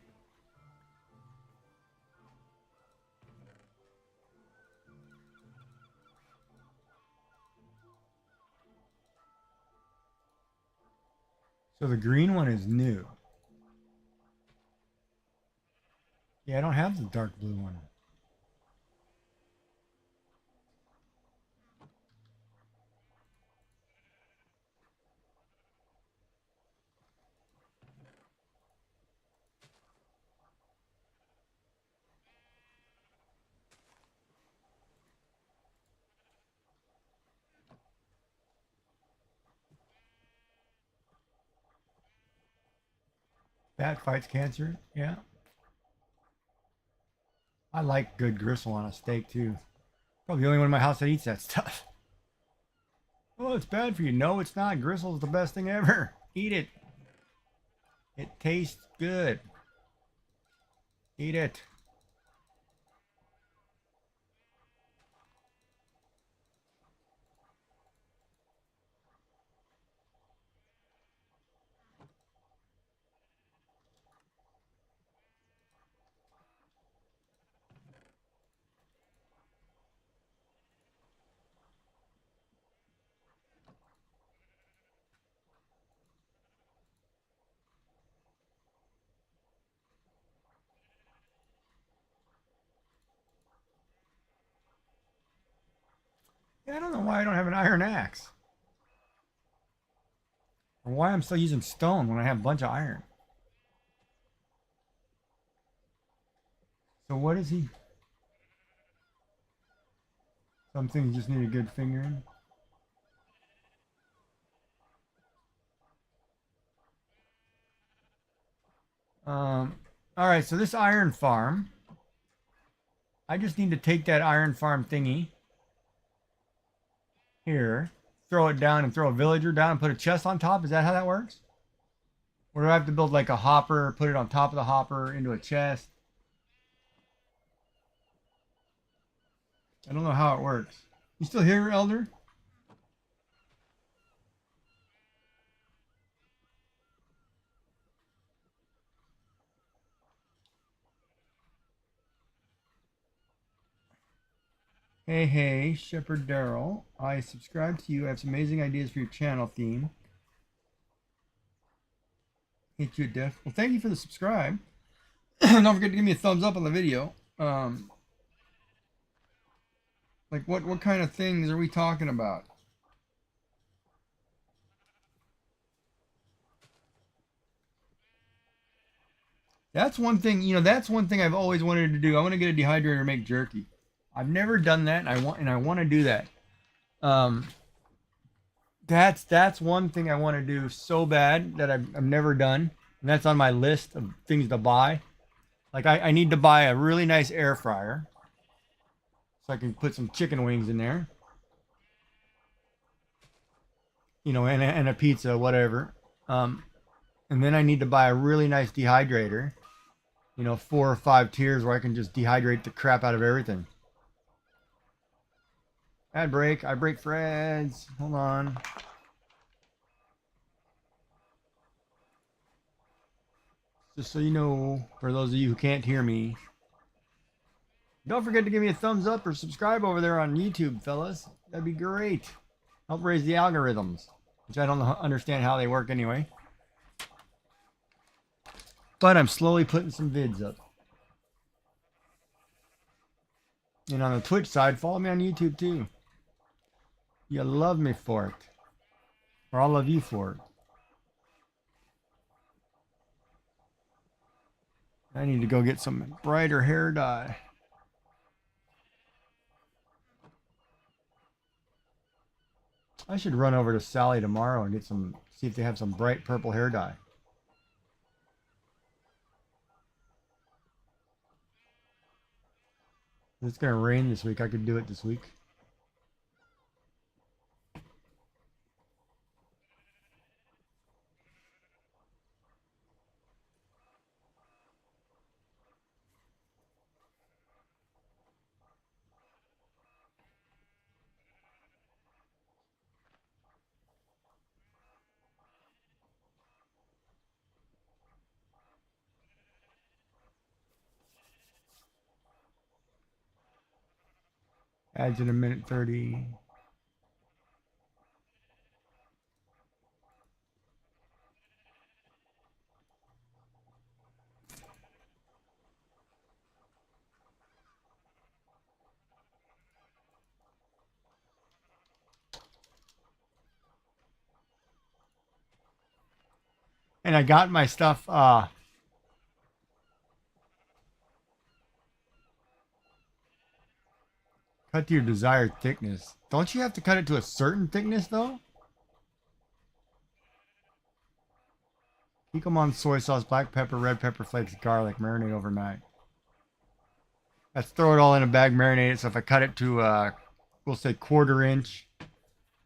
So the green one is new. Yeah, I don't have the dark blue one. Fat fights cancer. Yeah. I like good gristle on a steak too. Probably the only one in my house that eats that stuff. Oh, it's bad for you. No, it's not. Gristle's the best thing ever. Eat it. It tastes good. Eat it. Yeah, I don't know why I don't have an iron axe. Or why I'm still using stone when I have a bunch of iron. So what is he? Some things just need a good fingering. All right, so this iron farm. I just need to take that iron farm thingy here, throw it down and throw a villager down and put a chest on top. Is that how that works? Or do I have to build like a hopper, put it on top of the hopper into a chest? I don't know how it works. You still here, Elder? Hey, Shepherd Daryl. I subscribe to you. I have some amazing ideas for your channel theme. Hate you to death. Well, thank you for the subscribe. Don't forget to give me a thumbs up on the video. Like what kind of things are we talking about? That's one thing, that's one thing I've always wanted to do. I want to get a dehydrator and make jerky. I've never done that, and I want to do that. That's one thing I want to do so bad that I've never done, and that's on my list of things to buy. Like I need to buy a really nice air fryer so I can put some chicken wings in there, you know, and a pizza, whatever. Um, and then I need to buy a really nice dehydrator, you know, 4 or 5 tiers where I can just dehydrate the crap out of everything. Ad break. I break for ads. Hold on. Just so you know, for those of you who can't hear me, don't forget to give me a thumbs up or subscribe over there on YouTube, fellas. That'd be great. Help raise the algorithms, which I don't understand how they work anyway. But I'm slowly putting some vids up. And on the Twitch side, follow me on YouTube too. You love me for it. Or I'll love you for it. I need to go get some brighter hair dye. I should run over to Sally tomorrow and get some, see if they have some bright purple hair dye. If it's going to rain this week, I could do it this week. Ads in a minute 30. And I got my stuff cut to your desired thickness. Don't you have to cut it to a certain thickness though? Kikkoman soy sauce, black pepper, red pepper flakes, garlic, marinate overnight. Let's throw it all in a bag, marinate it. So if I cut it to, we'll say 1/4 inch,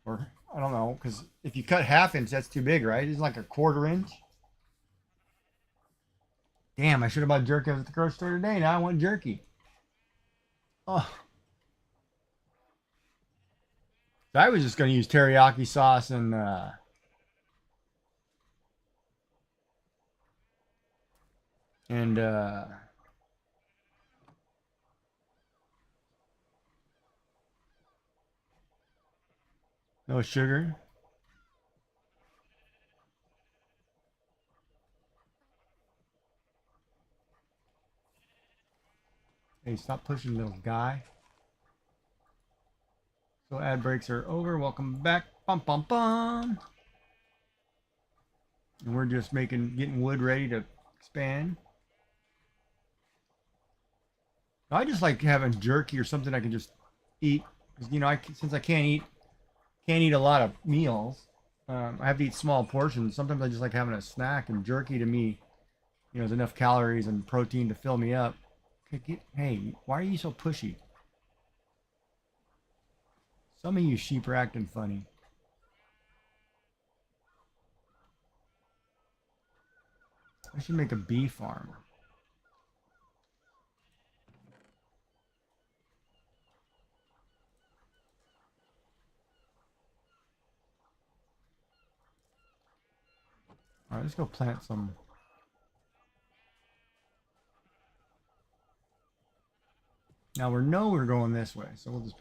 or I don't know, because if you cut 1/2 inch, that's too big, right? It's like a 1/4 inch. Damn, I should have bought jerky at the grocery store today. Now I want jerky. Oh. So I was just going to use teriyaki sauce and no sugar. Hey, stop pushing, little guy. So ad breaks are over. Welcome back. Bum bum bum. And we're just getting wood ready to expand. I just like having jerky or something I can just eat. Because, you know, since I can't eat a lot of meals, I have to eat small portions. Sometimes I just like having a snack, and jerky to me, you know, is enough calories and protein to fill me up. Hey, why are you so pushy? Some of you sheep are acting funny. I should make a bee farm. All right, let's go plant some. Now we're going this way, so we'll just.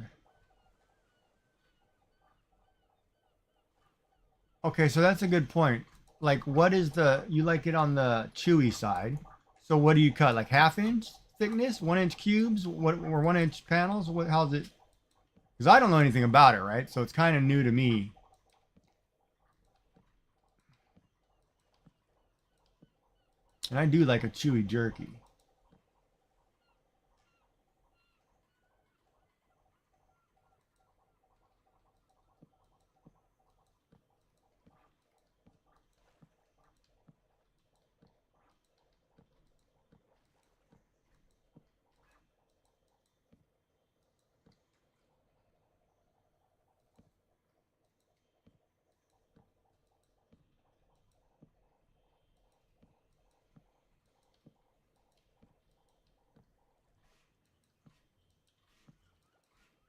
Okay, so that's a good point. Like, what is you like it on the chewy side? So what do you cut? Like 1/2 inch thickness, 1 inch cubes, or 1 inch panels? How's it? Because I don't know anything about it, right? So it's kind of new to me. And I do like a chewy jerky.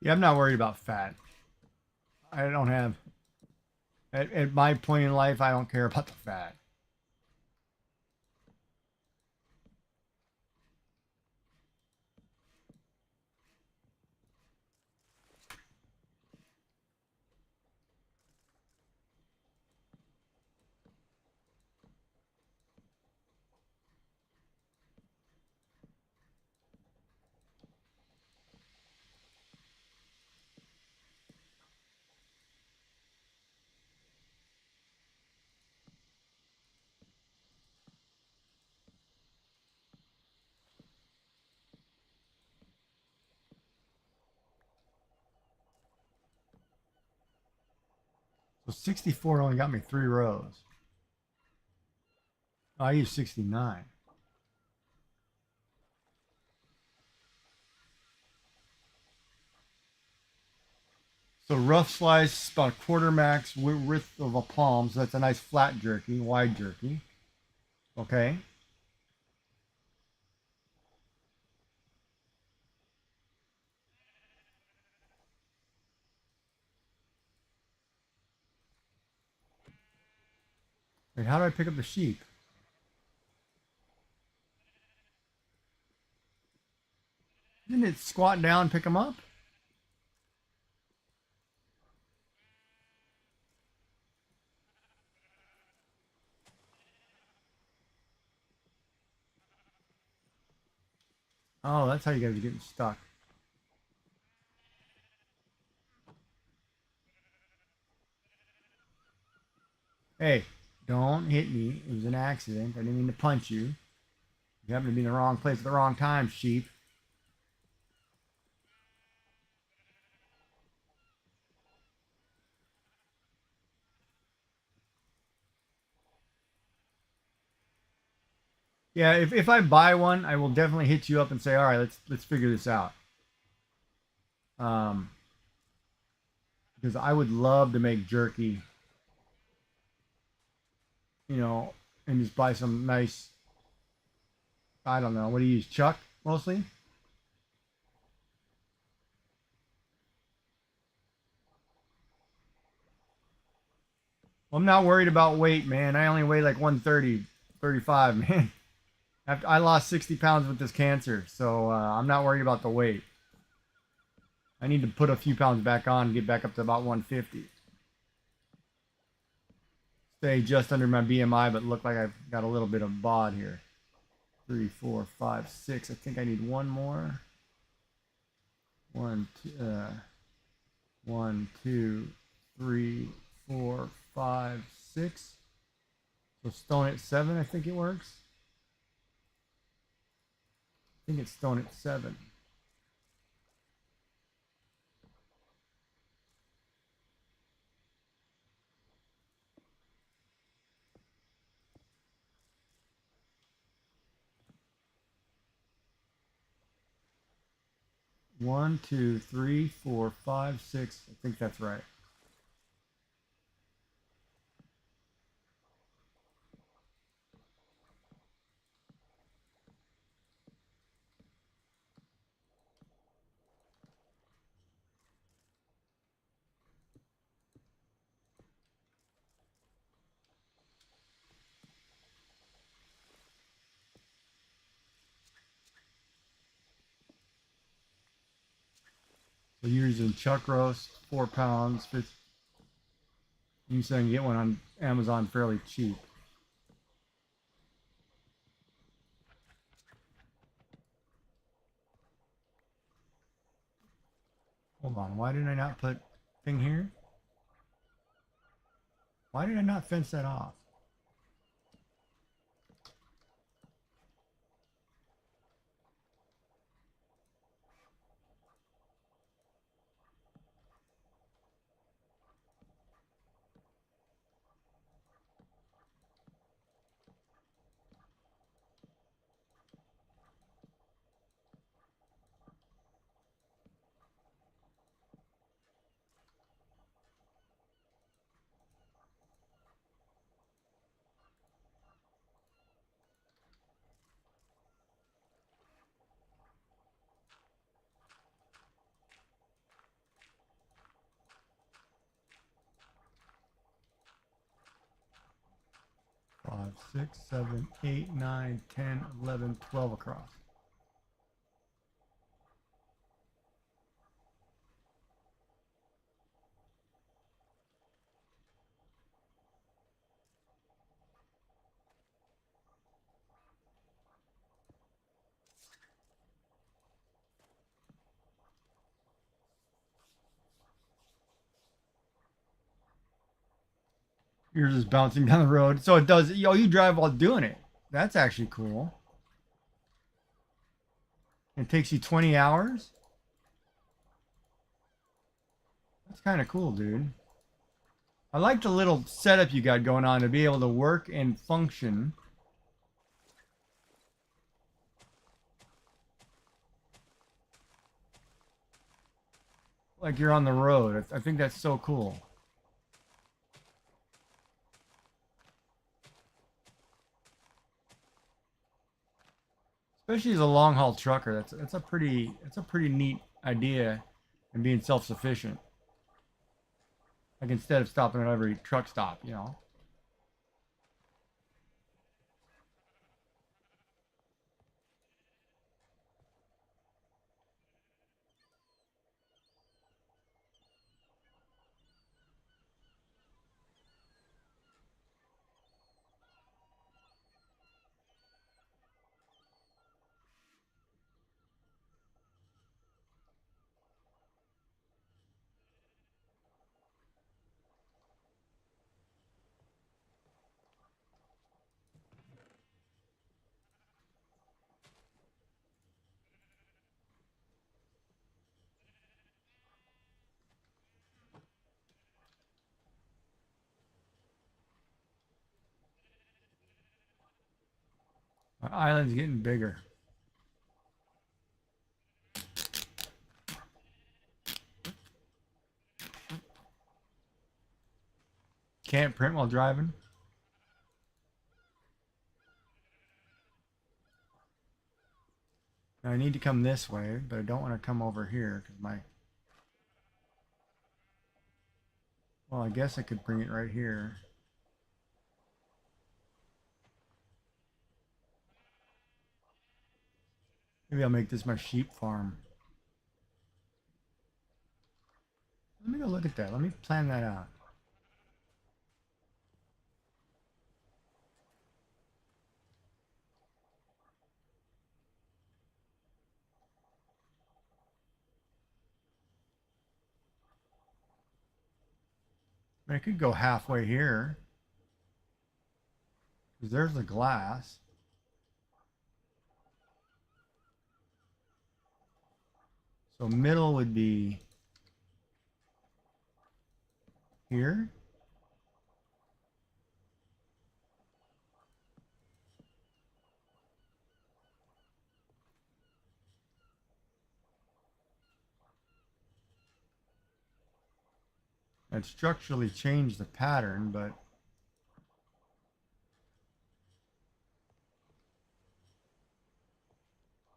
Yeah, I'm not worried about fat. I don't have, at my point in life, I don't care about the fat. So 64 only got me 3 rows. Oh, I used 69. So rough slice, about a quarter max width of a palm. So that's a nice flat jerky, wide jerky. Okay. Wait, how do I pick up the sheep? Didn't it squat down and pick them up? Oh, that's how you guys are getting stuck. Hey, don't hit me. It was an accident. I didn't mean to punch you. You happen to be in the wrong place at the wrong time, sheep. Yeah, if I buy one, I will definitely hit you up and say, all right, let's figure this out. Um, because I would love to make jerky, you know, and just buy some nice. I don't know. What do you use? Chuck mostly. Well, I'm not worried about weight, man. I only weigh like 130, 35, man. I lost 60 pounds with this cancer, so I'm not worried about the weight. I need to put a few pounds back on and get back up to about 150. Stay just under my BMI, but look like I've got a little bit of bod here. 3, 4, 5, 6. I think I need one more. 1, 2, 3, 4, 5, 6. So stone at 7, I think it works. I think it's stone at 7. One, two, three, 4, 5, 6. I think that's right. So you're using chuck roast, 4 pounds. You said you can get one on Amazon fairly cheap. Hold on, why did I not put thing here? Why did I not fence that off? 6, 7, 8, 9, 10, 11, 12 across. You're just bouncing down the road. So it does, yo, you drive while doing it. That's actually cool. It takes you 20 hours? That's kind of cool, dude. I like the little setup you got going on to be able to work and function. Like you're on the road. I think that's so cool. Especially as a long haul trucker, that's a pretty neat idea, and being self-sufficient. Like instead of stopping at every truck stop, you know. My island's getting bigger. Can't print while driving. Now I need to come this way, but I don't want to come over here because my... Well, I guess I could bring it right here. Maybe I'll make this my sheep farm. Let me go look at that. Let me plan that out. I could go halfway here. Because there's the glass. So middle would be here. I'd structurally change the pattern, but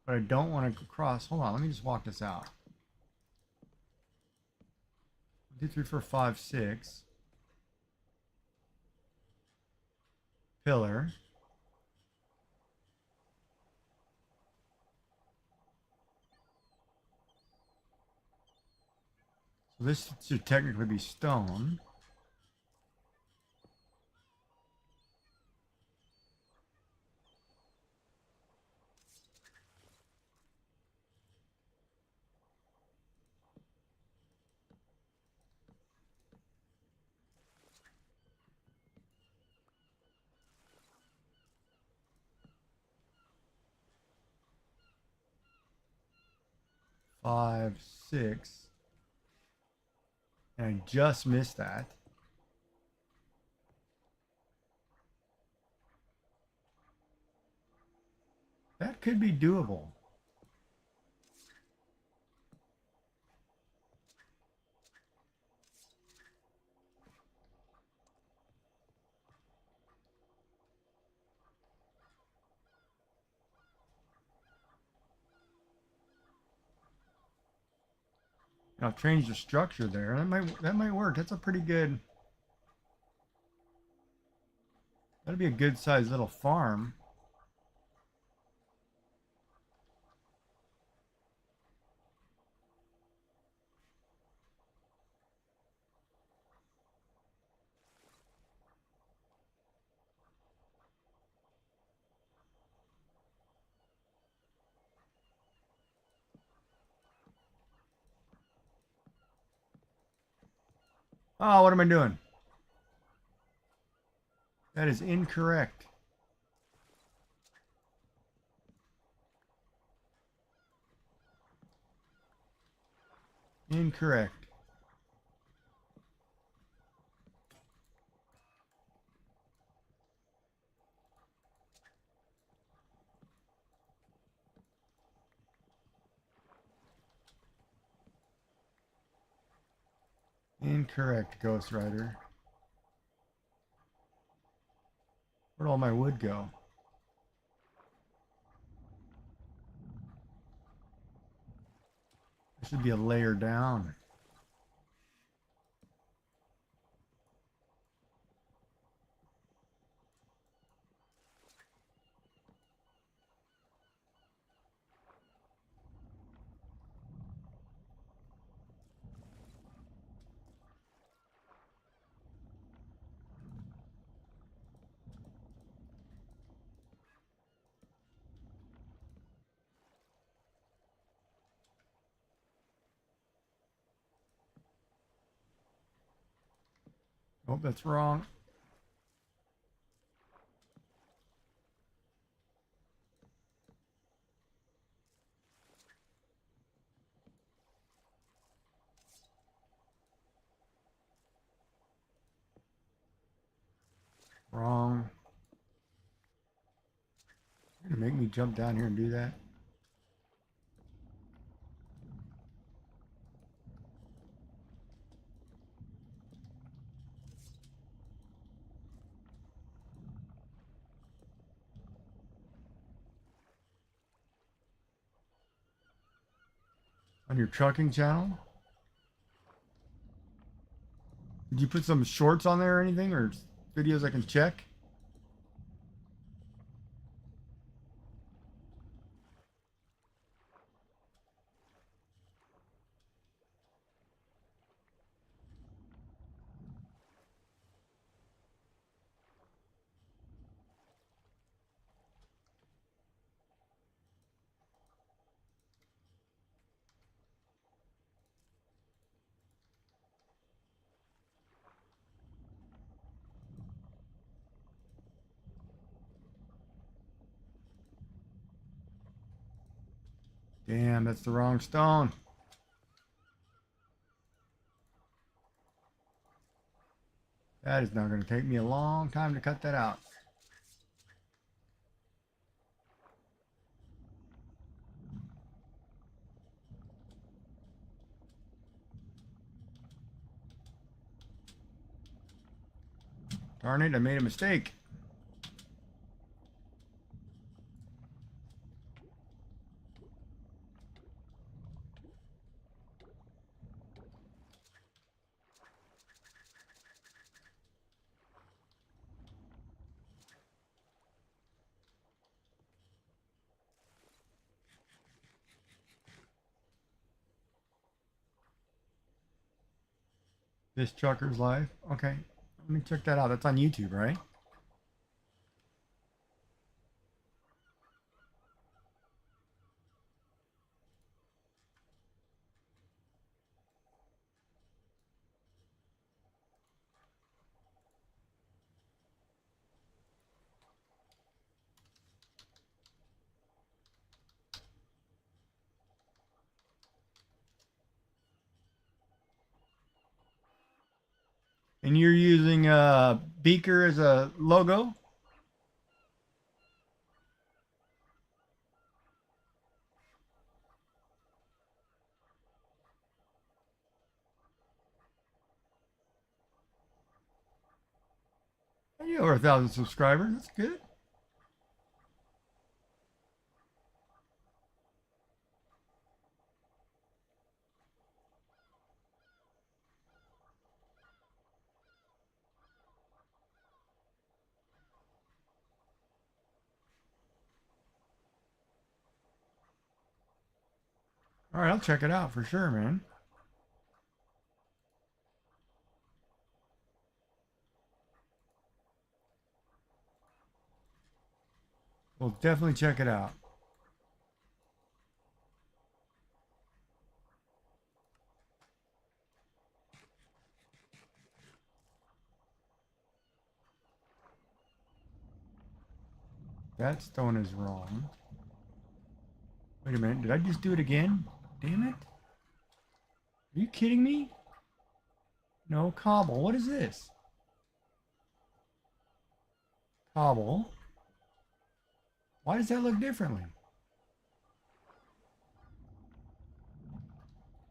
I don't want to cross. Hold on, let me just walk this out. 1, 2, 3, 4, 5, 6. Pillar. So this should technically be stone. Five, 6. And I just missed that. That could be doable. I'll change the structure there. That might work. That's a pretty good. That That'd be a good sized little farm. Oh, what am I doing? That is incorrect. Incorrect. Incorrect, Ghost Rider. Where'd all my wood go? There should be a layer down. Oh, that's wrong. Wrong. You're gonna make me jump down here and do that? On your trucking channel? Did you put some shorts on there or anything? Or videos I can check? Damn, that's the wrong stone. That is now going to take me a long time to cut that out. Darn it, I made a mistake. This Trucker's Life. Okay, let me check that out. That's on YouTube, right? And you're using Beaker as a logo? You over 1,000 subscribers. That's good. All right, I'll check it out for sure, man. We'll definitely check it out. That stone is wrong. Wait a minute, did I just do it again? Damn it. Are you kidding me? No, cobble. What is this? Cobble. Why does that look differently?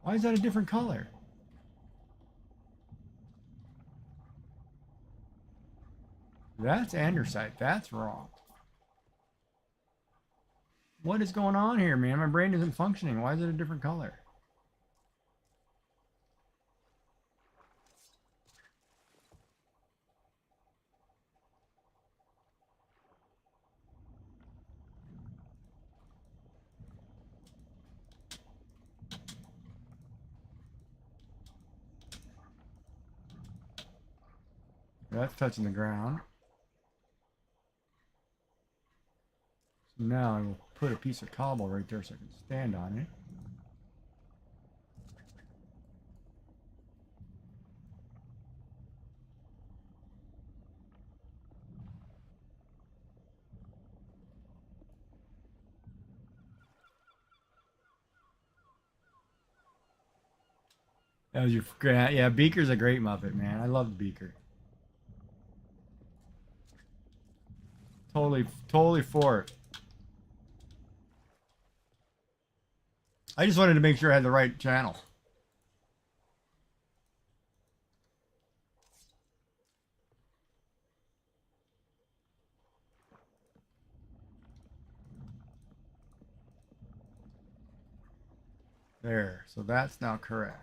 Why is that a different color? That's andesite. That's wrong. What is going on here, man? My brain isn't functioning. Why is it a different color? That's touching the ground. So now I will put a piece of cobble right there so I can stand on it. That was your yeah. Beaker's a great Muppet, man. I love Beaker. Totally for it. I just wanted to make sure I had the right channel. There, so that's now correct.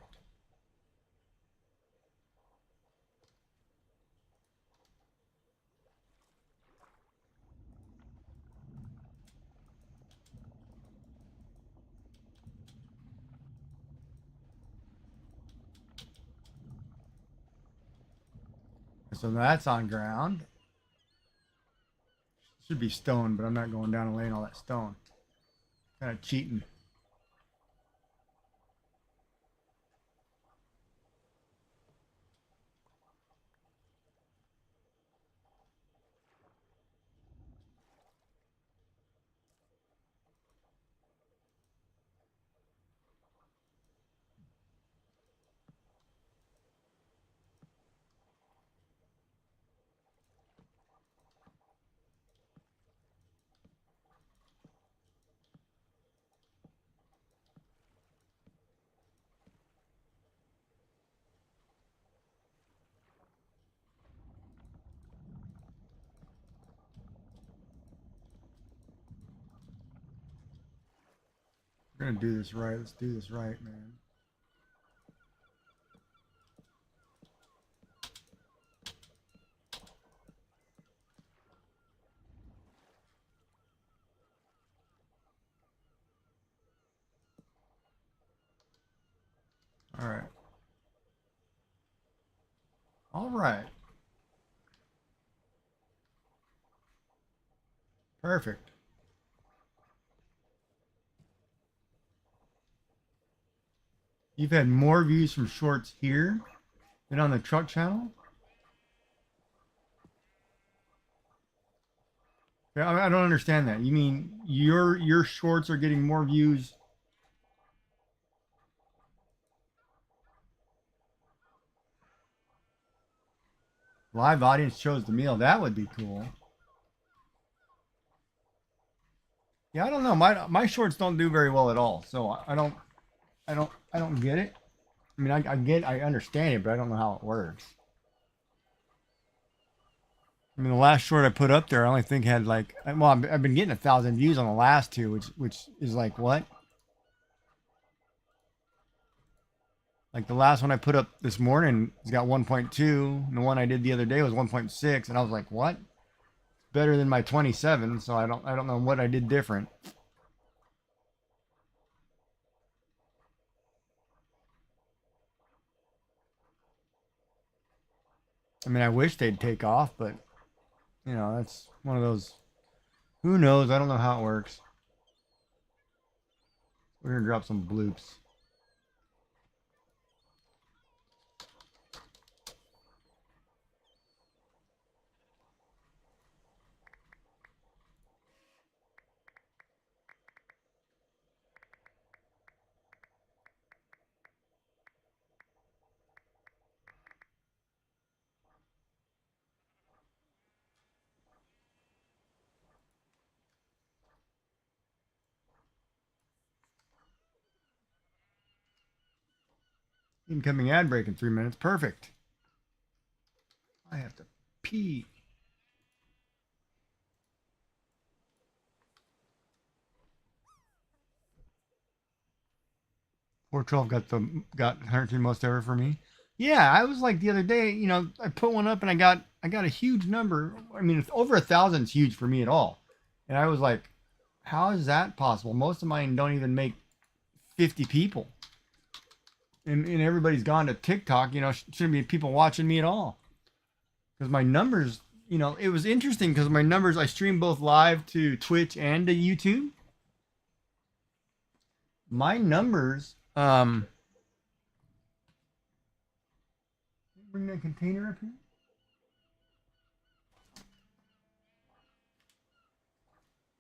So that's on ground. Should be stone, but I'm not going down and laying all that stone. Kind of cheating. We're gonna do this right. Let's do this right, man. All right. All right. Perfect. You've had more views from shorts here than on the truck channel? Yeah, I don't understand that. You mean your shorts are getting more views? Live audience chose the meal. That would be cool. Yeah, I don't know. My shorts don't do very well at all. So I don't get it. I mean, I understand it, but I don't know how it works. I mean, the last short I put up there, I only think had like, well, I've been getting 1,000 views on the last two, which is like what? Like the last one I put up this morning has got 1.2, and the one I did the other day was 1.6, and I was like, what? It's better than my 27, so I don't know what I did different. I mean, I wish they'd take off, but you know, that's one of those. Who knows? I don't know how it works. We're gonna drop some bloops. Incoming ad break in 3 minutes. Perfect. I have to pee. 412 got 110 most ever for me. Yeah, I was like the other day, you know, I put one up and I got a huge number. I mean, it's over 1,000 is huge for me at all. And I was like, how is that possible? Most of mine don't even make 50 people. And everybody's gone to TikTok, you know, shouldn't be people watching me at all. Because my numbers, you know, it was interesting because my numbers, I stream both live to Twitch and to YouTube. My numbers, bring that container up here.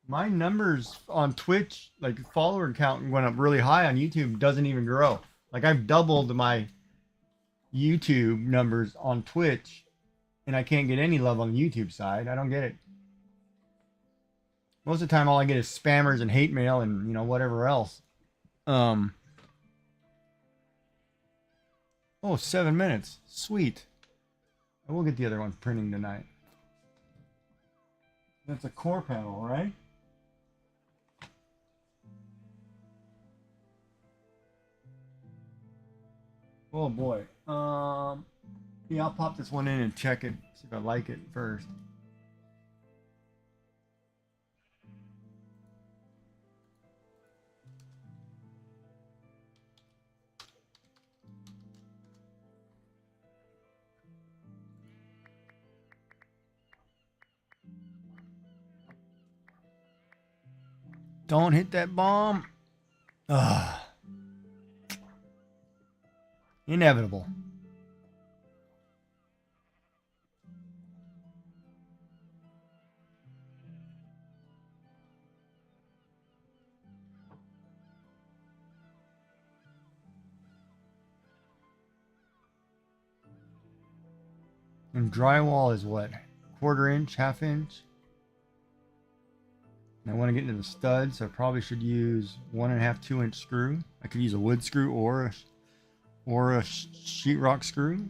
My numbers on Twitch, like follower count went up really high. On YouTube doesn't even grow. Like I've doubled my YouTube numbers on Twitch, and I can't get any love on the YouTube side. I don't get it. Most of the time, all I get is spammers and hate mail and you know whatever else. Um. Oh, 7 minutes. Sweet. I will get the other one printing tonight. That's a core panel, right? Oh boy. Yeah, I'll pop this one in and check it. See if I like it first. Don't hit that bomb. Ugh. Inevitable. And drywall is what? 1/4 inch, 1/2 inch? And I want to get into the studs, so I probably should use 1.5, 2 inch screw. I could use a wood screw or a sheetrock screw.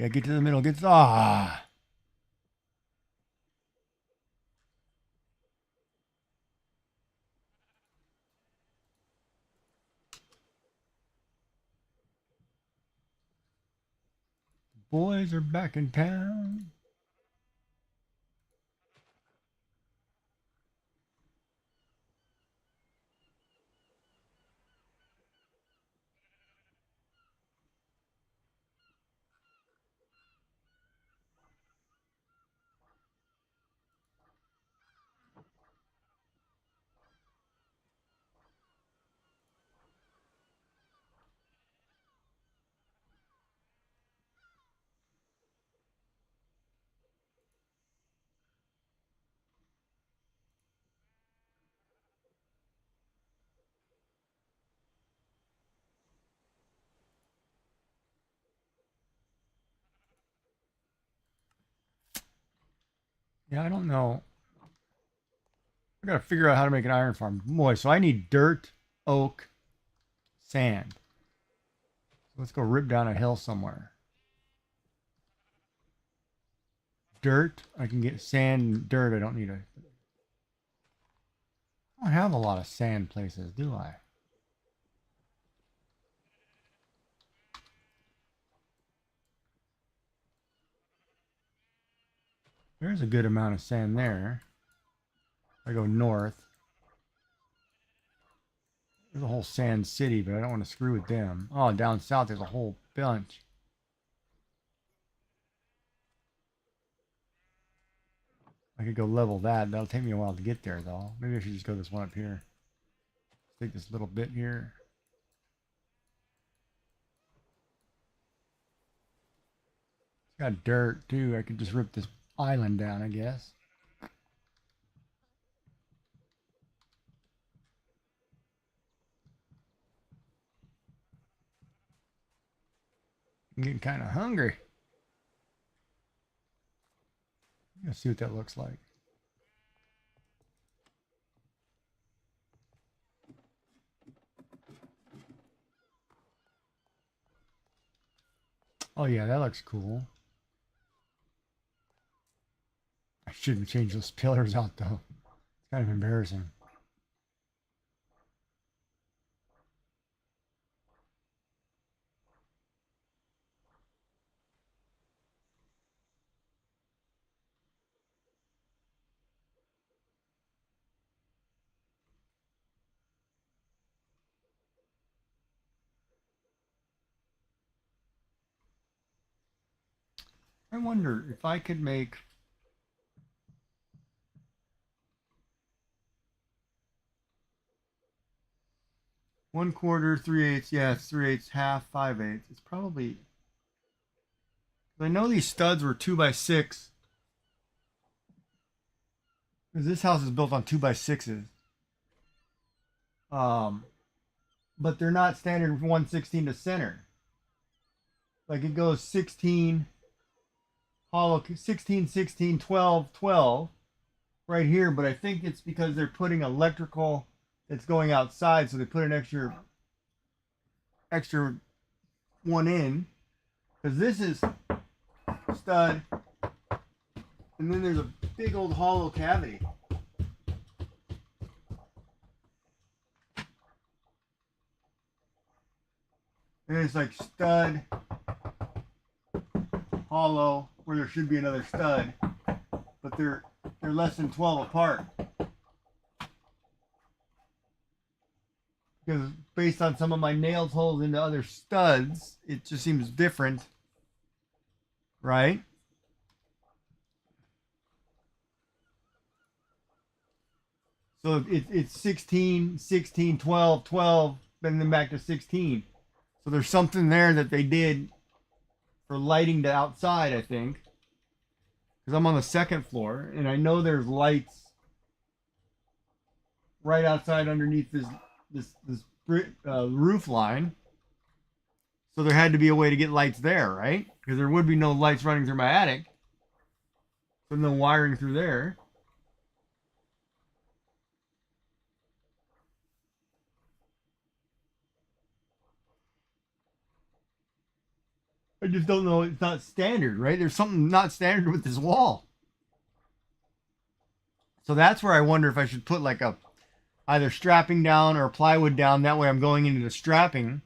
Yeah, get to the middle. Boys are back in town. Yeah, I don't know. I gotta figure out how to make an iron farm. Boy, so I need dirt, oak, sand. So let's go rip down a hill somewhere. Dirt, I can get sand and dirt. I don't need a... I don't have a lot of sand places, do I? There's a good amount of sand there. I go north. There's a whole sand city, but I don't want to screw with them. Oh, down south there's a whole bunch. I could go level that. That'll take me a while to get there, though. Maybe I should just go this one up here. Take this little bit here. It's got dirt, too. I could just rip this island down, I guess. I'm getting kind of hungry. Let's see what that looks like. Oh, yeah, that looks cool. I shouldn't change those pillars out, though. It's kind of embarrassing. I wonder if I could make... One quarter, 3/8. Yeah, it's 3/8, half, 5/8. It's probably... I know these studs were 2x6. Because this house is built on 2x6s. But they're not standard 1/16 to center. Like it goes 16, hollow, 16, 16, 12, 12 right here. But I think it's because they're putting electrical that's going outside. So they put an extra one in. Because this is stud. And then there's a big old hollow cavity. And it's like stud, hollow, where there should be another stud, but they're less than 12 apart. Because based on some of my nails holes into other studs, it just seems different, right? So it's 16, 16, 12, 12, then back to 16. So there's something there that they did for lighting the outside, I think. Because I'm on the second floor, and I know there's lights right outside underneath this roof line. So there had to be a way to get lights there, right? Because there would be no lights running through my attic. So no wiring through there. I just don't know. It's not standard, right? There's something not standard with this wall. So that's where I wonder if I should put like a either strapping down or plywood down. That way I'm going into the strapping.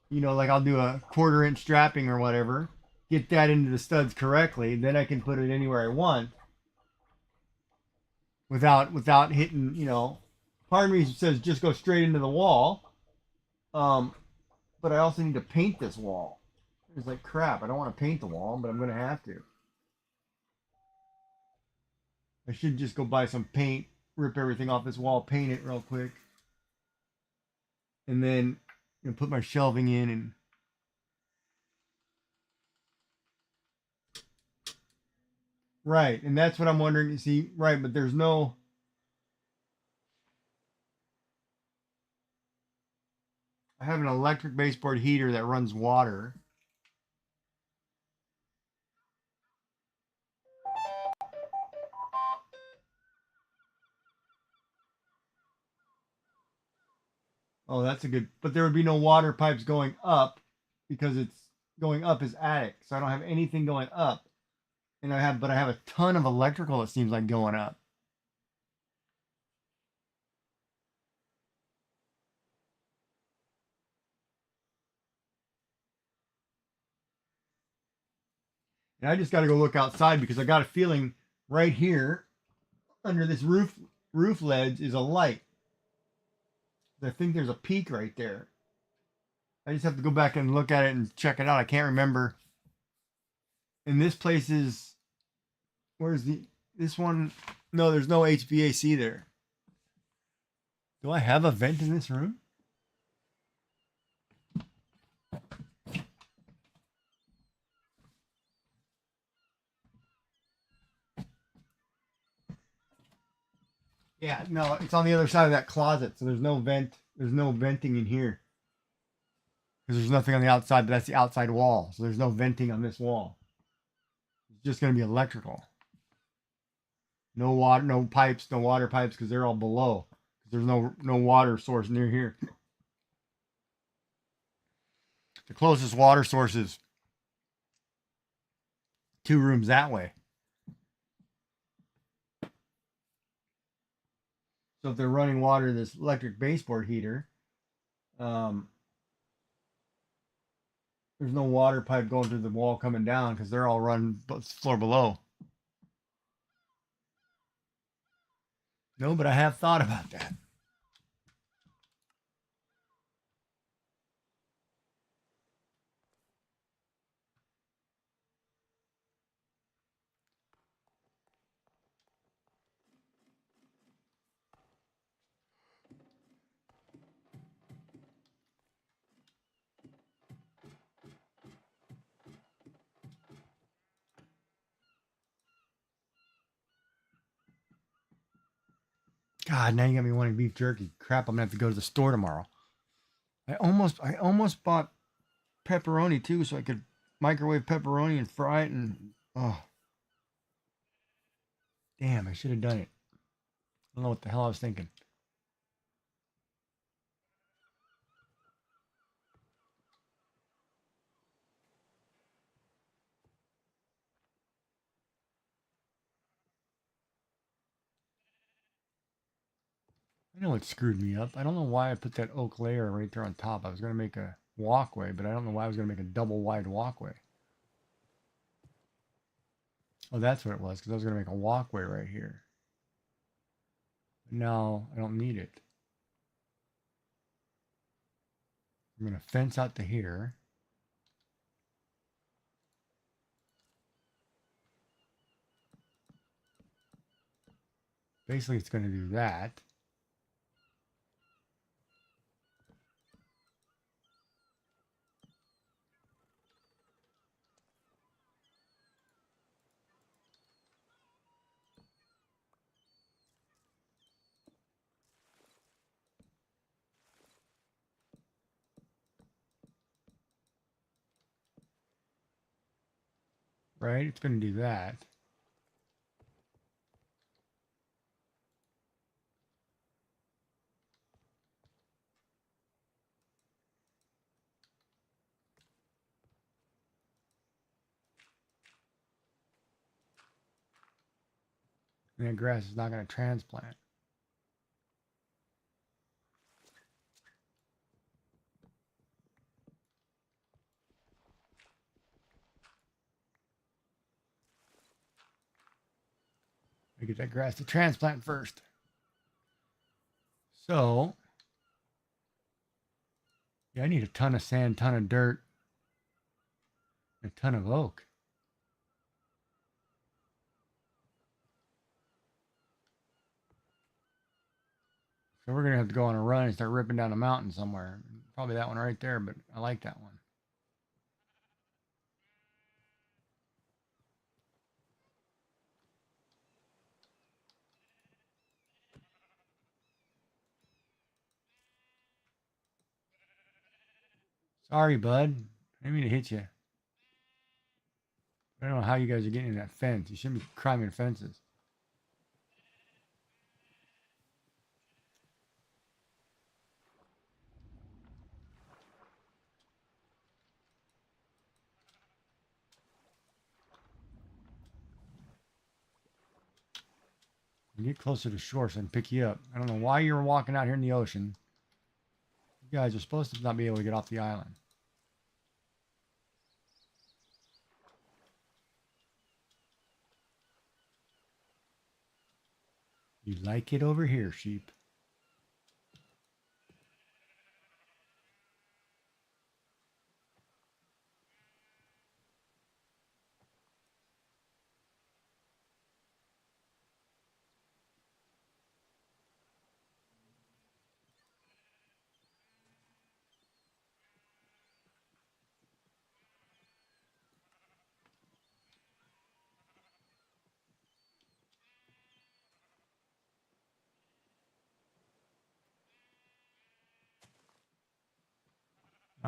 You know, like I'll do a 1/4 inch strapping or whatever. Get that into the studs correctly. Then I can put it anywhere I want. Without hitting, you know. Part of me says just go straight into the wall. But I also need to paint this wall. It's like crap. I don't want to paint the wall, but I'm going to have to. I should just go buy some paint, rip everything off this wall, paint it real quick, and then put my shelving in and right. And that's what I'm wondering. You see, right? But there's no. I have an electric baseboard heater that runs water. Oh, that's a good. But there would be no water pipes going up because it's going up is attic, so I don't have anything going up, and but I have a ton of electrical. It seems like going up. And I just got to go look outside because I got a feeling right here under this roof ledge is a light. I think there's a peak right there. I just have to go back and look at it and check it out. I can't remember. And this place is where's this one? No, there's no HVAC there. Do I have a vent in this room? Yeah, no, it's on the other side of that closet, so there's no vent. There's no venting in here because there's nothing on the outside, but that's the outside wall, so there's no venting on this wall. It's just going to be electrical. No water, no pipes, no water pipes because they're all below. There's no water source near here. The closest water source is 2 rooms that way. So if they're running water to this electric baseboard heater, there's no water pipe going through the wall coming down because they're all run floor below. No, but I have thought about that. God, now you got me wanting beef jerky. Crap, I'm gonna have to go to the store tomorrow. I almost bought pepperoni too, so I could microwave pepperoni and fry it. And oh, damn, I should have done it. I don't know what the hell I was thinking. I know it screwed me up. I don't know why I put that oak layer right there on top. I was gonna make a walkway, but I don't know why I was gonna make a double wide walkway. Oh, that's what it was, because I was going to make a walkway right here. But now I don't need it. I'm going to fence out to here. Basically, it's going to do that. Right? It's going to do that. And that grass is not going to transplant. I get that grass to transplant first. So, yeah, I need a ton of sand, ton of dirt, a ton of oak. So we're going to have to go on a run and start ripping down a mountain somewhere. Probably that one right there, but I like that one. Sorry, bud. I didn't mean to hit you. I don't know how you guys are getting in that fence. You shouldn't be climbing fences. Get closer to shore so I can pick you up. I don't know why you're walking out here in the ocean. You guys are supposed to not be able to get off the island. You like it over here, sheep.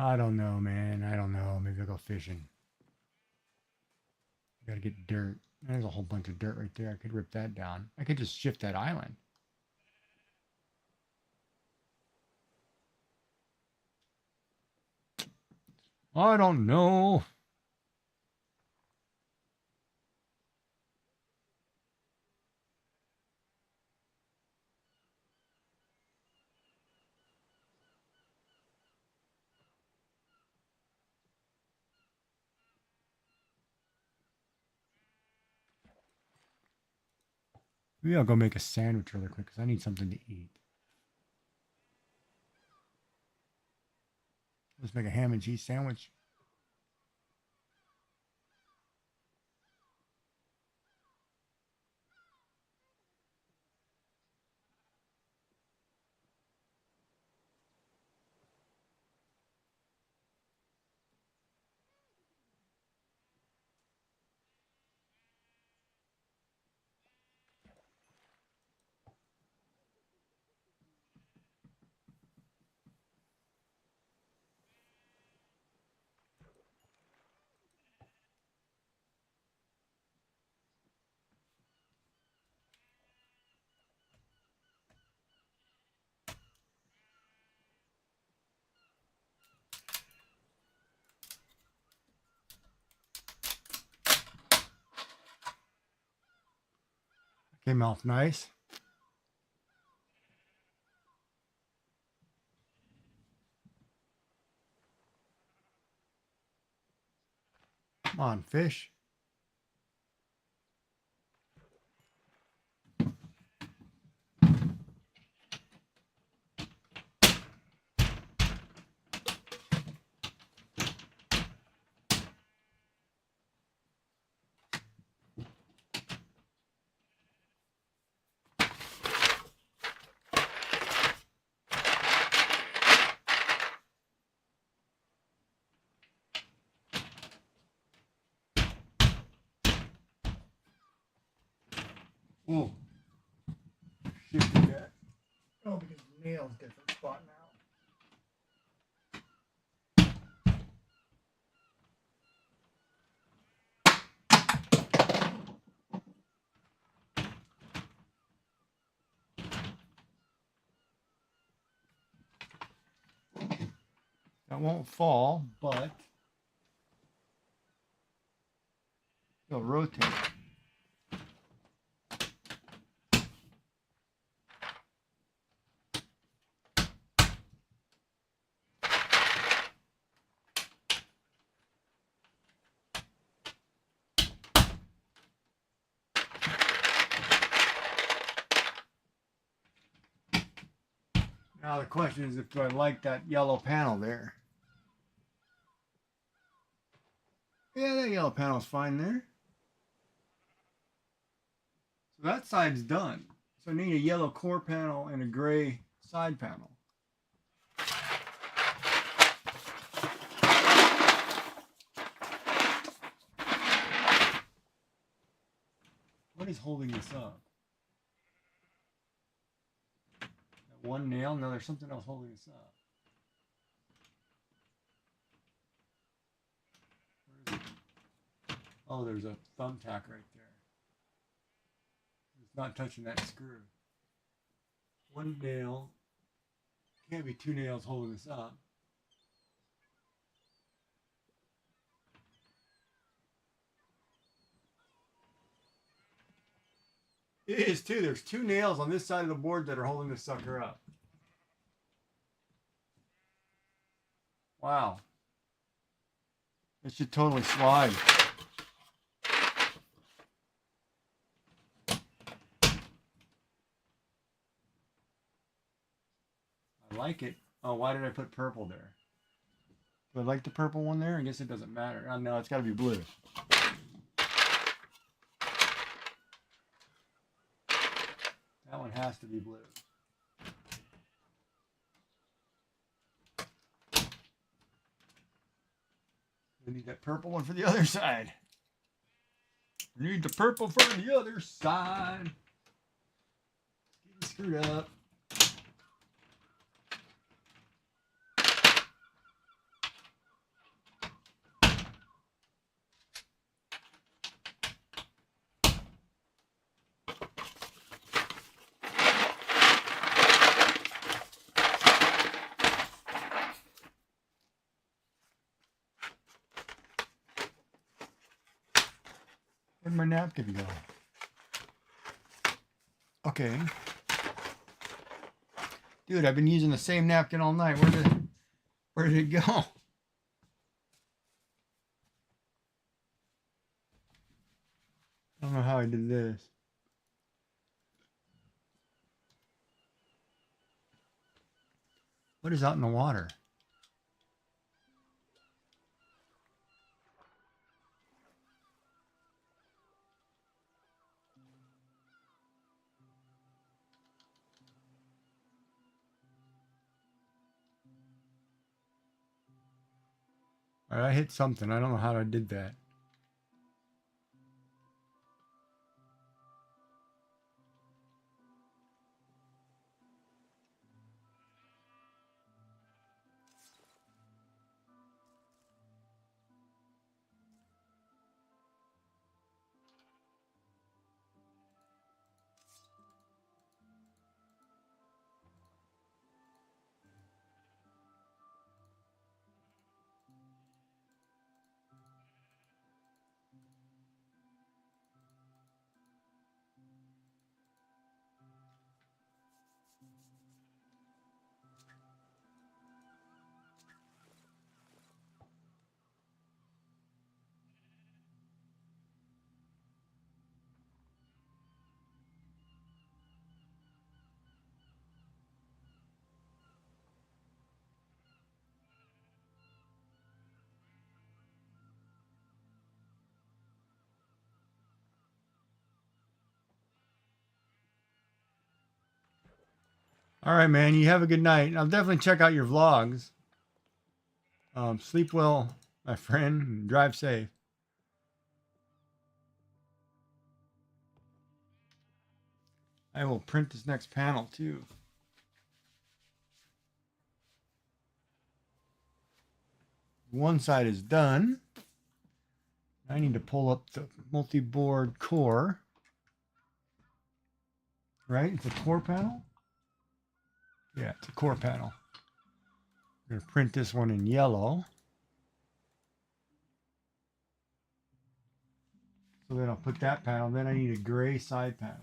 I don't know, man. I don't know. Maybe I'll go fishing. Gotta get dirt. There's a whole bunch of dirt right there. I could rip that down. I could just shift that island. I don't know. Maybe I'll go make a sandwich really quick because I need something to eat. Let's make a ham and cheese sandwich. Came off nice. Come on, fish. Oh, shifted that. Oh, because the nail's different spot now. That won't fall, but it'll rotate. Now the question is, if do I like that yellow panel there? Yeah, that yellow panel's fine there. So that side's done. So I need a yellow core panel and a gray side panel. What is holding this up? That one nail? No, there's something else holding this up. Where is it? Oh, there's a thumbtack right there. It's not touching that screw. One nail. Can't be two nails holding this up. It is too. There's 2 nails on this side of the board that are holding this sucker up. Wow. It should totally slide. I like it. Oh, why did I put purple there? Do I like the purple one there? I guess it doesn't matter. Oh, no, it's got to be blue. That one has to be blue. We need that purple one for the other side. We need the purple for the other side. Getting screwed up. Where'd my napkin go? Okay. Dude, I've been using the same napkin all night. Where did it go? I don't know how I did this. What is out in the water? All right, I hit something. I don't know how I did that. All right, man. You have a good night. I'll definitely check out your vlogs. Sleep well, my friend, and drive safe. I will print this next panel too. One side is done. I need to pull up the multi-board core. Right? It's a core panel? Yeah, it's a core panel. I'm going to print this one in yellow. So then I'll put that panel. Then I need a gray side panel.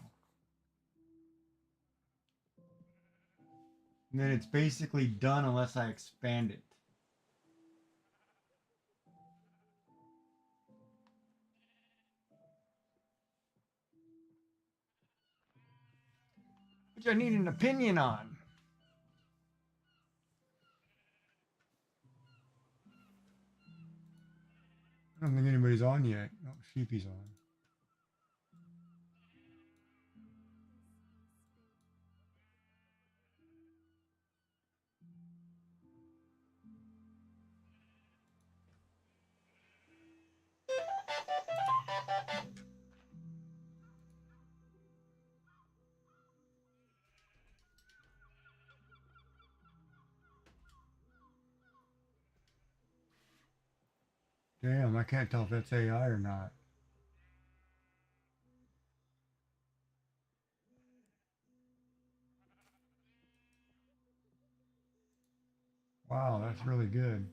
And then it's basically done unless I expand it. Which I need an opinion on. I don't think anybody's on yet. Oh, Sheepy's on. Damn, I can't tell if that's AI or not. Wow, that's really good.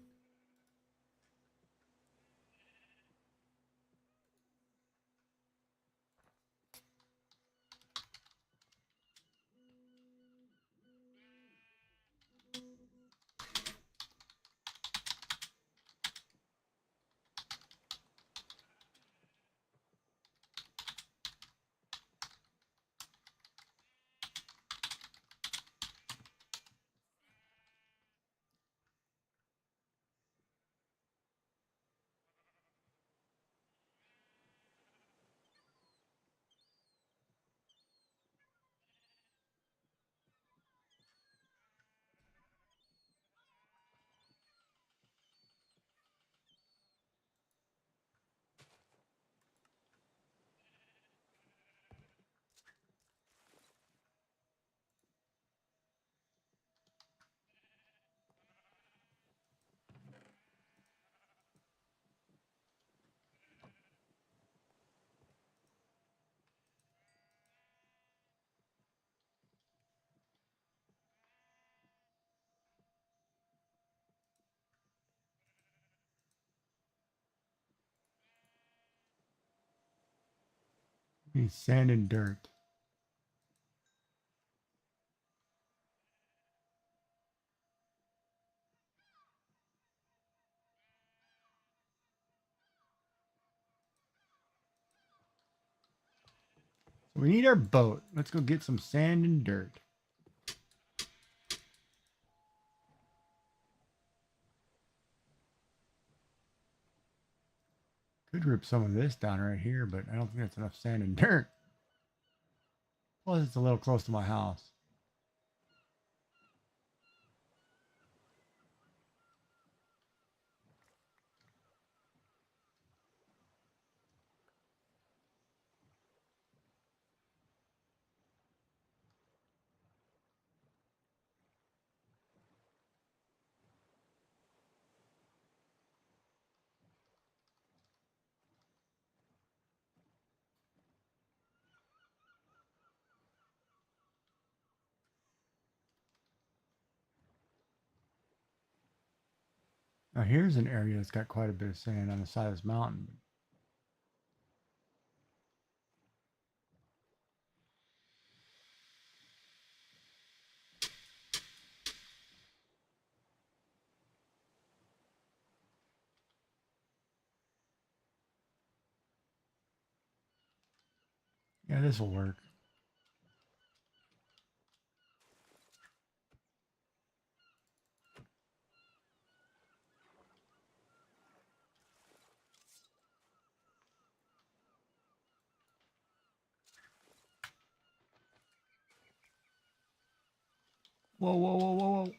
Need sand and dirt. So we need our boat. Let's go get some sand and dirt. Could rip some of this down right here, but I don't think that's enough sand and dirt. Plus, it's a little close to my house. Now here's an area that's got quite a bit of sand on the side of this mountain. Yeah, this will work. Whoa, whoa, whoa, whoa, whoa.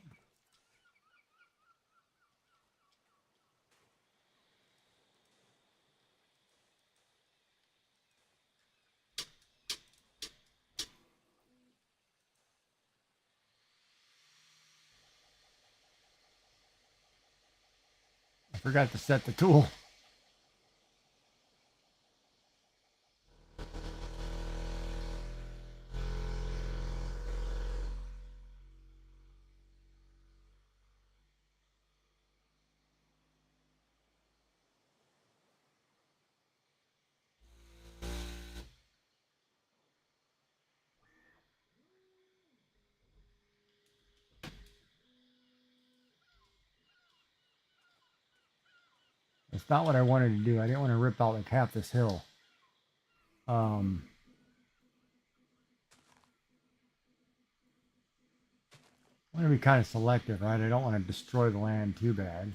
I forgot to set the tool. That's not what I wanted to do. I didn't want to rip out like half this hill. I want to be kind of selective, right? I don't want to destroy the land too bad.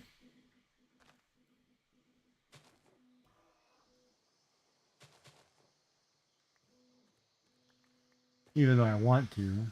Even though I want to.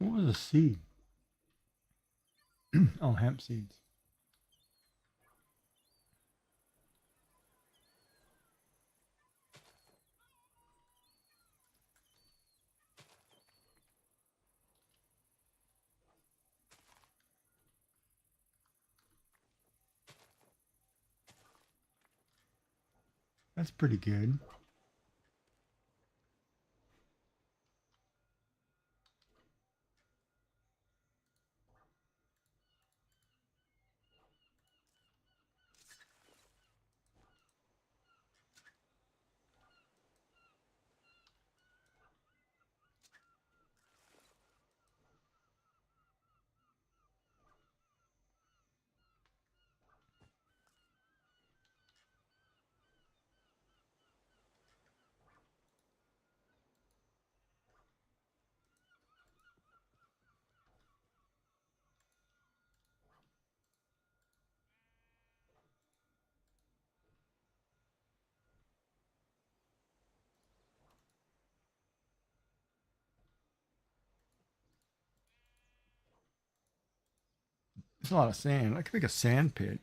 What was a seed? Oh, hemp seeds. That's pretty good. There's a lot of sand. I could make a sand pit.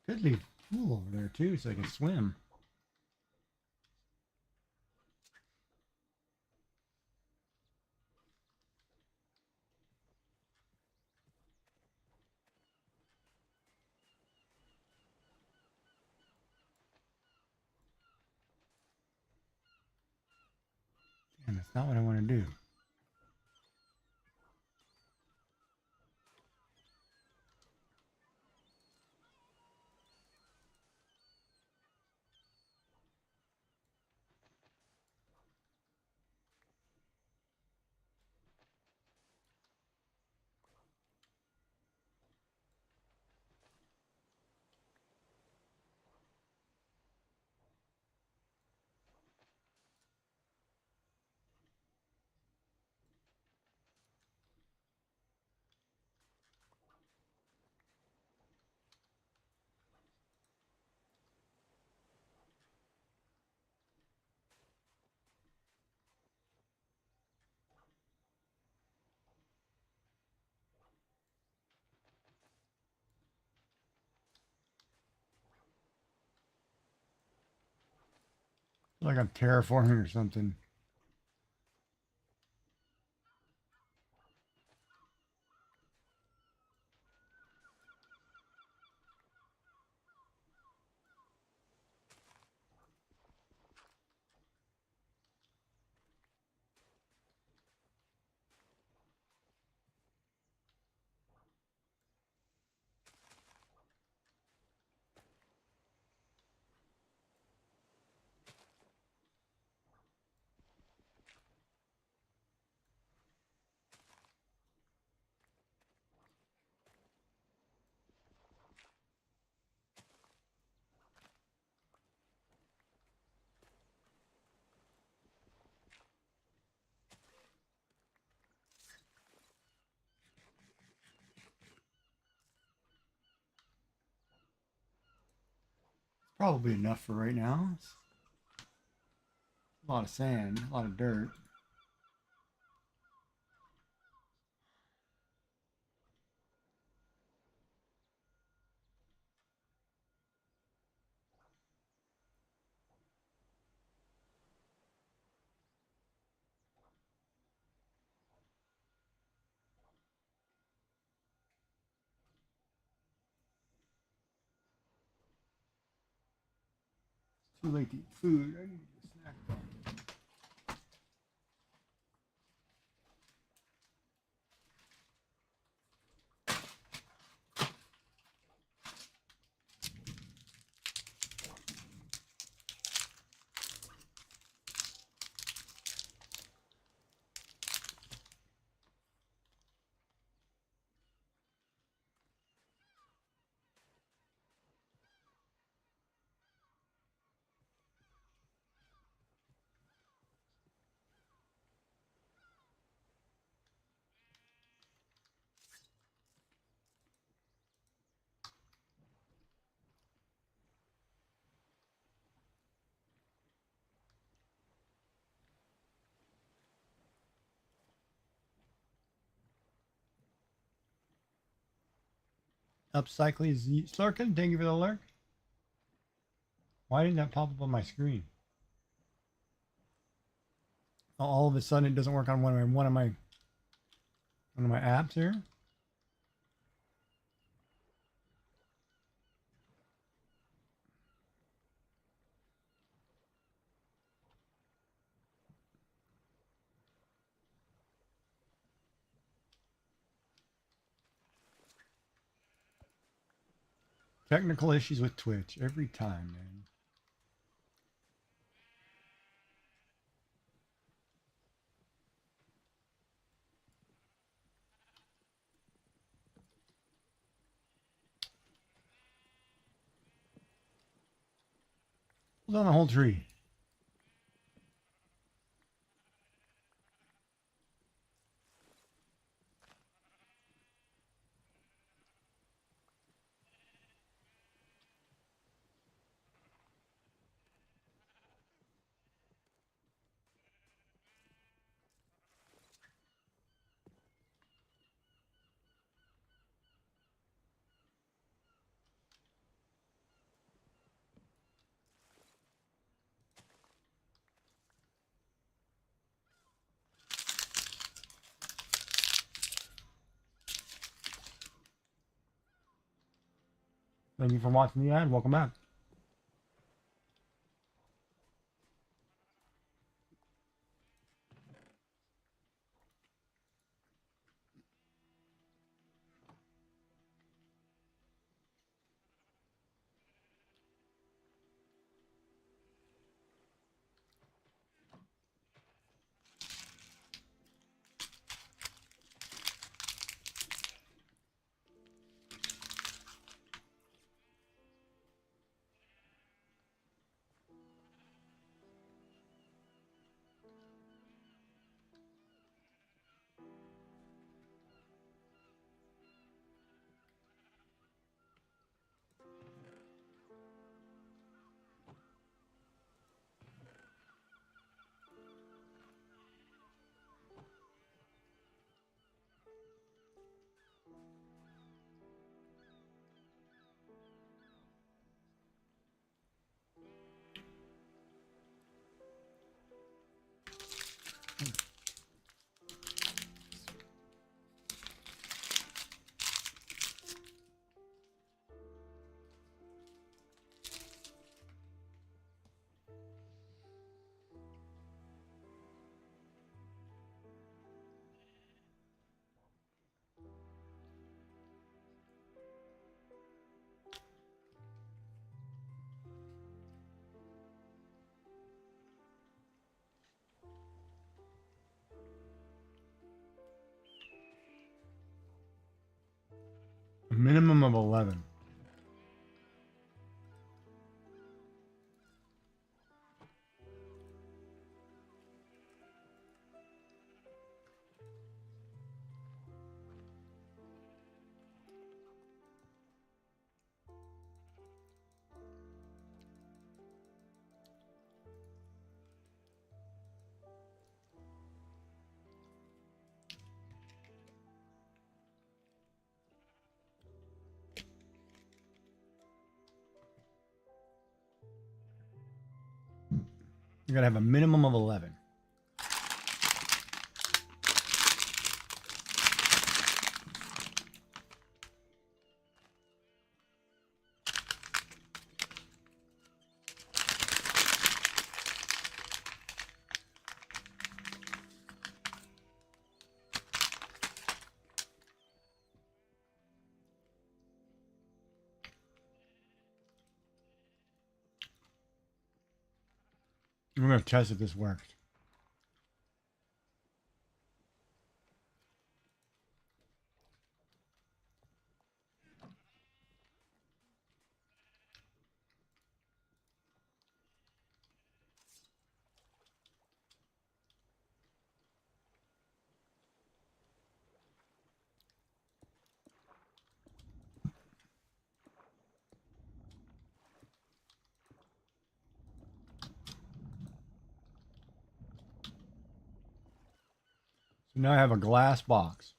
Could leave a pool over there too, so I can swim. And that's not what I want to do. Like I'm terraforming or something. Probably enough for right now. It's a lot of sand, a lot of dirt. Too late to eat food. I need a snack bar. Upcycling Slurkin, thank you for the lurk. Why didn't that pop up on my screen? All of a sudden, it doesn't work on one of my apps here. Technical issues with Twitch every time, man. Pull down the whole tree. Thank you for watching the ad. Welcome back. A minimum of 11. You gotta have a minimum of 11. We're gonna test if this works. So now I have a glass box.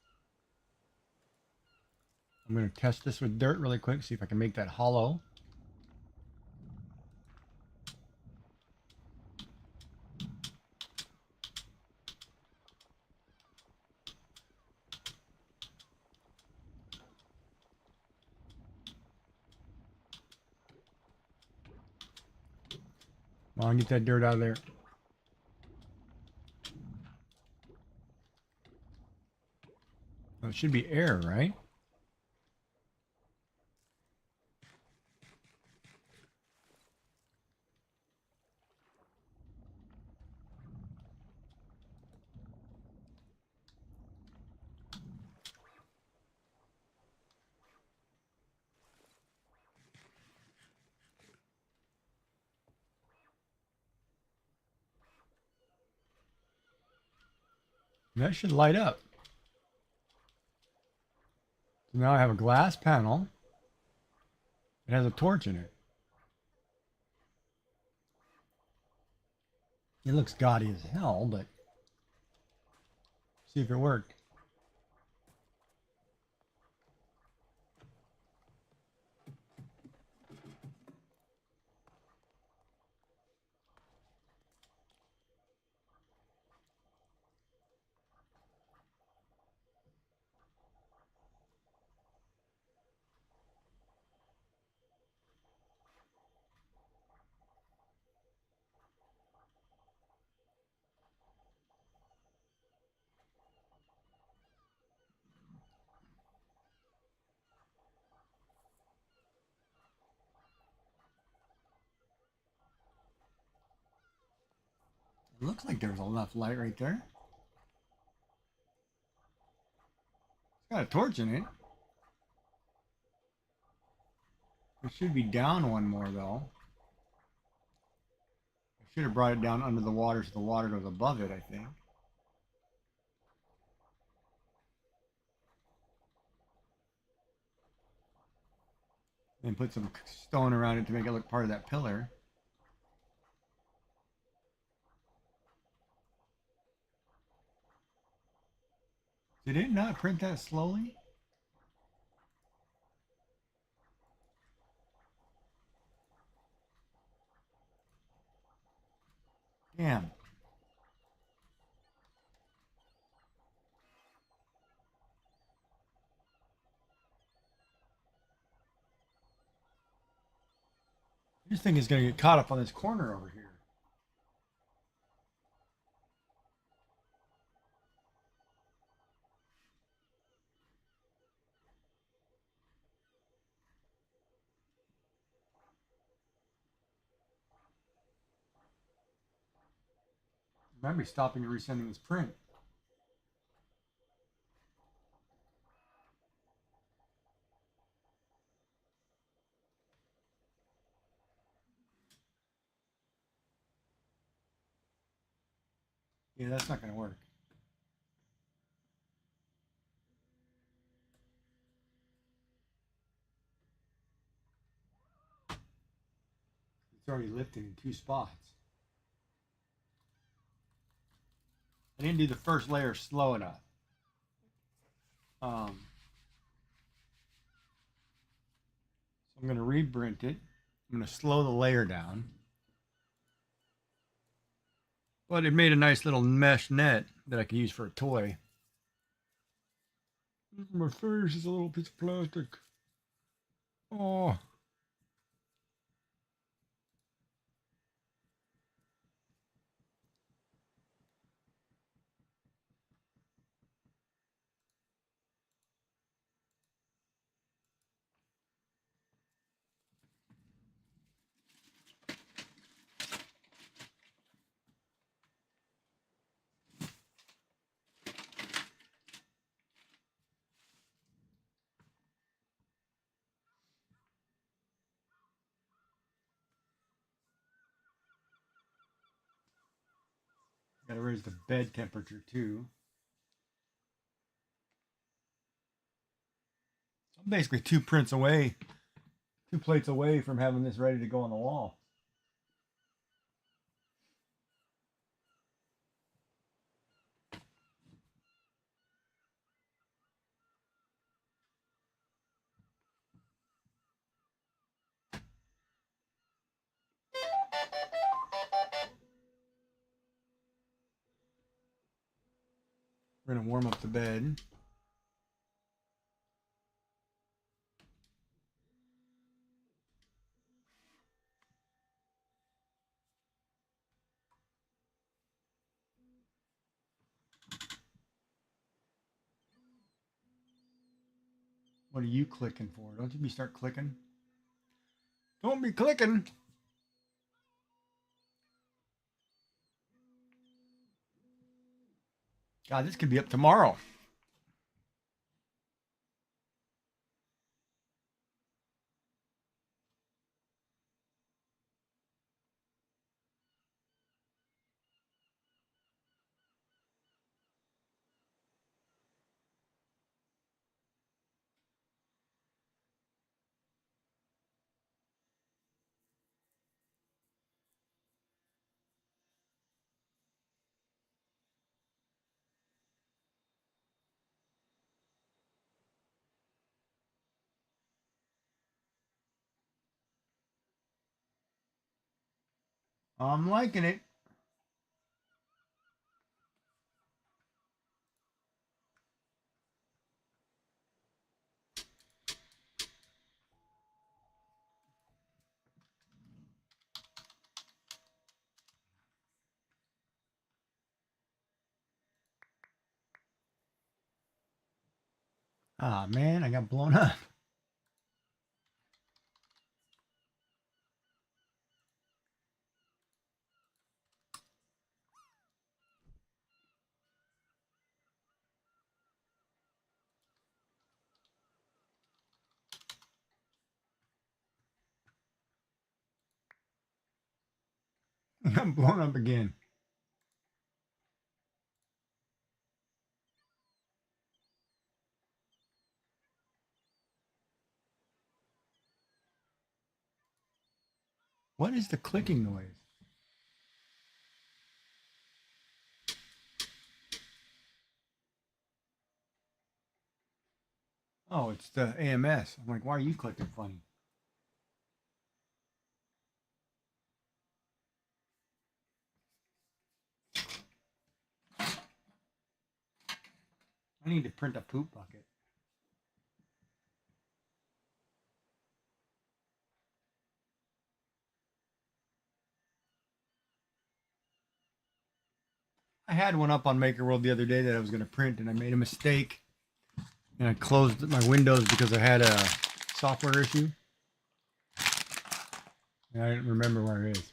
I'm going to test this with dirt really quick, see if I can make that hollow. Come on, get that dirt out of there. Well, it should be air, right? That should light up. So now I have a glass panel. It has a torch in it. It looks gaudy as hell, but see if it worked. It looks like there's enough light right there. It's got a torch in it. It should be down one more though. I should have brought it down under the water so the water goes above it, I think. And put some stone around it to make it look part of that pillar. Did it not print that slowly? Damn. This thing is going to get caught up on this corner over here. Might be stopping and resending this print. Yeah, that's not going to work. It's already lifted in 2 spots. I didn't do the first layer slow enough. So I'm going to reprint it. I'm going to slow the layer down. But it made a nice little mesh net that I could use for a toy. My face is a little piece of plastic. Oh. Gotta raise the bed temperature too. I'm basically 2 prints away, 2 plates away from having this ready to go on the wall. We're gonna warm up the bed. What are you clicking for? Don't you be start clicking. Don't be clicking. God, this could be up tomorrow. I'm liking it. Ah, man, I got blown up. I got blown up again. What is the clicking noise? Oh, it's the AMS. I'm like, why are you clicking funny? I need to print a poop bucket. I had one up on Maker World the other day that I was going to print, and I made a mistake. And I closed my windows because I had a software issue. And I didn't remember where it is.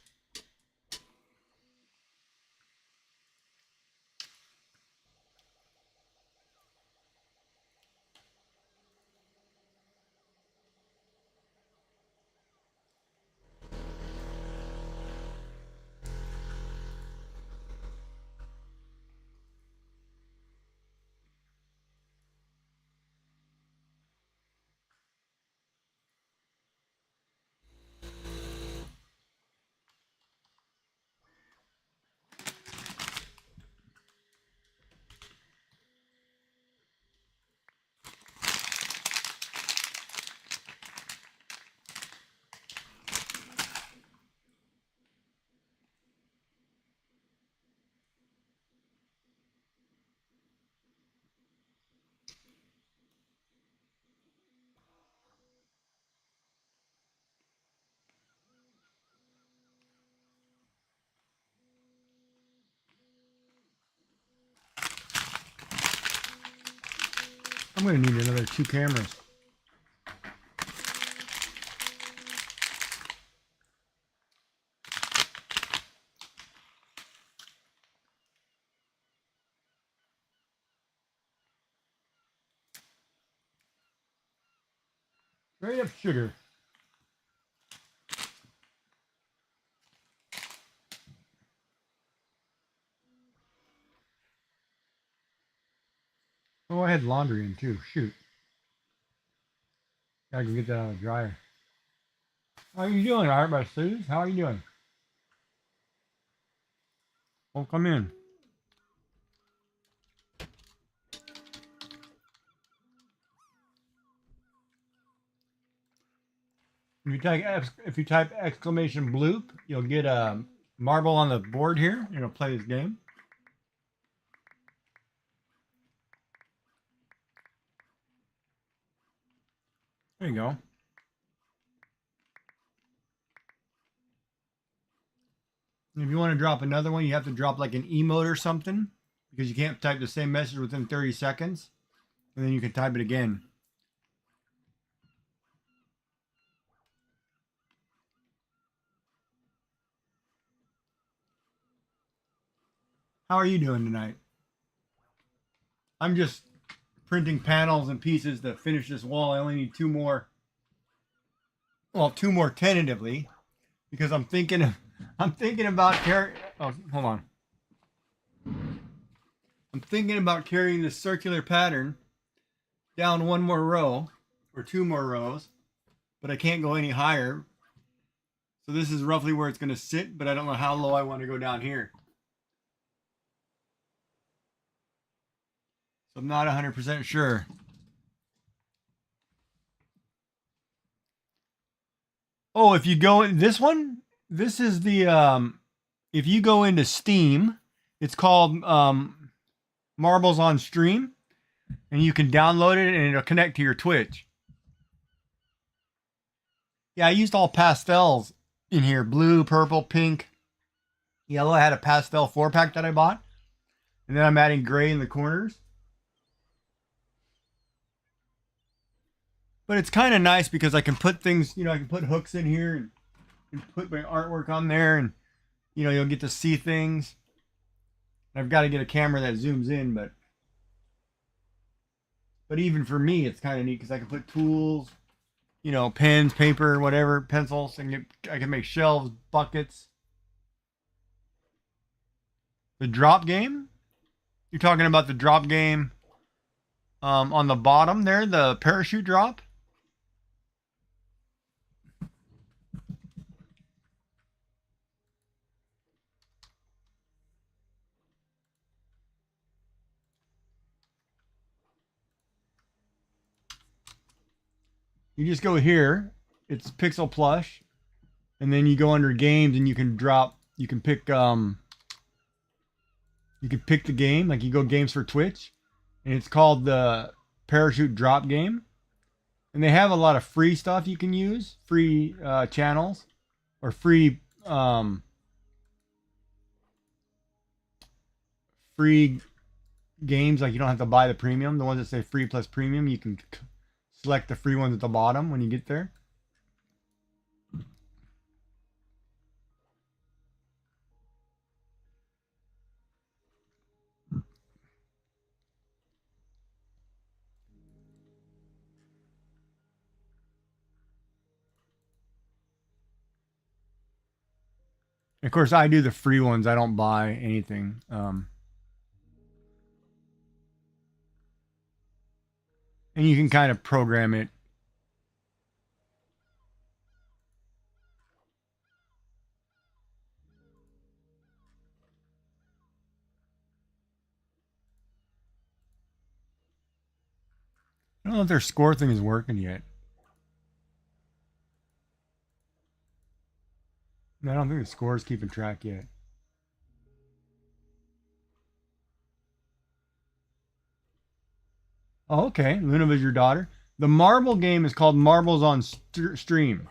I'm going to need another 2 cameras. Straight up sugar. Oh, I had laundry in too. Shoot. I can get that out of the dryer. How are you doing, Art by Suze? How are you doing? Well, come in. If you type exclamation bloop, you'll get a marble on the board here. You're gonna play this game. There you go. And if you want to drop another one, you have to drop like an emote or something because you can't type the same message within 30 seconds. And then you can type it again. How are you doing tonight? I'm just printing panels and pieces to finish this wall. I only need two more. Well, two more tentatively, because I'm thinking about carrying. Oh, hold on. I'm thinking about carrying this circular pattern down one more row or two more rows, but I can't go any higher. So this is roughly where it's going to sit, but I don't know how low I want to go down here. So I'm not 100% sure. Oh, if you go in this one, this is the if you go into Steam, it's called Marbles on Stream, and you can download it and it'll connect to your Twitch. Yeah, I used all pastels in here, blue, purple, pink, yellow. I had a pastel 4-pack that I bought, and then I'm adding gray in the corners. But it's kind of nice because I can put things, I can put hooks in here and put my artwork on there, and you'll get to see things. I've got to get a camera that zooms in, but even for me, it's kind of neat because I can put tools, pens, paper, whatever, pencils, and I can make shelves, buckets. The drop game? You're talking about the drop game on the bottom there, the parachute drop? You just go here. It's Pixel Plush, and then you go under games, and you can pick the game. Like you go games for Twitch, and it's called the Parachute Drop Game. And they have a lot of free stuff you can use, free channels, or free games. Like you don't have to buy the premium. The ones that say free plus premium, you can select the free ones at the bottom when you get there. Of course, I do the free ones. I don't buy anything. And you can kind of program it. I don't know if their score thing is working yet. No, I don't think the score is keeping track yet. Oh, okay. Luna's your daughter. The marble game is called Marbles on Stream.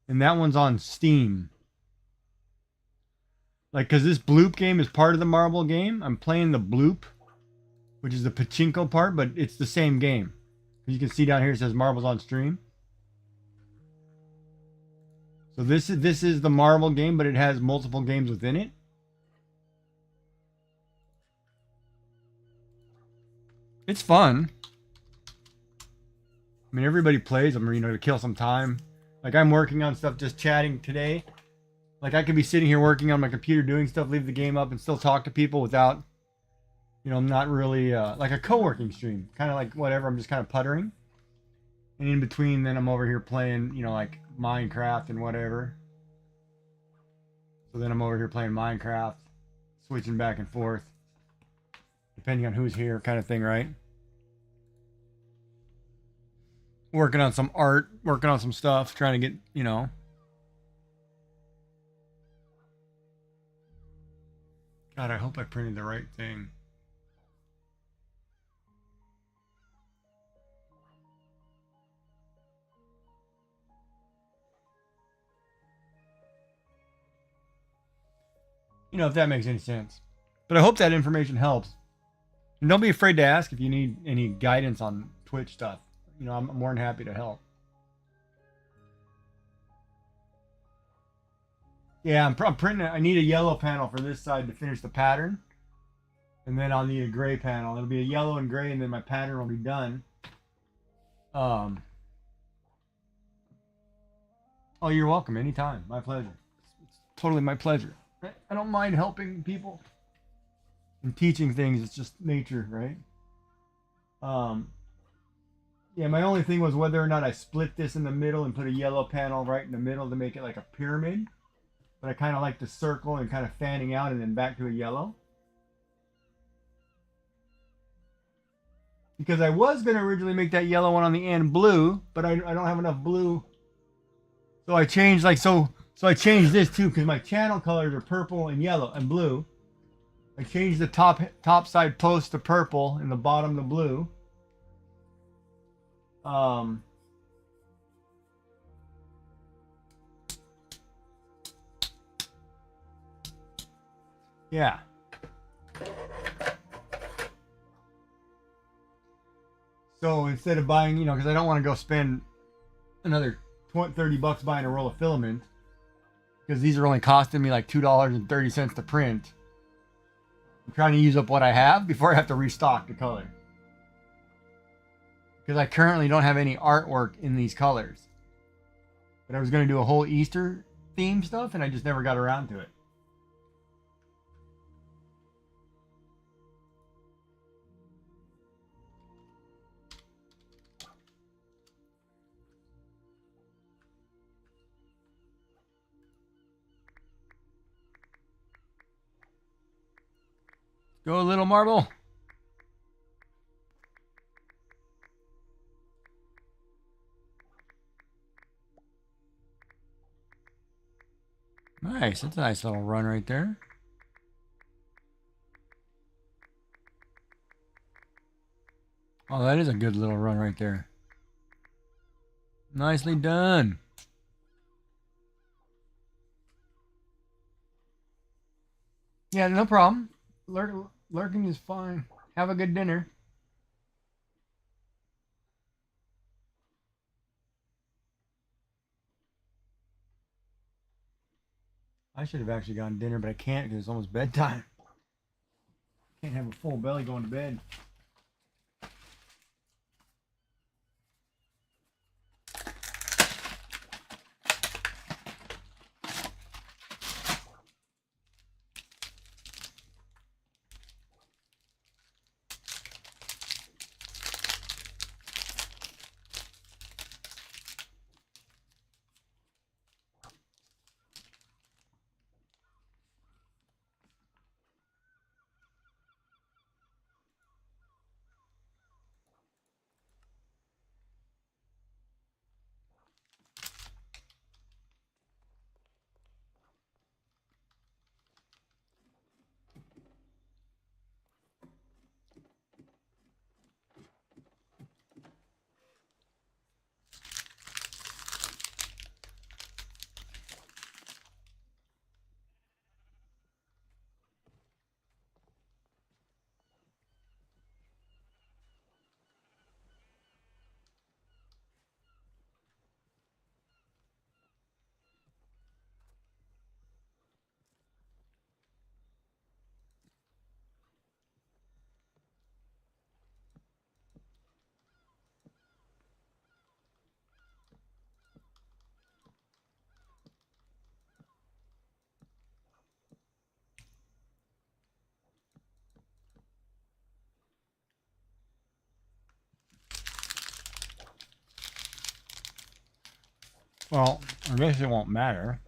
And that one's on Steam. Like, because this bloop game is part of the marble game. I'm playing the bloop, which is the pachinko part, but it's the same game. As you can see down here, it says Marbles on Stream. So this is the marble game, but it has multiple games within it. It's fun. I mean, everybody plays them, to kill some time. Like I'm working on stuff, just chatting today. Like I could be sitting here working on my computer, doing stuff, leave the game up, and still talk to people without, not really like a co-working stream. Kind of like whatever. I'm just kind of puttering, and in between, then I'm over here playing, like Minecraft and whatever. So then I'm over here playing Minecraft, switching back and forth, depending on who's here, kind of thing, right? Working on some art, working on some stuff, trying to get, God, I hope I printed the right thing. You know, if that makes any sense. But I hope that information helps. And don't be afraid to ask if you need any guidance on Twitch stuff. You know, I'm more than happy to help. Yeah, I'm printing. I need a yellow panel for this side to finish the pattern. And then I'll need a gray panel. It'll be a yellow and gray, and then my pattern will be done. Oh, you're welcome. Anytime. My pleasure. It's totally my pleasure. I don't mind helping people and teaching things. It's just nature, right? Yeah, my only thing was whether or not I split this in the middle and put a yellow panel right in the middle to make it like a pyramid. But I kind of like the circle and kind of fanning out and then back to a yellow. Because I was going to originally make that yellow one on the end blue, but I don't have enough blue. So I changed so I changed this too because my channel colors are purple and yellow and blue. I changed the top side post to purple and the bottom to blue. Yeah. So instead of buying, you know, because I don't want to go spend another 30 bucks buying a roll of filament, because these are only costing me like $2.30 to print. I'm trying to use up what I have before I have to restock the color. Because I currently don't have any artwork in these colors. But I was going to do a whole Easter theme stuff, and I just never got around to it. Go, little marble. Nice. That's a nice little run right there. Oh, that is a good little run right there. Nicely done. Yeah, no problem. Lurking is fine. Have a good dinner. I should have actually gone dinner, but I can't because it's almost bedtime. Can't have a full belly going to bed. Well, I guess it won't matter.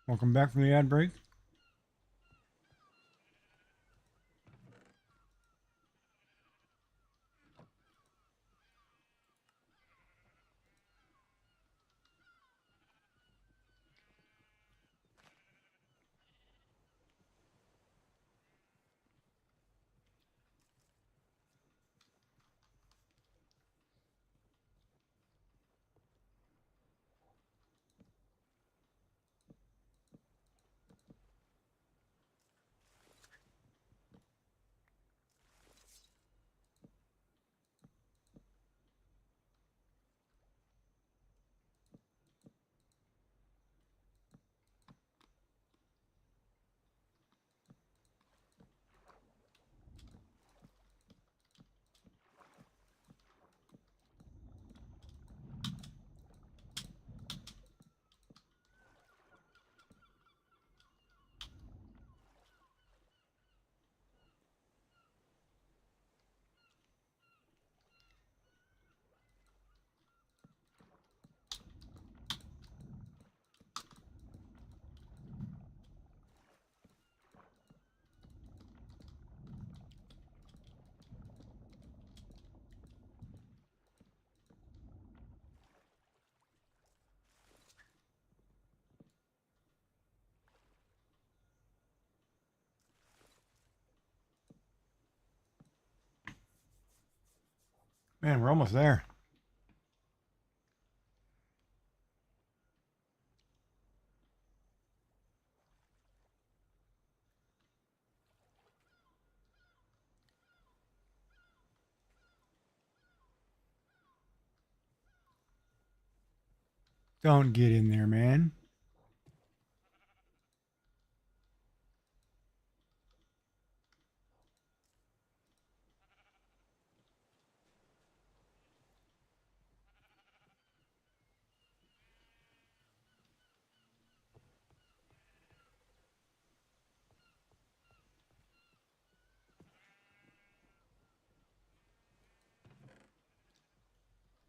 Welcome back from the ad break. Man, we're almost there. Don't get in there, man.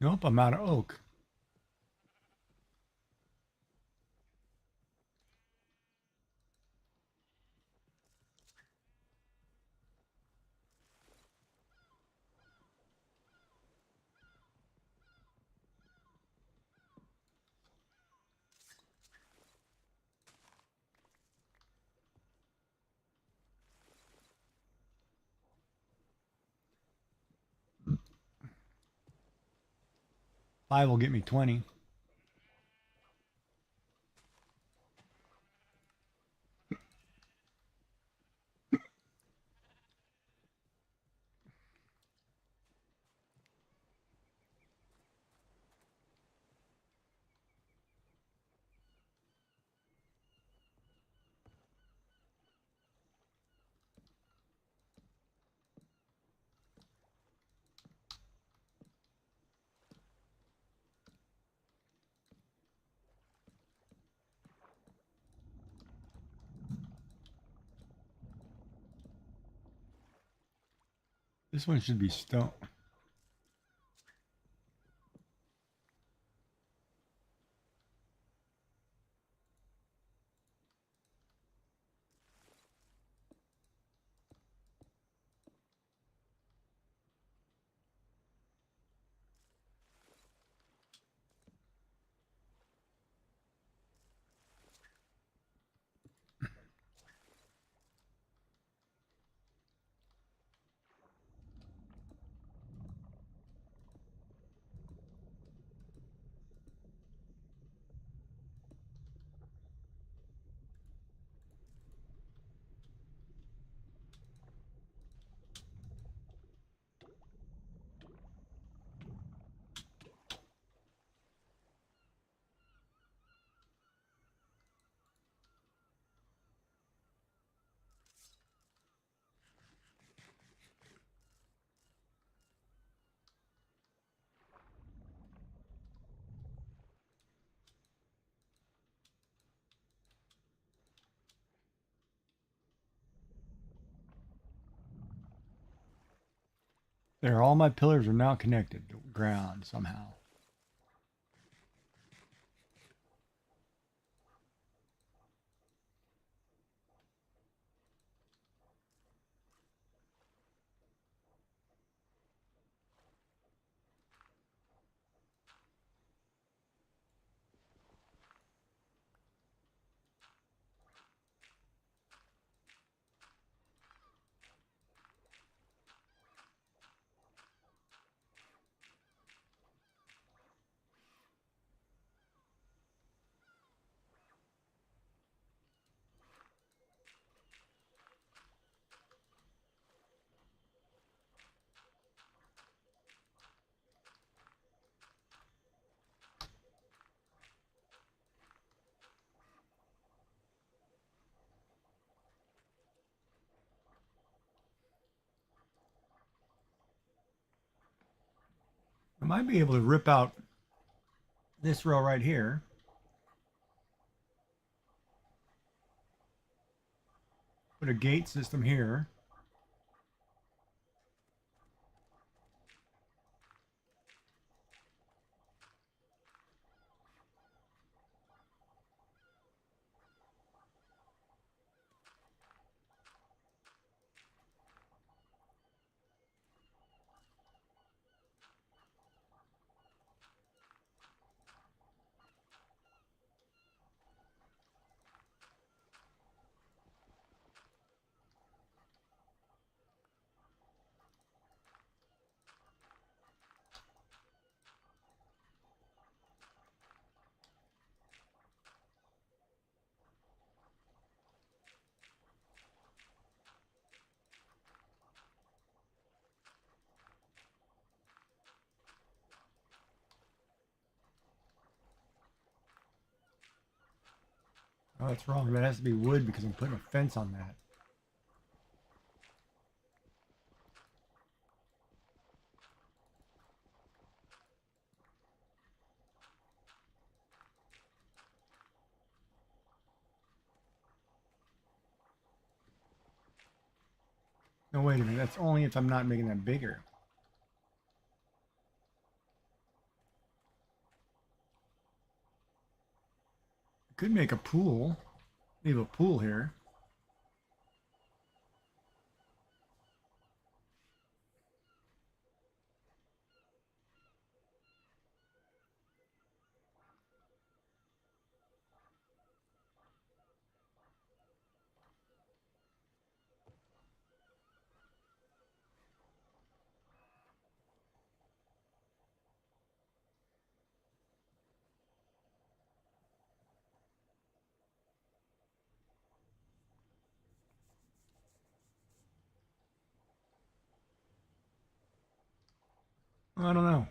Nope, I'm out of oak. Five will get me 20. This one should be stone. There, all my pillars are now connected to ground somehow. might be able to rip out this row right here. Put a gate system here. Oh, that's wrong. That has to be wood because I'm putting a fence on that. No, wait a minute. That's only if I'm not making that bigger. I could make a pool. Leave a pool here. I don't know.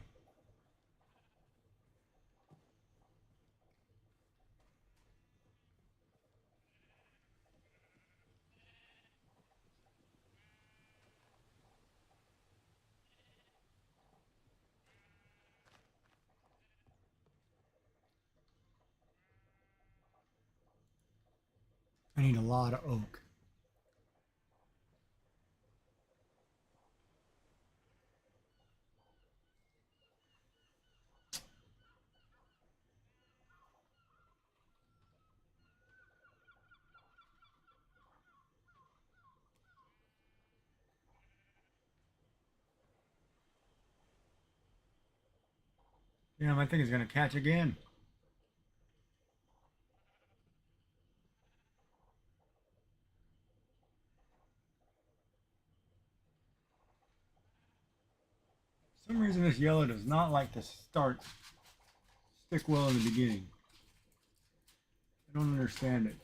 I need a lot of oak. Yeah, my thing is going to catch again. For some reason this yellow does not like to stick well in the beginning. I don't understand it.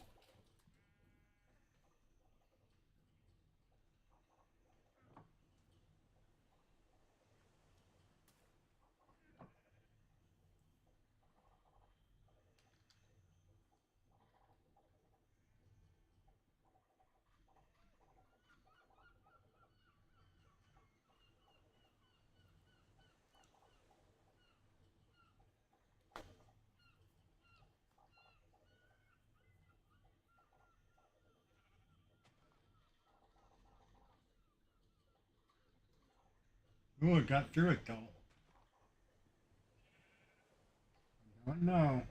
Oh, it got through it though. I don't know.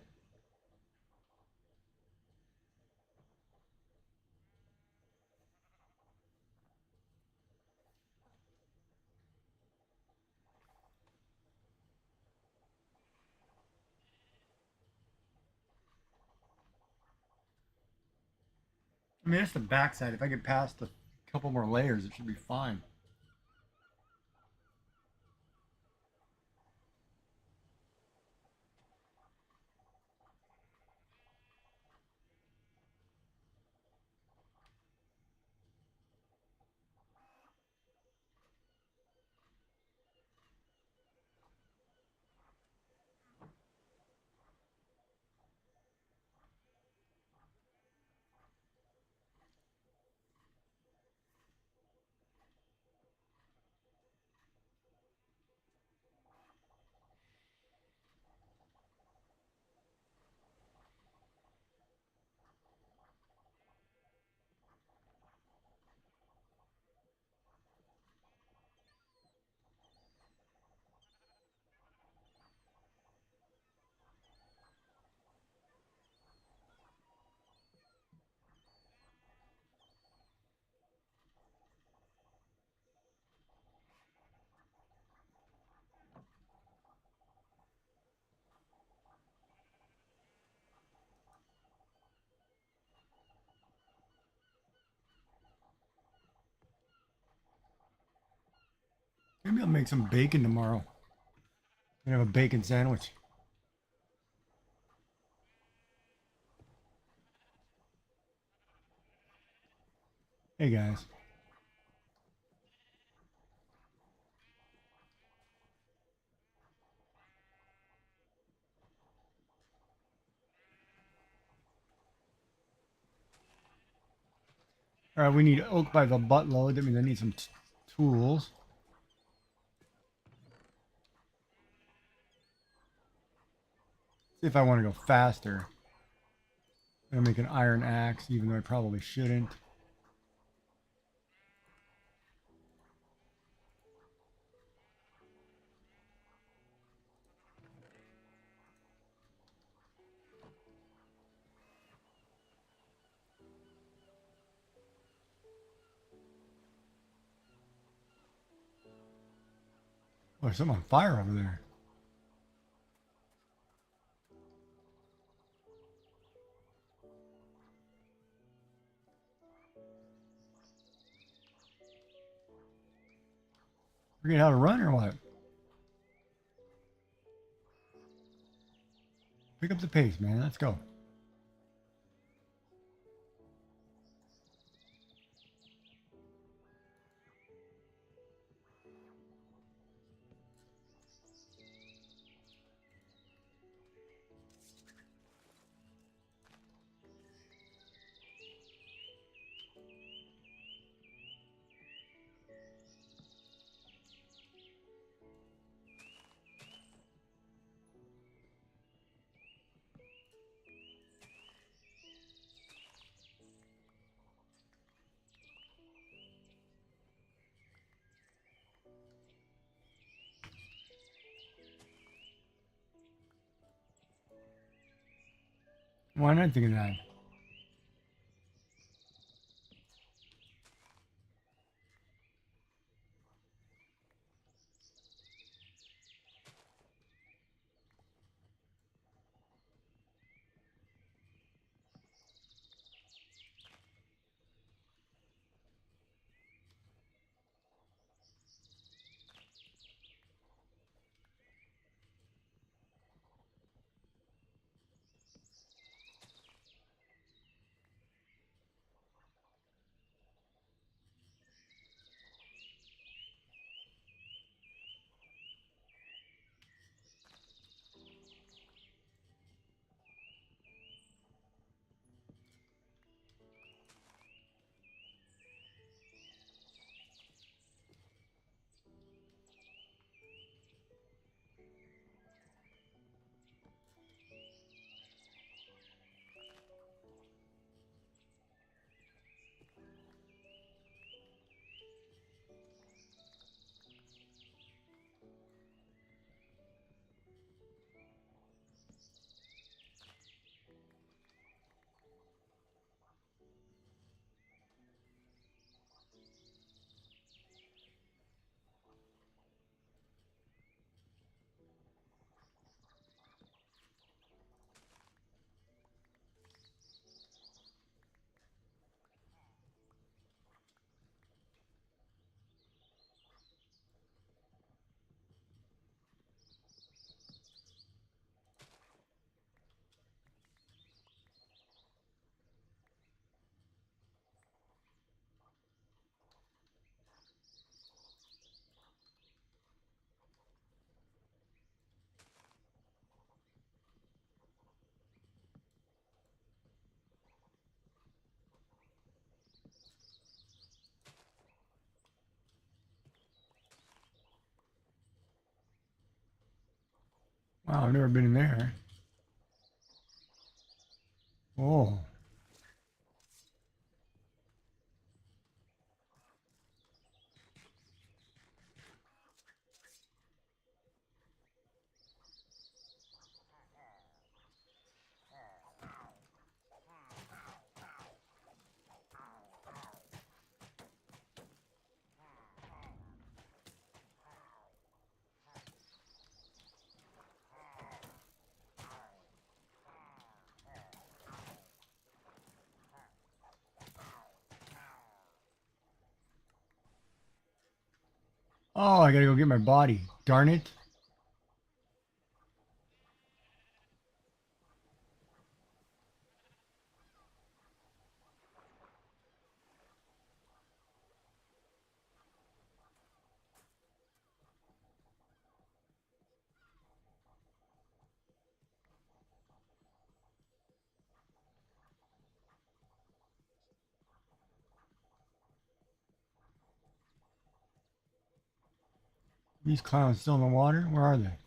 I mean, that's the backside. If I get past a couple more layers, it should be fine. Maybe I'll make some bacon tomorrow. And have a bacon sandwich. Hey guys. All right, we need oak by the buttload. That means I need some tools. See if I want to go faster. I'm gonna make an iron axe, even though I probably shouldn't. Oh, there's something on fire over there. Forget how to run or what? Pick up the pace, man. Let's go. Why not think of that? Wow, I've never been in there. Oh. Oh, I gotta go get my body. Darn it. These clowns still in the water? Where are they?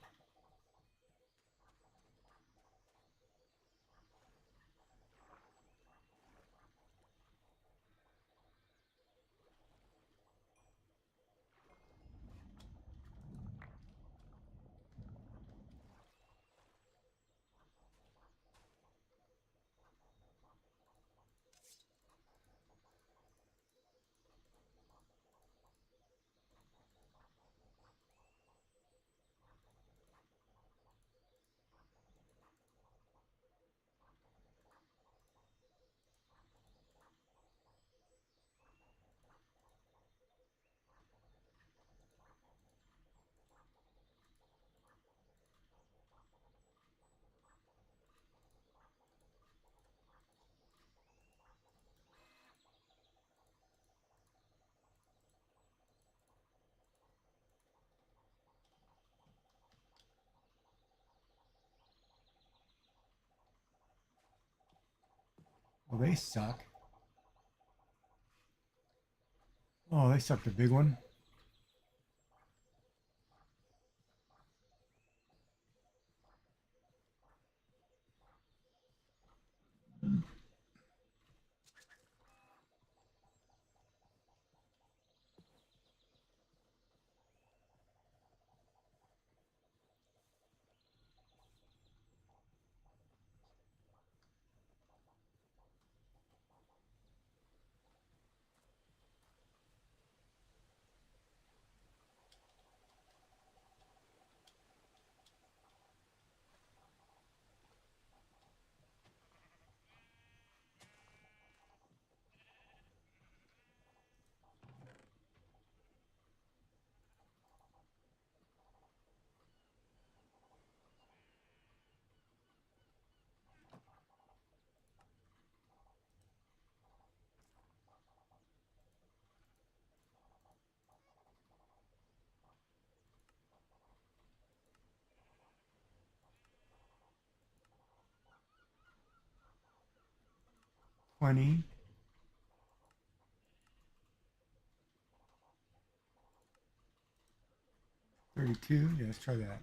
Well, they suck. Oh, they sucked a big one. $20. 32. Yeah, let's try that.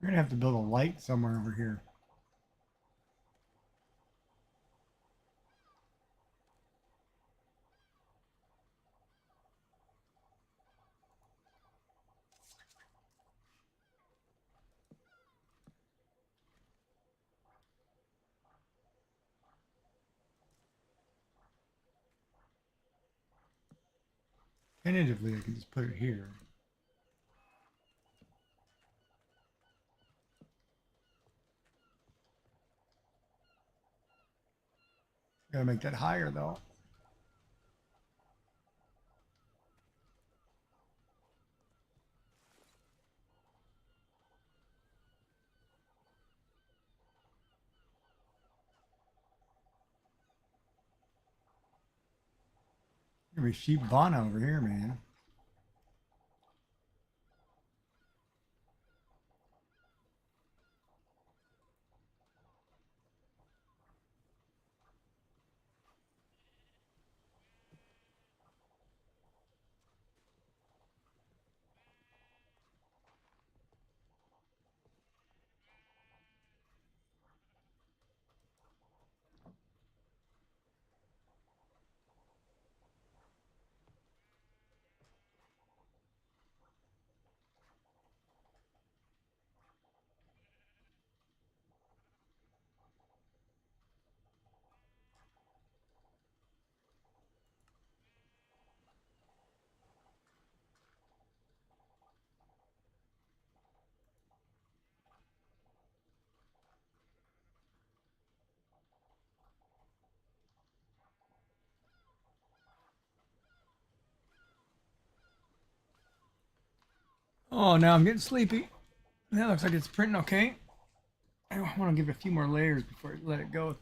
We're gonna have to build a light somewhere over here. Tentatively, I can just put it here. Gotta make that higher though. Gonna be sheep Vana over here, man. Oh, now I'm getting sleepy. That looks like it's printing okay. I want to give it a few more layers before I let it go.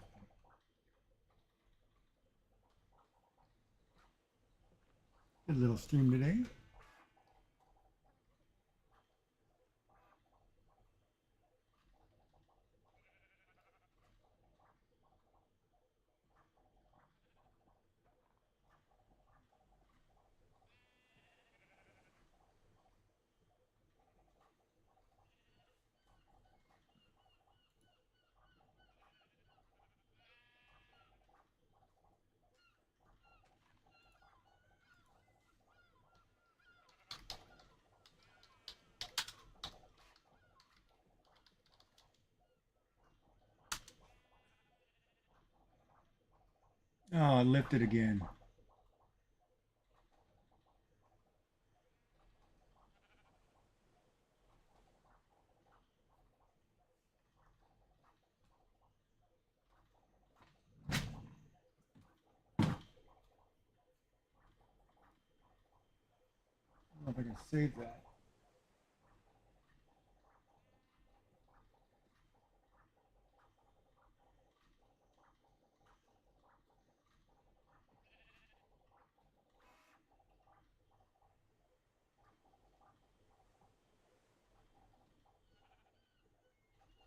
Good little stream today. Oh, it lifted again. I don't know if I can save that.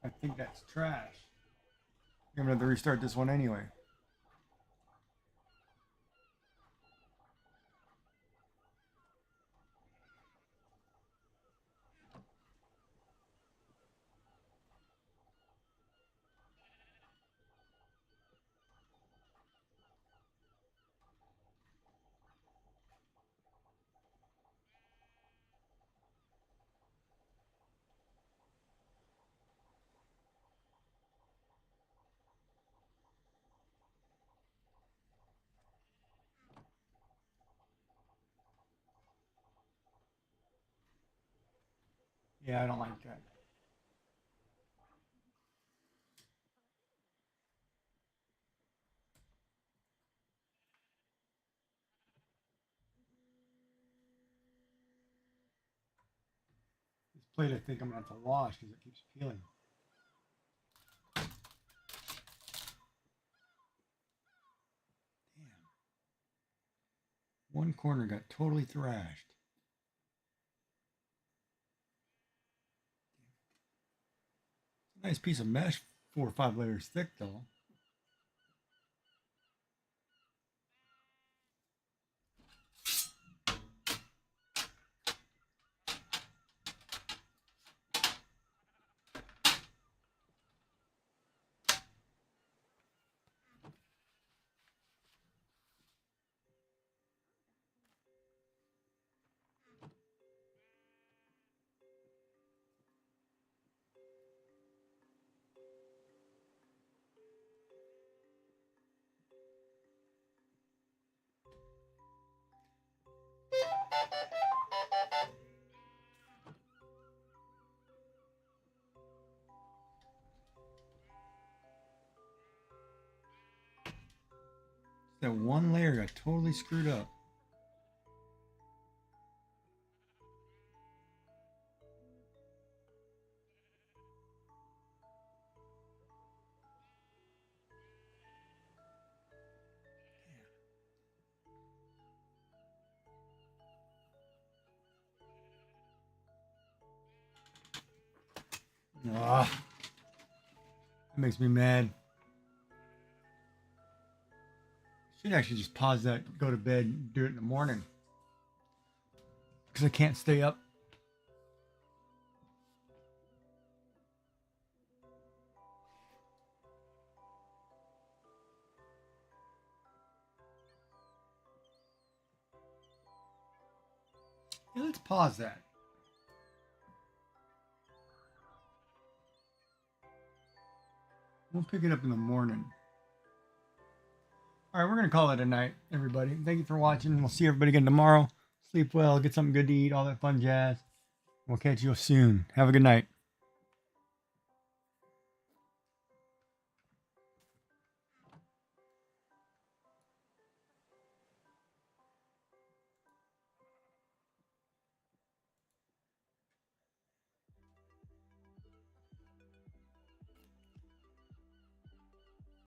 I think that's trash. I'm gonna have to restart this one anyway. Yeah, I don't like that. This plate I think I'm gonna have to wash because it keeps peeling. Damn. One corner got totally thrashed. Nice piece of mesh, 4 or 5 layers thick though. That one layer got totally screwed up. Ah, that makes me mad. Should actually just pause that, go to bed, and do it in the morning. Because I can't stay up. Yeah, let's pause that. We'll pick it up in the morning. All right, we're going to call it a night, everybody. Thank you for watching. We'll see everybody again tomorrow. Sleep well, get something good to eat, all that fun jazz. We'll catch you soon. Have a good night.